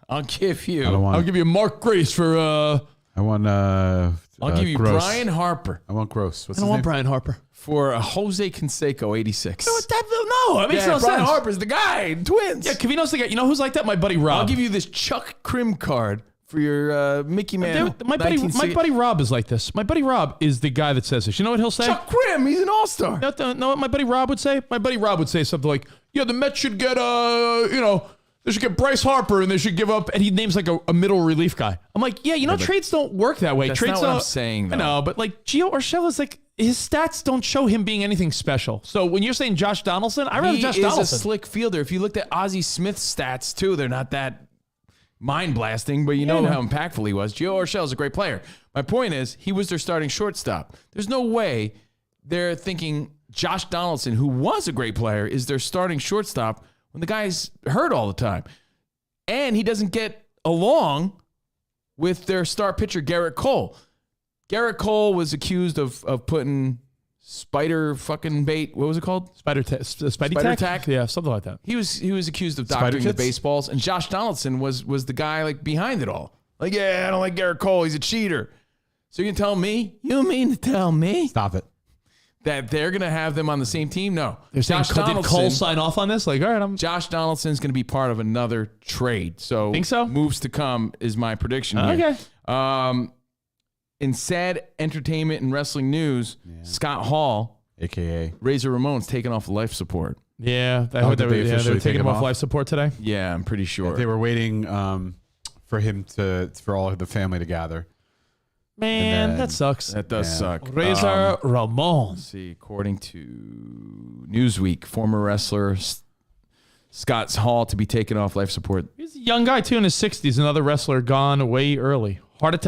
I'll give you. I'll give you Mark Grace for. I want. I'll give you Gross. Brian Harper. I want Gross. What's I don't his want name? Brian Harper. For a Jose Canseco 86. No, it makes no Brian sense. Harper's the guy. Twins. Yeah, Covino's the guy. You know who's like that? My buddy Rob. I'll give you this Chuck Krim card for your Mickey Man. My buddy Rob is like this. My buddy Rob is the guy that says this. You know what he'll say? Chuck Krim, he's an all-star. Know what my buddy Rob would say? My buddy Rob would say something like, "Yeah, the Mets should get they should get Bryce Harper and they should give up," and he names like a middle relief guy. I'm like, yeah, trades don't work that way. That's Trades not what I'm saying, though. I know, but like Gio Urshela is like, his stats don't show him being anything special. So when you're saying Josh Donaldson, I rather Josh Donaldson. He's a slick fielder. If you looked at Ozzie Smith's stats too, they're not that mind-blasting, but you know how impactful he was. Gio Urshela is a great player. My point is, he was their starting shortstop. There's no way they're thinking Josh Donaldson, who was a great player, is their starting shortstop when the guy's hurt all the time. And he doesn't get along with their star pitcher, Garrett Cole. Garrett Cole was accused of putting spider fucking bait. What was it called? Spider tack? Yeah, something like that. He was accused of doctoring the baseballs, and Josh Donaldson was the guy like behind it all. Like, yeah, I don't like Garrett Cole. He's a cheater. So you can tell me? You mean to tell me? Stop it. That they're going to have them on the same team? No. They're saying, did Cole sign off on this? Like, all right, Josh Donaldson's going to be part of another trade. So, think so? Moves to come is my prediction here. Okay. In sad entertainment and wrestling news, Scott Hall, a.k.a. Razor Ramon's taken off life support. Yeah, I heard they were taking him off life support today. Yeah, I'm pretty sure. They were waiting for all of the family to gather. Man, that sucks. That does suck. Razor Ramon. Let's see, according to Newsweek, former wrestler Scott Hall to be taken off life support. He's a young guy, too, in his 60s. Another wrestler gone way early.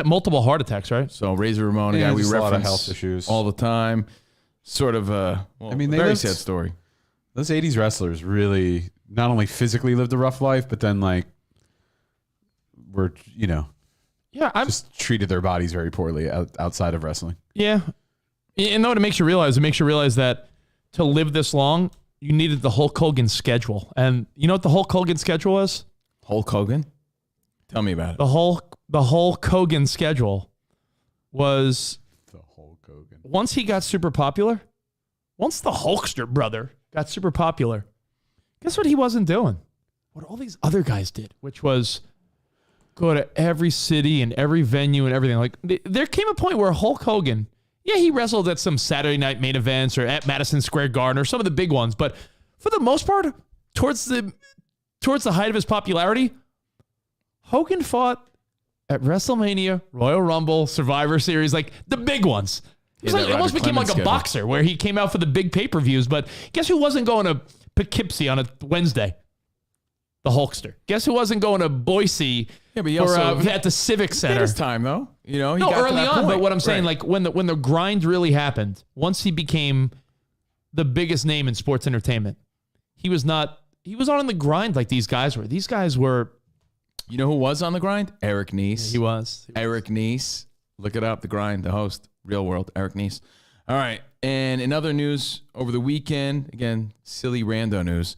Multiple heart attacks, right? So Razor Ramon, a guy we just a lot of reference health issues all the time. Sort of very sad story. Those 80s wrestlers really not only physically lived a rough life, but then were, just treated their bodies very poorly outside of wrestling. Yeah. And what it makes you realize that to live this long, you needed the Hulk Hogan schedule. And you know what the Hulk Hogan schedule is? Hulk Hogan? Tell me about it. The Hulk Hogan schedule was the Hulk Hogan. Once he got super popular, once the Hulkster brother got super popular, guess what he wasn't doing? What all these other guys did, which was go to every city and every venue and everything. Like there came a point where Hulk Hogan, he wrestled at some Saturday night main events or at Madison Square Garden or some of the big ones, but for the most part, towards the height of his popularity, Hogan fought at WrestleMania, Royal Rumble, Survivor Series, like the big ones. It almost became like a boxer where he came out for the big pay-per-views, but guess who wasn't going to Poughkeepsie on a Wednesday? The Hulkster. Guess who wasn't going to Boise but he also at the Civic Center? His time, though. He got early on, point. but what I'm saying, right. like when the grind really happened, once he became the biggest name in sports entertainment, he was on the grind like these guys were. These guys were... You know who was on the grind? Eric Nies. He was. Eric Nies. Look it up. The Grind, the host. Real World. Eric Nies. All right. And in other news, over the weekend, again, silly rando news.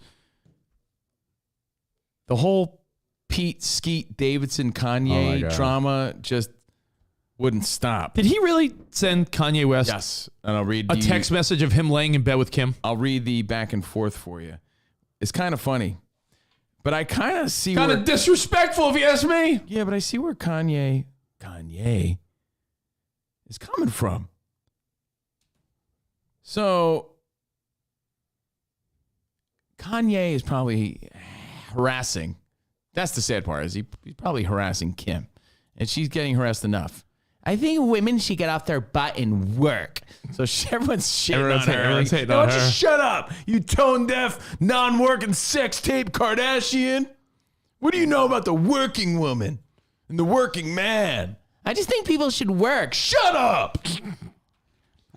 The whole Pete, Skete, Davidson, Kanye drama just wouldn't stop. Did he really send Kanye West? Yes. And I'll read a text message of him laying in bed with Kim. I'll read the back and forth for you. It's kind of funny. But I kind of see kind of disrespectful, if you ask me. Yeah, but I see where Kanye is coming from. So Kanye is probably harassing. That's the sad part. Is he's probably harassing Kim, and she's getting harassed enough. I think women should get off their butt and work. So everyone's shitting on her. Everyone's hating on her. Just shut up, you tone-deaf, non-working sex tape Kardashian. What do you know about the working woman and the working man? I just think people should work. Shut up.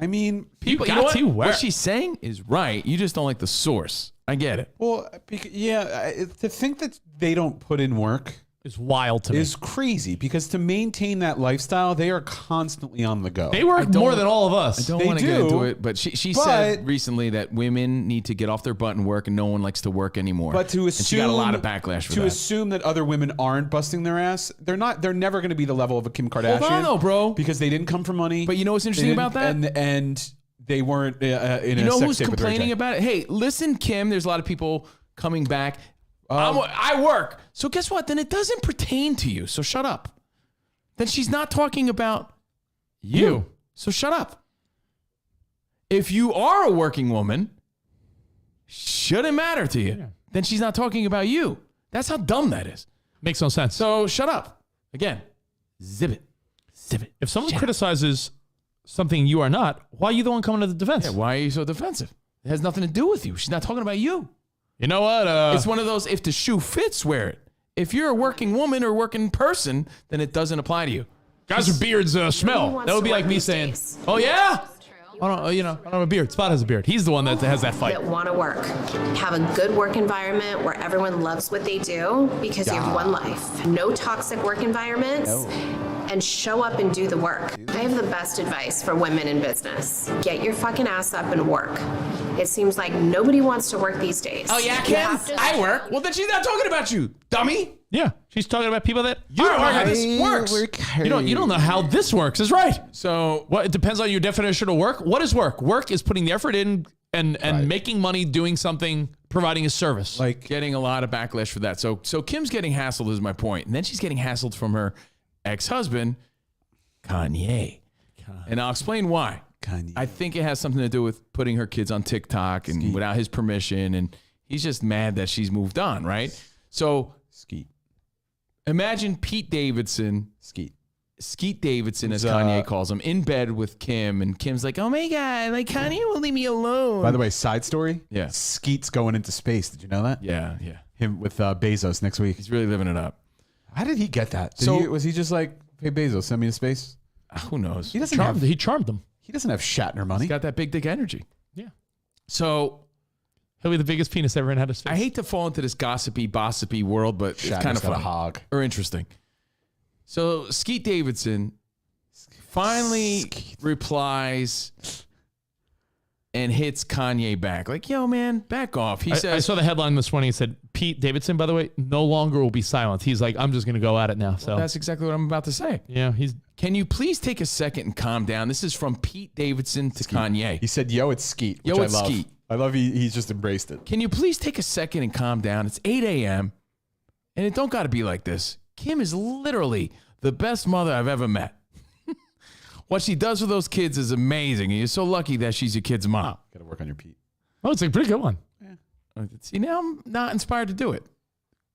I mean, people got to work. What she's saying is right. You just don't like the source. I get it. Well, to think that they don't put in work is wild to me. Is crazy because to maintain that lifestyle, they are constantly on the go. They work more than all of us. I don't want to get into it, but she said recently that women need to get off their butt and work, and no one likes to work anymore. But to assume, and she got a lot of backlash for that. To assume that other women aren't busting their ass, they're not. They're never going to be the level of a Kim Kardashian. Hold on, though, bro, because they didn't come from money. But you know what's interesting about that? And they weren't in a You know sex who's tape with complaining Ray J. about it? Hey, listen, Kim. There's a lot of people coming back. I work. So guess what? Then it doesn't pertain to you. So shut up. Then she's not talking about you. So shut up. If you are a working woman, shouldn't matter to you. Yeah. Then she's not talking about you. That's how dumb that is. Makes no sense. So shut up. Again, zip it. Zip it. If someone criticizes something you are not, why are you the one coming to the defense? Yeah, why are you so defensive? It has nothing to do with you. She's not talking about you. You know what? It's one of those, if the shoe fits, wear it. If you're a working woman or working person, then it doesn't apply to you. Guys with beards smell. That would be like me saying, oh, yeah? I don't have a beard. Spot has a beard. He's the one that has that fight. That want to work. Have a good work environment where everyone loves what they do because you have one life. No toxic work environments. And show up and do the work. I have the best advice for women in business. Get your fucking ass up and work. It seems like nobody wants to work these days. Oh, yeah, Kim? I work. Well, then she's not talking about you, dummy. Yeah, she's talking about people that you don't know how this works. You don't know how this works is right. So it depends on your definition of work. What is work? Work is putting the effort in and making money, doing something, providing a service. Like getting a lot of backlash for that. So Kim's getting hassled is my point. And then she's getting hassled from her ex-husband, Kanye. And I'll explain why. Kanye. I think it has something to do with putting her kids on TikTok and without his permission. And he's just mad that she's moved on, right? So Skete. Imagine Pete Davidson. Skete Davidson, as Who's, Kanye calls him, in bed with Kim. And Kim's like, oh my God, like Kanye won't leave me alone. By the way, side story. Yeah. Skeet's going into space. Did you know that? Yeah. Him with Bezos next week. He's really living it up. How did he get that? Was he just like, hey, Bezos, send me to space? Who knows? He doesn't he charmed them. He doesn't have Shatner money. He's got that big dick energy. Yeah. So he'll be the biggest penis ever in out of space. I hate to fall into this gossipy world, but it's kind of got fun a hog. or interesting. So Skete Davidson finally replies and hits Kanye back. Like, yo, man, back off. He says, I saw the headline this morning. It said, Pete Davidson, by the way, no longer will be silent. He's like, I'm just going to go at it now. So that's exactly what I'm about to say. Yeah. Can you please take a second and calm down? This is from Pete Davidson to Kanye. He said, yo, it's Skete. Yo, it's Skete. I love he's just embraced it. Can you please take a second and calm down? It's 8 a.m. and it don't got to be like this. Kim is literally the best mother I've ever met. What she does with those kids is amazing. And you're so lucky that she's your kid's mom. Got to work on your Pete. Oh, it's a pretty good one. Yeah. See, now I'm not inspired to do it.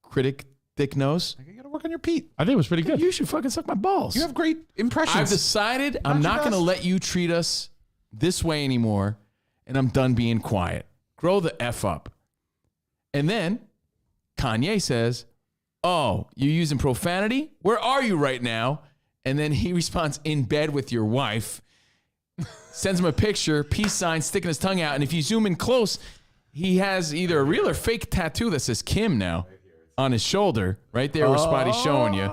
Critic Dick knows. You got to work on your Pete. I think it was pretty good. You should fucking suck my balls. You have great impressions. I've decided I'm not going to let you treat us this way anymore, and I'm done being quiet. Grow the F up. And then Kanye says, oh, you're using profanity? Where are you right now? And then he responds, in bed with your wife. Sends him a picture, peace sign, sticking his tongue out. And if you zoom in close, he has either a real or fake tattoo that says Kim now on his shoulder, right there where Spotty's showing you.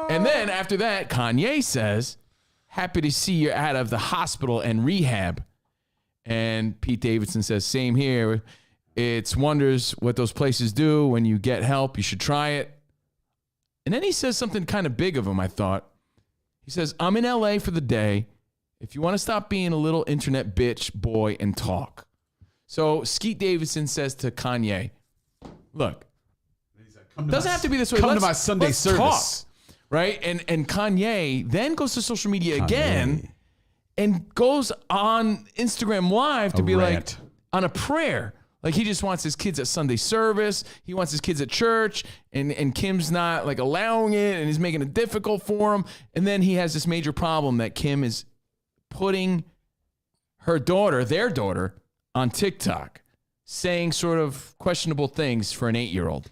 And then after that, Kanye says, happy to see you're out of the hospital and rehab. And Pete Davidson says, same here. It's wonders what those places do when you get help. You should try it. And then he says something kind of big of him, I thought. He says, I'm in LA for the day. If you want to stop being a little internet bitch boy and talk. So Skete Davidson says to Kanye, look, it doesn't have to be this way. Come to my Sunday service. Talk, right? And Kanye then goes to social media again and goes on Instagram Live to be like on a prayer. Like he just wants his kids at Sunday service. He wants his kids at church. And Kim's not like allowing it and he's making it difficult for him. And then he has this major problem that Kim is putting her daughter, their daughter, on TikTok, saying sort of questionable things for an 8-year-old.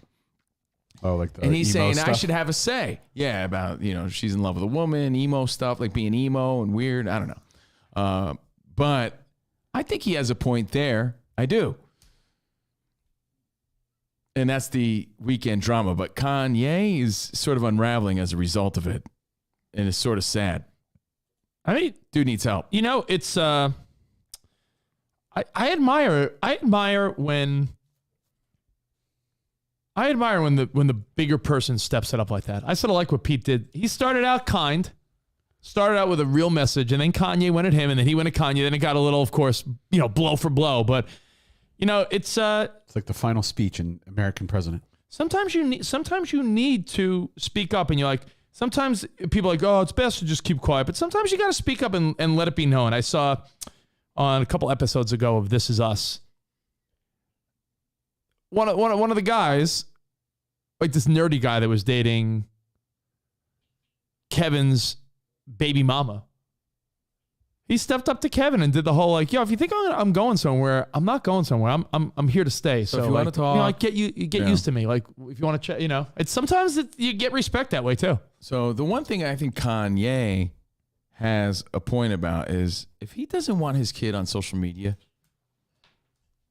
Oh, like the and he's saying stuff? I should have a say. Yeah, about, she's in love with a woman, emo stuff, like being emo and weird. I don't know. But I think he has a point there. I do. And that's the weekend drama. But Kanye is sort of unraveling as a result of it. And it's sort of sad. I mean, dude needs help. You know, it's I admire when the bigger person steps it up like that. I sort of like what Pete did. He started out kind, started out with a real message, and then Kanye went at him, and then he went at Kanye. Then it got a little, of course, blow for blow. But it's like the final speech in American President. Sometimes you need to speak up, and you're like, sometimes people are like, oh, it's best to just keep quiet. But sometimes you got to speak up and let it be known. I saw on a couple episodes ago of This Is Us, one of the guys, like this nerdy guy that was dating Kevin's baby mama. He stepped up to Kevin and did the whole like, yo, if you think I'm going somewhere, I'm not going somewhere. I'm here to stay. So if you want to talk, get used to me. Like if you want to chat, it's sometimes you get respect that way too. So the one thing I think Kanye has a point about is if he doesn't want his kid on social media,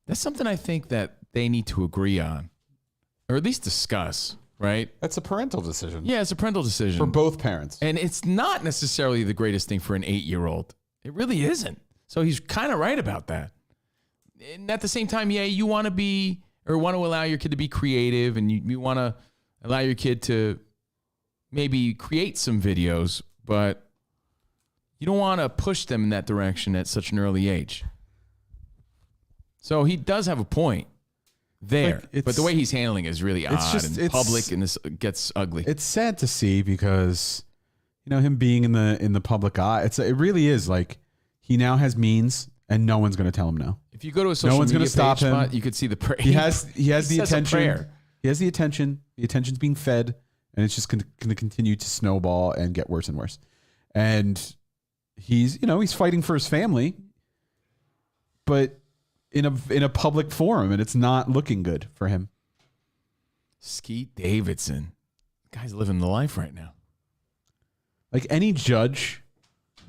that's something I think that they need to agree on, or at least discuss. Right? That's a parental decision. Yeah, it's a parental decision for both parents, and it's not necessarily the greatest thing for an 8-year-old. It really isn't. So he's kind of right about that. And at the same time, yeah, you want to be or want to allow your kid to be creative, and you want to allow your kid to maybe create some videos, but you don't want to push them in that direction at such an early age. So he does have a point there, but the way he's handling it is really odd and public, and this gets ugly. It's sad to see because him being in the public eye, it really is like he now has means and no one's going to tell him no. If you go to a social media stop him. Spot, you could see the prayer. He has the attention. He has the attention. The attention's being fed, and it's just going to continue to snowball and get worse and worse. And he's fighting for his family, but in a public forum, and it's not looking good for him. Skete Davidson, guy's living the life right now. Like any judge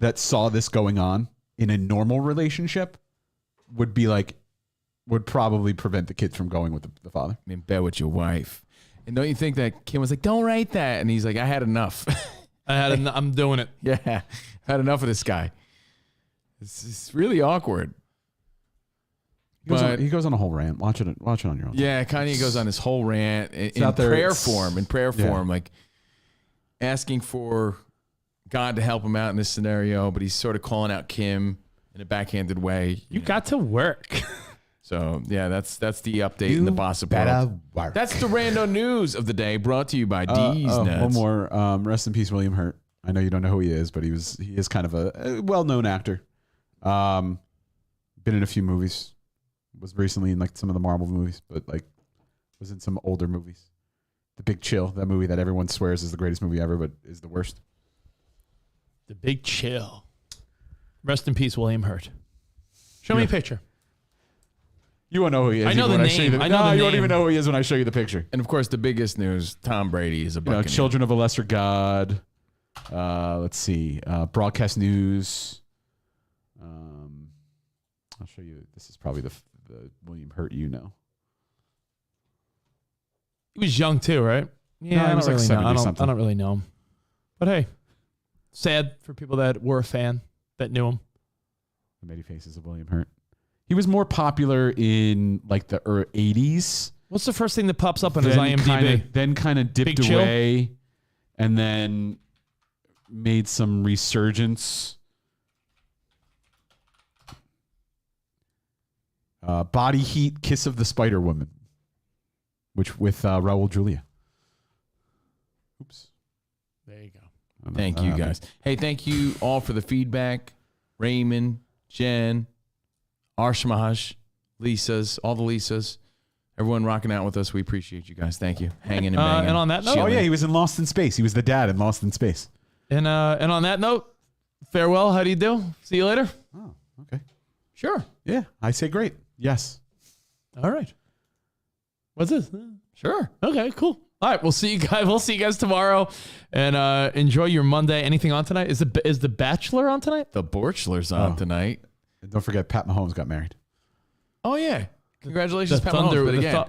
that saw this going on in a normal relationship would probably prevent the kids from going with the father. In bed with your wife. And don't you think that Kim was like, don't write that? And he's like, I had enough. I'm doing it. Yeah. I had enough of this guy. It's really awkward. He goes on a whole rant. Watch it on your own. Yeah, Kanye goes on this whole rant in prayer form, like asking for God to help him out in this scenario, but he's sort of calling out Kim in a backhanded way. You got to work. So yeah, that's the update in the Bossa World. Work. That's the Rando news of the day, brought to you by D's Nuts. One more. Rest in peace, William Hurt. I know you don't know who he is, but he is kind of a well-known actor. Been in a few movies. Was recently in like some of the Marvel movies, but like was in some older movies. The Big Chill, that movie that everyone swears is the greatest movie ever, but is the worst. The Big Chill. Rest in peace, William Hurt. Show me a picture. You won't know who he is. I know the name. You won't even know who he is when I show you the picture. And of course, the biggest news: Tom Brady is a Buccaneer. Children of a Lesser God. Let's see. Broadcast news. I'll show you. This is probably the William Hurt you know. He was young too, right? Yeah, no, I don't really know. I don't really know him. But hey, sad for people that were a fan that knew him. The many faces of William Hurt. He was more popular in like the 80s. What's the first thing that pops up on his IMDb? Then kind of dipped away, and then made some resurgence. Body Heat, Kiss of the Spider Woman, with Raul Julia. Oops. There you go. Thank you, guys. Hey, thank you all for the feedback. Raymond, Jen, Arshmash, Lisa's, all the Lisas, everyone rocking out with us. We appreciate you guys. Thank you. Hanging and banging. And on that note, he was in Lost in Space. He was the dad in Lost in Space. And on that note, farewell. How do you do? See you later. Oh, okay. Sure. Yeah, I say great. Yes. All right. What's this? Sure. Okay, cool. All right, we'll see you guys. We'll see you guys tomorrow, and enjoy your Monday. Anything on tonight? Is the Bachelor on tonight? The Borchler's on tonight. And don't forget, Pat Mahomes got married. Oh yeah, Congratulations, the Pat Mahomes. But again,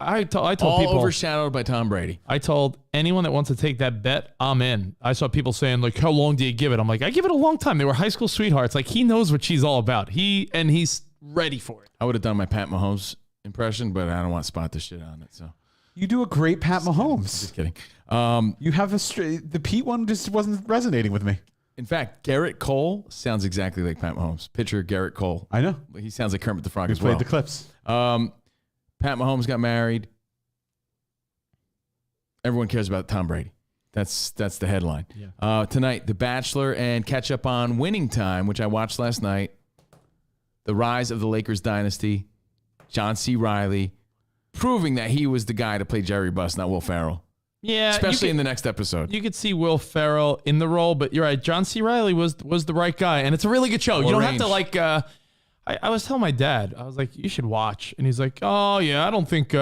I told all people overshadowed by Tom Brady. I told anyone that wants to take that bet, I'm in. I saw people saying, like, how long do you give it? I'm like, I give it a long time. They were high school sweethearts. Like, he knows what she's all about. He's ready for it. I would have done my Pat Mahomes impression, but I don't want to spot the shit on it. So You do a great Pat Mahomes. Just kidding. You have the Pete one just wasn't resonating with me. In fact, Garrett Cole sounds exactly like Pat Mahomes. Pitcher Garrett Cole. I know. He sounds like Kermit the Frog We as well. played the clips. Pat Mahomes got married. Everyone cares about Tom Brady. That's the headline. Yeah. Tonight, The Bachelor and catch up on Winning Time, which I watched last night. The rise of the Lakers dynasty. John C. Reilly proving that he was the guy to play Jerry Buss, not Will Ferrell. Yeah, especially in the next episode. You could see Will Ferrell in the role, but you're right. John C. Reilly was the right guy, and it's a really good show. You don't have to like. I was telling my dad, I was like, you should watch, and he's like, oh yeah, I don't think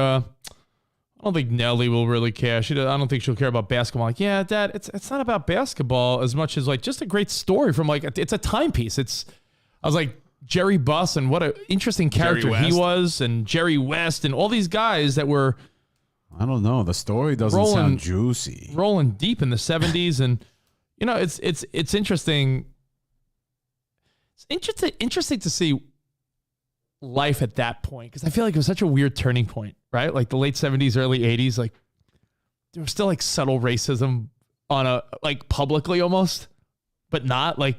Nelly will really care. I don't think she'll care about basketball. I'm like, yeah, Dad, it's not about basketball as much as like just a great story from like it's a timepiece. I was like, Jerry Buss and what an interesting character he was, and Jerry West and all these guys that were. I don't know. The story doesn't sound juicy. Rolling deep in the 70s, and you know, it's interesting. It's interesting to see life at that point, because I feel like it was such a weird turning point, right? Like the late 70s, early 80s, like there was still like subtle racism on a like publicly almost, but not like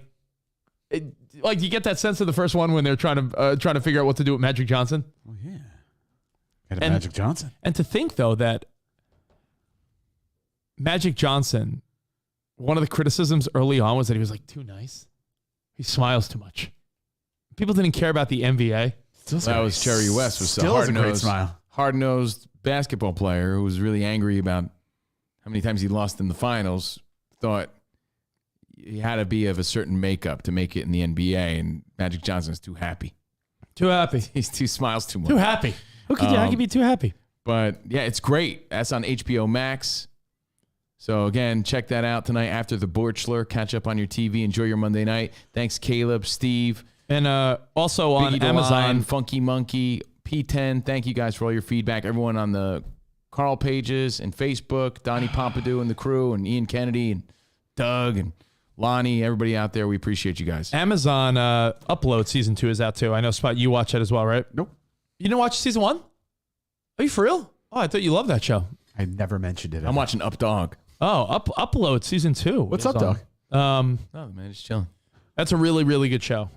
like you get that sense of the first one when they're trying to figure out what to do with Magic Johnson. Oh yeah. Magic Johnson. And to think, though, that Magic Johnson, one of the criticisms early on was that he was like too nice. He smiles too much. People didn't care about the NBA. That was Jerry West, was a hard-nosed basketball player who was really angry about how many times he lost in the finals. Thought he had to be of a certain makeup to make it in the NBA, and Magic Johnson's too happy. Too happy. He smiles too much. Too happy. How could you be too happy? But yeah, it's great. That's on HBO Max. So again, check that out tonight after The Bachelor. Catch up on your TV. Enjoy your Monday night. Thanks, Caleb, Steve. And also on Biggie Amazon. Funky Monkey, P10. Thank you guys for all your feedback. Everyone on the Carl pages and Facebook, Donnie Pompidou and the crew, and Ian Kennedy and Doug and Lonnie, everybody out there. We appreciate you guys. Amazon Upload Season 2 is out too. I know, Spot, you watch it as well, right? Nope. You didn't watch Season 1? Are you for real? Oh, I thought you loved that show. I never mentioned it. I'm watching Up Dog. Oh, Upload Season 2. What's Up Dog? Oh, man, it's chilling. That's a really, really good show.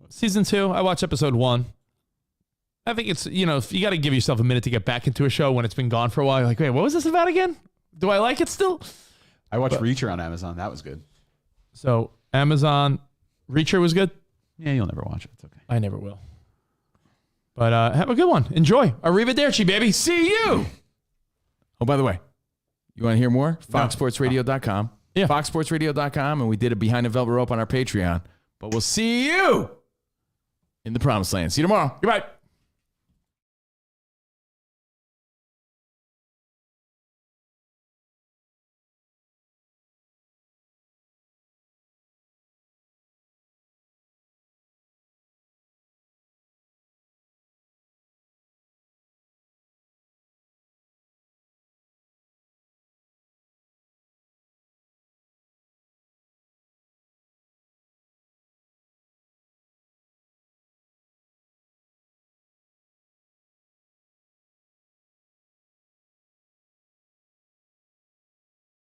Season 2, I watched episode 1. I think it's, you know, you got to give yourself a minute to get back into a show when it's been gone for a while. You're like, wait, what was this about again? Do I like it still? I watched Reacher on Amazon. That was good. So, Amazon, Reacher was good? Yeah, you'll never watch it. It's okay. I never will. But have a good one. Enjoy. Arrivederci, baby. See you. Oh, by the way, you want to hear more? FoxSportsRadio.com. Yeah. FoxSportsRadio.com. And we did a Behind the Velvet Rope on our Patreon. But we'll see you in the Promised Land. See you tomorrow. Goodbye.